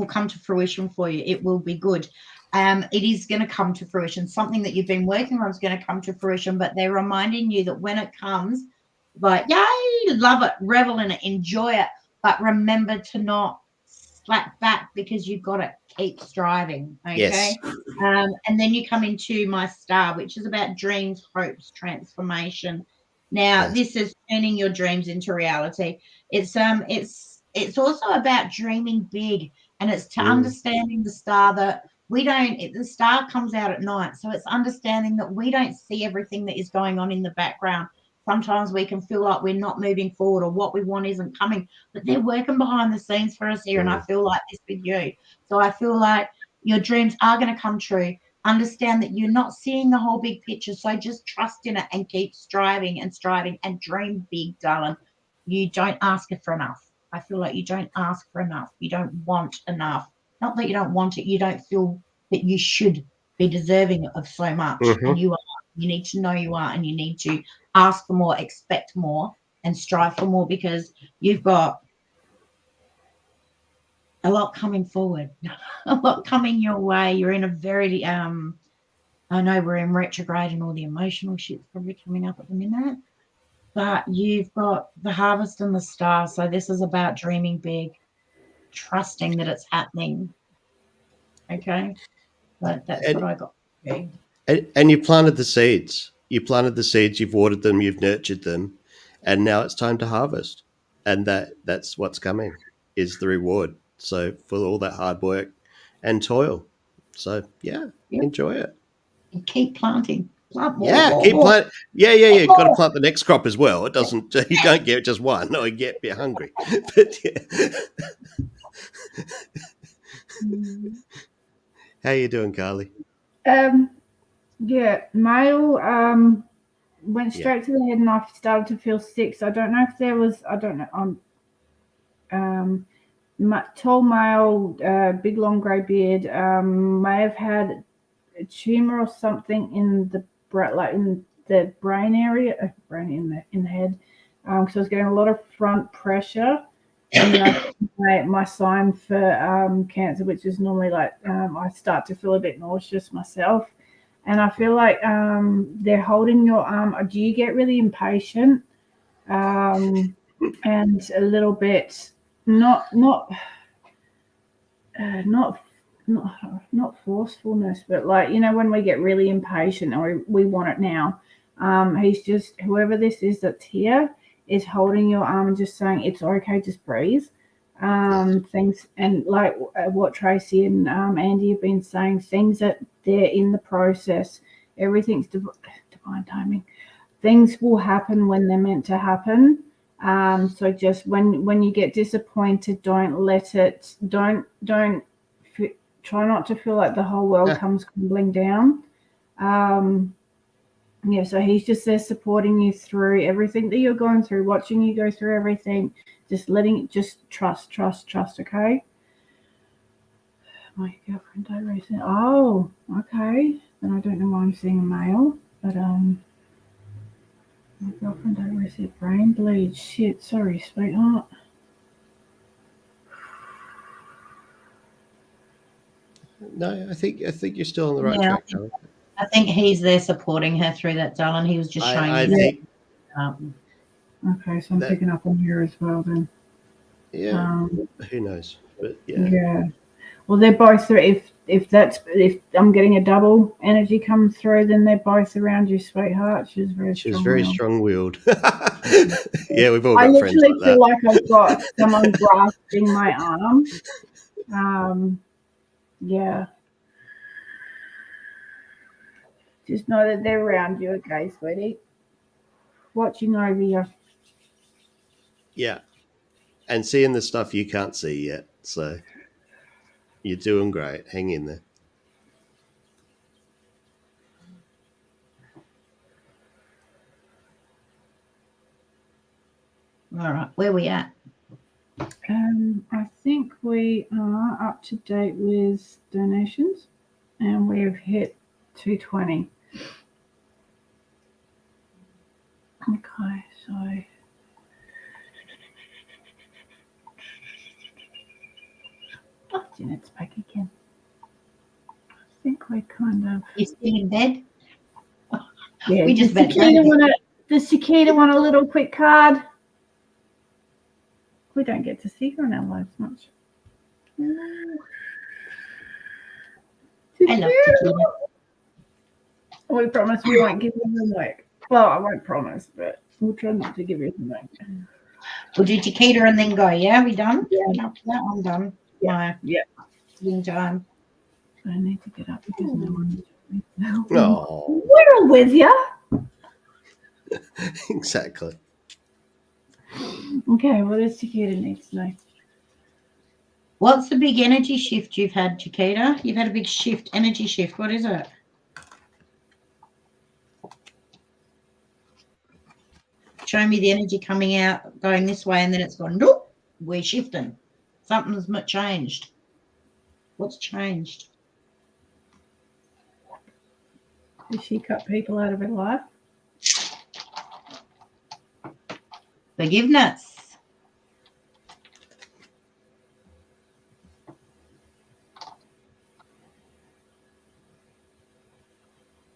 come to fruition for you. It will be good. It is going to come to fruition. Something that you've been working on is going to come to fruition, but they're reminding you that when it comes, like, yay, love it, revel in it, enjoy it, but remember to not slack back because you've got to keep striving. Okay. Yes. And then you come into my star, which is about dreams, hopes, transformation. Now, This is turning your dreams into reality. It's also about dreaming big, and it's to understanding the star that the star comes out at night. So it's understanding that we don't see everything that is going on in the background. Sometimes we can feel like we're not moving forward or what we want isn't coming, but they're working behind the scenes for us here. And I feel like this with you. So I feel like your dreams are going to come true. Understand that you're not seeing the whole big picture. So just trust in it and keep striving and dream big, darling. You don't ask for enough. I feel like you don't ask for enough. You don't want enough. Not that you don't want it. You don't feel that you should be deserving of so much. And you are. You need to know you are, and you need to ask for more, expect more, and strive for more, because you've got a lot coming forward, a lot coming your way. You're in a very, I know we're in retrograde and all the emotional shit's probably coming up at the minute, but you've got the harvest and the star. So this is about dreaming big, trusting that it's happening. Okay. But that's what I got. Okay. And you planted the seeds. You've watered them, you've nurtured them, and now it's time to harvest. And that's what's coming, is the reward. So for all that hard work and toil. So enjoy it. And keep planting. Plant more. Keep planting. You've got to plant the next crop as well. It doesn't. You don't get just one. No, you get a bit hungry. But How you doing, Carly? Male went straight to the head, and I started to feel sick. So I don't know if there was, tall male, big long grey beard, may have had a tumor or something in the brain area, brain in the head. So I was getting a lot of front pressure. And my sign for cancer, which is normally like I start to feel a bit nauseous myself, and I feel like they're holding your arm. Do you get really impatient and a little bit not forcefulness, but like, you know, when we get really impatient and we want it now. He's just, whoever this is that's here is holding your arm and just saying it's okay, just breathe. Things, and like what Tracey and Andy have been saying, things that they're in the process, everything's divine timing. Things will happen when they're meant to happen. So just when you get disappointed, don't let it, try not to feel like the whole world comes crumbling down. So he's just there supporting you through everything that you're going through, watching you go through everything, just trust, okay? My girlfriend died recently. Oh, okay. Then I don't know why I'm seeing a male, but my girlfriend died recently. Brain bleed. Shit, sorry, sweetheart. No, I think you're still on the right track. I think he's there supporting her through that, darling. He was just showing I you. think. Okay, so I'm picking up on here as well then. Yeah. Who knows? But yeah. Yeah. Well, they're both. If I'm getting a double energy come through, then they're both around you, sweetheart. She's very strong-willed. Yeah, we've all got I friends literally like that. feel like I've got someone grasping my arm. Yeah. Just know that they're around you, okay, sweetie? Watching over you. Yeah. And seeing the stuff you can't see yet. So you're doing great. Hang in there. All right, where are we at? I think we are up to date with donations, and we've hit 220. Okay, so Jeanette's back again. I think we're kind of. You still in bed? Yeah, we just does Chiquita want a little quick card? We don't get to see her in our lives much. I love Chiquita. We promise we won't give you homework. Well, I won't promise, but we'll try not to give you homework. We'll do Chiquita and then go. Yeah, we done? Yeah. I'm done. Yeah. In time. I need to get up because no one. No. We're all with you. Exactly. Okay, what does Chiquita need to know? What's the big energy shift you've had, Chiquita? You've had a big energy shift. What is it? Show me the energy coming out, going this way, and then it's gone, nope, we're shifting. Something's changed. What's changed? Did she cut people out of her life? Forgiveness.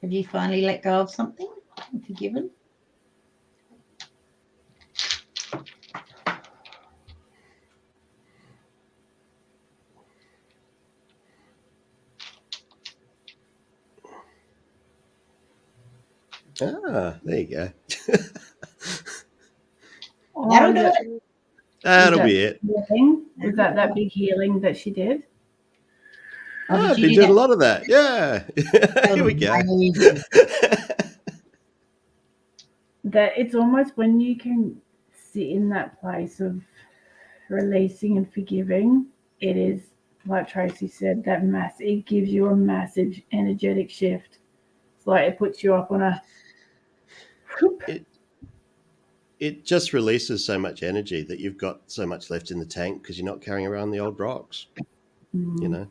Have you finally let go of something and forgiven? There you go. That'll do it. That'll be it. Was that big healing that she did? I've been doing a lot of that. Yeah. Here we go. That it's almost when you can sit in that place of releasing and forgiving, it is, like Tracey said, it gives you a massive energetic shift. It's like it puts you up on a it just releases so much energy that you've got so much left in the tank because you're not carrying around the old rocks. You know,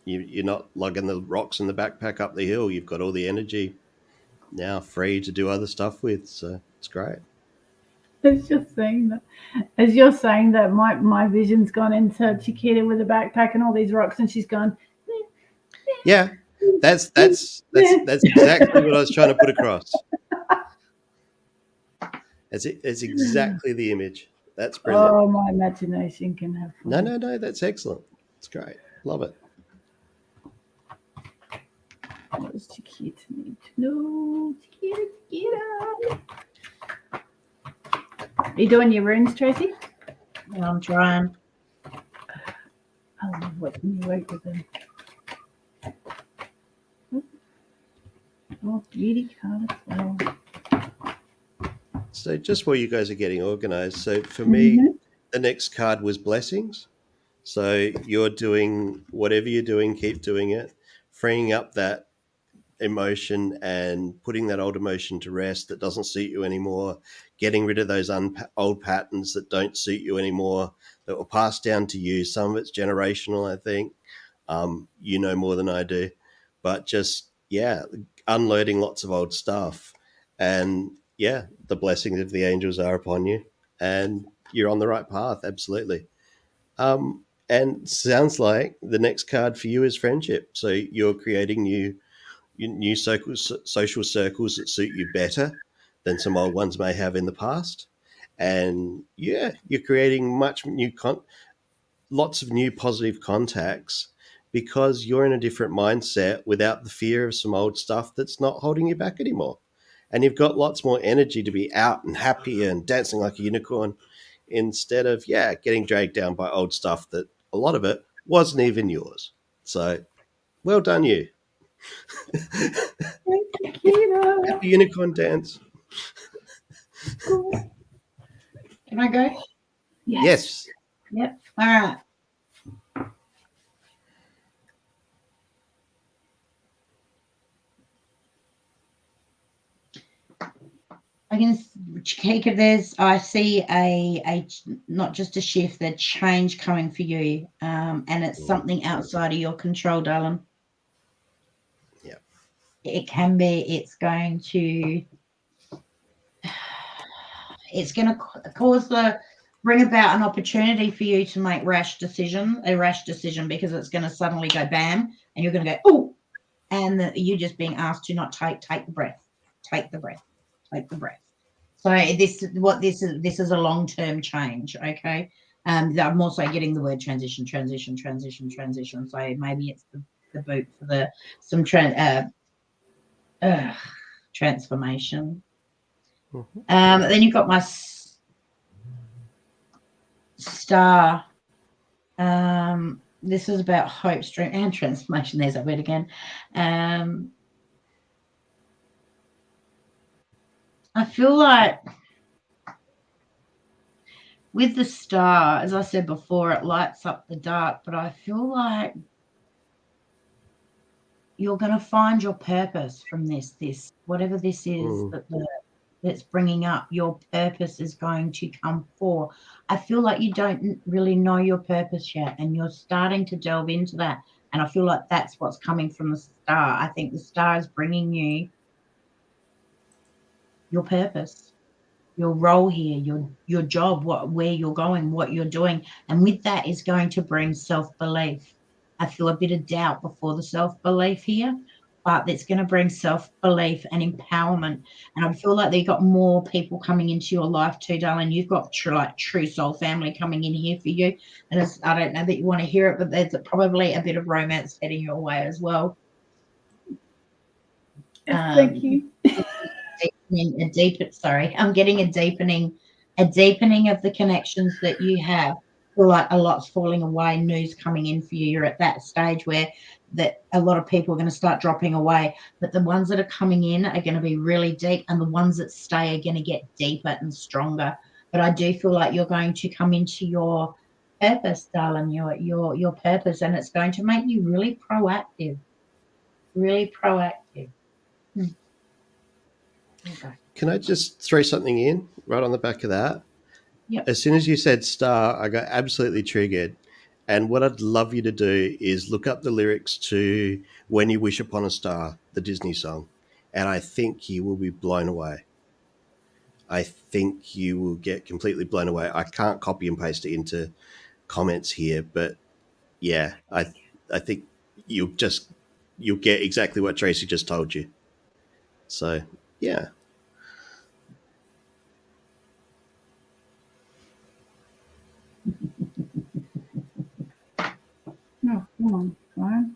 you're not lugging the rocks in the backpack up the hill. You've got all the energy now free to do other stuff with. So it's great. It's just saying that, as you're saying that, my vision's gone into Chiquita with a backpack and all these rocks, and she's gone. Yeah, that's exactly what I was trying to put across. It's exactly the image. That's brilliant. Oh, my imagination can have fun. No, that's excellent. It's great. Love it. What does Chiquita need to know? Chiquita. Are you doing your runes, Tracey? I'm trying. I love watching you work with them. Oh, beauty card as well. So just while you guys are getting organized, so for me, the next card was blessings. So you're doing whatever you're doing, keep doing it, freeing up that emotion and putting that old emotion to rest that doesn't suit you anymore, getting rid of those old patterns that don't suit you anymore, that were passed down to you. Some of it's generational, I think. You know more than I do. But just, unloading lots of old stuff. And, the blessings of the angels are upon you. And you're on the right path, absolutely. And sounds like the next card for you is friendship. So you're creating new social circles that suit you better than some old ones may have in the past. And you're creating lots of new positive contacts because you're in a different mindset without the fear of some old stuff that's not holding you back anymore. And you've got lots more energy to be out and happy and dancing like a unicorn instead of, getting dragged down by old stuff that a lot of it wasn't even yours. So well done, you. Happy unicorn dance. Can I go? Yes. Yep. All right. I can take it as I see a not just a shift, the change coming for you, and it's something outside of your control, darling. Yeah. It can be. It's going to bring about an opportunity for you to make a rash decision, because it's going to suddenly go bam, and you're going to go, oh, and you're just being asked to not take the breath. Take the breath. So this is a long-term change, okay? I'm also getting the word transition. So maybe it's the boot for some transformation. Then you've got my star. This is about hope, strength, and transformation. There's that word again. I feel like with the star, as I said before, it lights up the dark, but I feel like you're going to find your purpose from this whatever this is that's bringing up, your purpose is going to come forth. I feel like you don't really know your purpose yet, and you're starting to delve into that, and I feel like that's what's coming from the star. I think the star is bringing you your purpose, your role here, your job, where you're going, what you're doing. And with that is going to bring self-belief. I feel a bit of doubt before the self-belief here, but it's going to bring self-belief and empowerment. And I feel like they've got more people coming into your life too, darling. You've got true soul family coming in here for you. And I don't know that you want to hear it, but there's probably a bit of romance heading your way as well. Thank you. I'm getting a deepening of the connections that you have. I feel like a lot's falling away, news coming in for you. You're at that stage where that a lot of people are going to start dropping away, but the ones that are coming in are going to be really deep, and the ones that stay are going to get deeper and stronger. But I do feel like you're going to come into your purpose, darling, your purpose, and it's going to make you really proactive. Okay. Can I just throw something in right on the back of that? Yep. As soon as you said star, I got absolutely triggered. And what I'd love you to do is look up the lyrics to When You Wish Upon a Star, the Disney song. And I think you will be blown away. I think you will get completely blown away. I can't copy and paste it into comments here, but yeah, I think you'll get exactly what Tracey just told you. So yeah. No, come on, phone.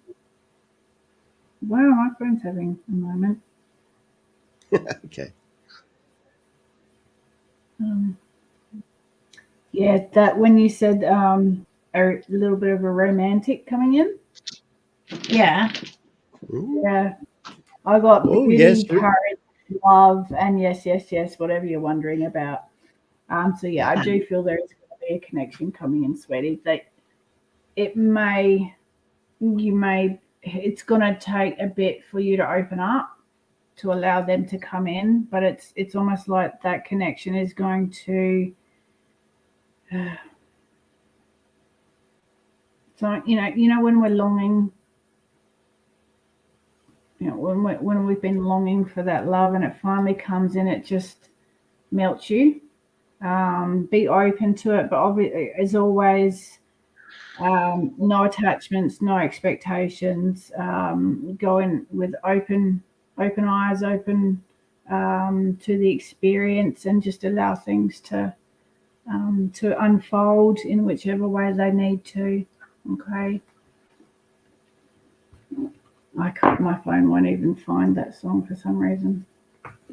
Wow, my phone's having a moment. Okay. Yeah, that when you said a little bit of a romantic coming in. Yeah. Yeah, I got beauty, yes. courage, love, and yes, whatever you're wondering about. So yeah, I do feel there is going to be a connection coming in, sweetie. That it's going to take a bit for you to open up to allow them to come in, but it's almost like that connection is going to. So you know when we're longing. You know, when we've been longing for that love and it finally comes in, it just melts you. Be open to it, but obviously, as always, no attachments, no expectations. Go in with open eyes, open to the experience, and just allow things to unfold in whichever way they need to. Okay. My phone won't even find that song for some reason.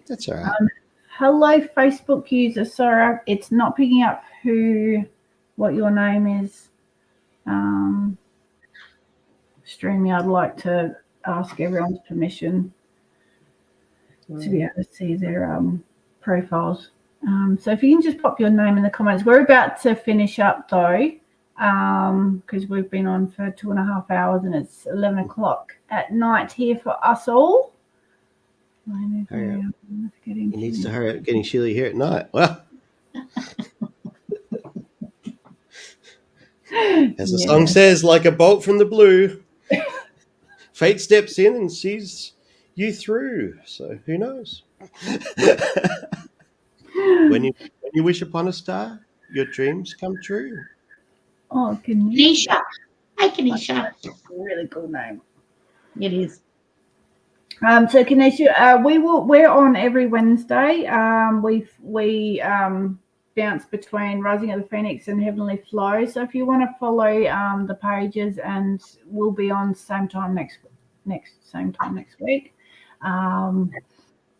That's all right. Hello, Facebook user. Sorry, it's not picking up what your name is. Streamy, I'd like to ask everyone's permission to be able to see their profiles. So if you can just pop your name in the comments. We're about to finish up though, because we've been on for 2.5 hours and it's 11 o'clock at night here for us all. Hurry up. He needs to hurry up getting Sheila here at night. Well, as the song says, like a bolt from the blue, fate steps in and sees you through. So who knows? when you wish upon a star, your dreams come true. Oh, Kanisha. Hi, Kanisha. Really cool name. It is. So Kanisha, we're on every Wednesday. We bounce between Rising of the Phoenix and Heavenly Flow. So if you want to follow the pages, and we'll be on same time next week.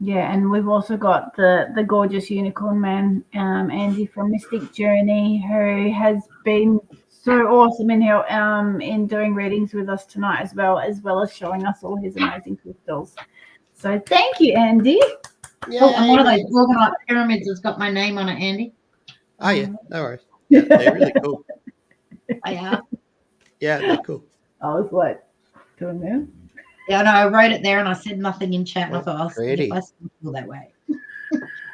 Yeah, and we've also got the gorgeous unicorn man, Andy from Mystic Journey, who has been so awesome in doing readings with us tonight, as well as showing us all his amazing crystals. So thank you, Andy. Yeah, and one of those Organite Pyramids has got my name on it, Andy. Oh yeah, no worries. Yeah, they're really cool. They are. Yeah, they're cool. I was like, doing that. Yeah, no, I wrote it there and I said nothing in chat, and I thought, pretty. I still feel that way.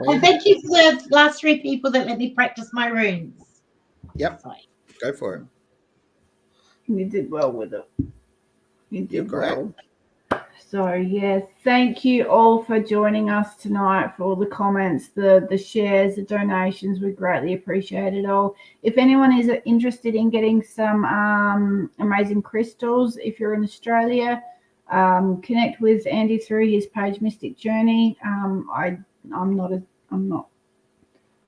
And thank you for the last 3 people that let me practice my runes. Yep. Go for it. You did well with it. You did well. So yeah, thank you all for joining us tonight, for all the comments, the shares, the donations. We greatly appreciate it all. If anyone is interested in getting some amazing crystals, if you're in Australia, connect with Andy through his page Mystic Journey. I'm not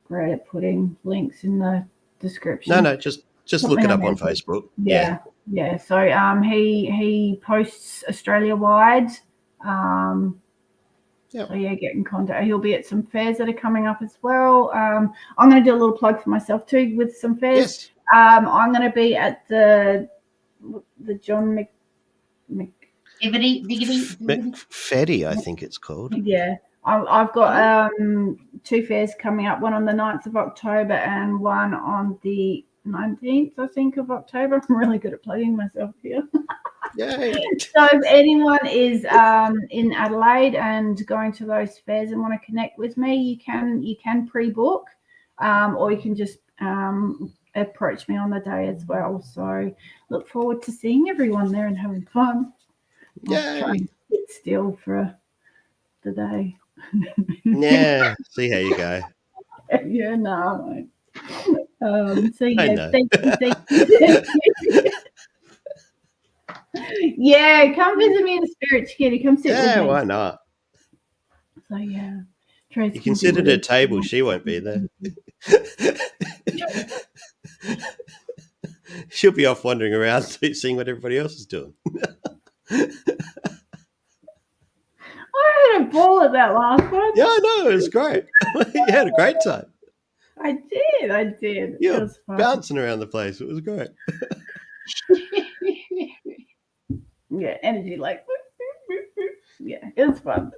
great at putting links in the description. No, just look it up on Facebook. Yeah. So he posts Australia wide. So yeah, get in contact. He'll be at some fairs that are coming up as well. I'm going to do a little plug for myself too with some fairs. Yes. I'm going to be at the John McFeddy, I think it's called. Yeah. I've got 2 fairs coming up, one on the 9th of October and one on the 19th, I think, of October. I'm really good at plugging myself here. Yay. So if anyone is in Adelaide and going to those fairs and want to connect with me, you can pre-book, or you can just approach me on the day as well. So look forward to seeing everyone there and having fun. I'll try and sit still for the day. Yeah, see how you go. Yeah, no, I won't. So yeah, I know. thank you. Yeah, come visit me in the spirit, Kitty. Come sit with Yeah, me. why not? So yeah, Tracey You can sit at her table. She won't be there. She'll be off wandering around seeing what everybody else is doing. I had a ball at that last one. Yeah, I know. It was great. You had a great time. I did. You It were was fun. bouncing around the place. It was great. Yeah, energy like yeah, it was fun.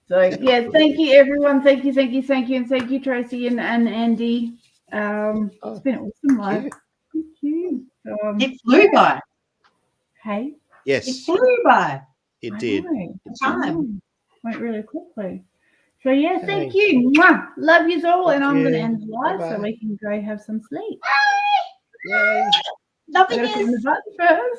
So yeah, thank you everyone. Thank you, and thank you, Tracey and Andy. It's been awesome live. Thank you. It flew by. Hey, It Yes, flew by. it I did. know. The time. Went really quickly. So yeah, thank Hey. you. Mwah. Love you all, and Thank I'm going to you. end the live so Bye-bye. we can go have some sleep. Yay. I Loving got to it. find the button first.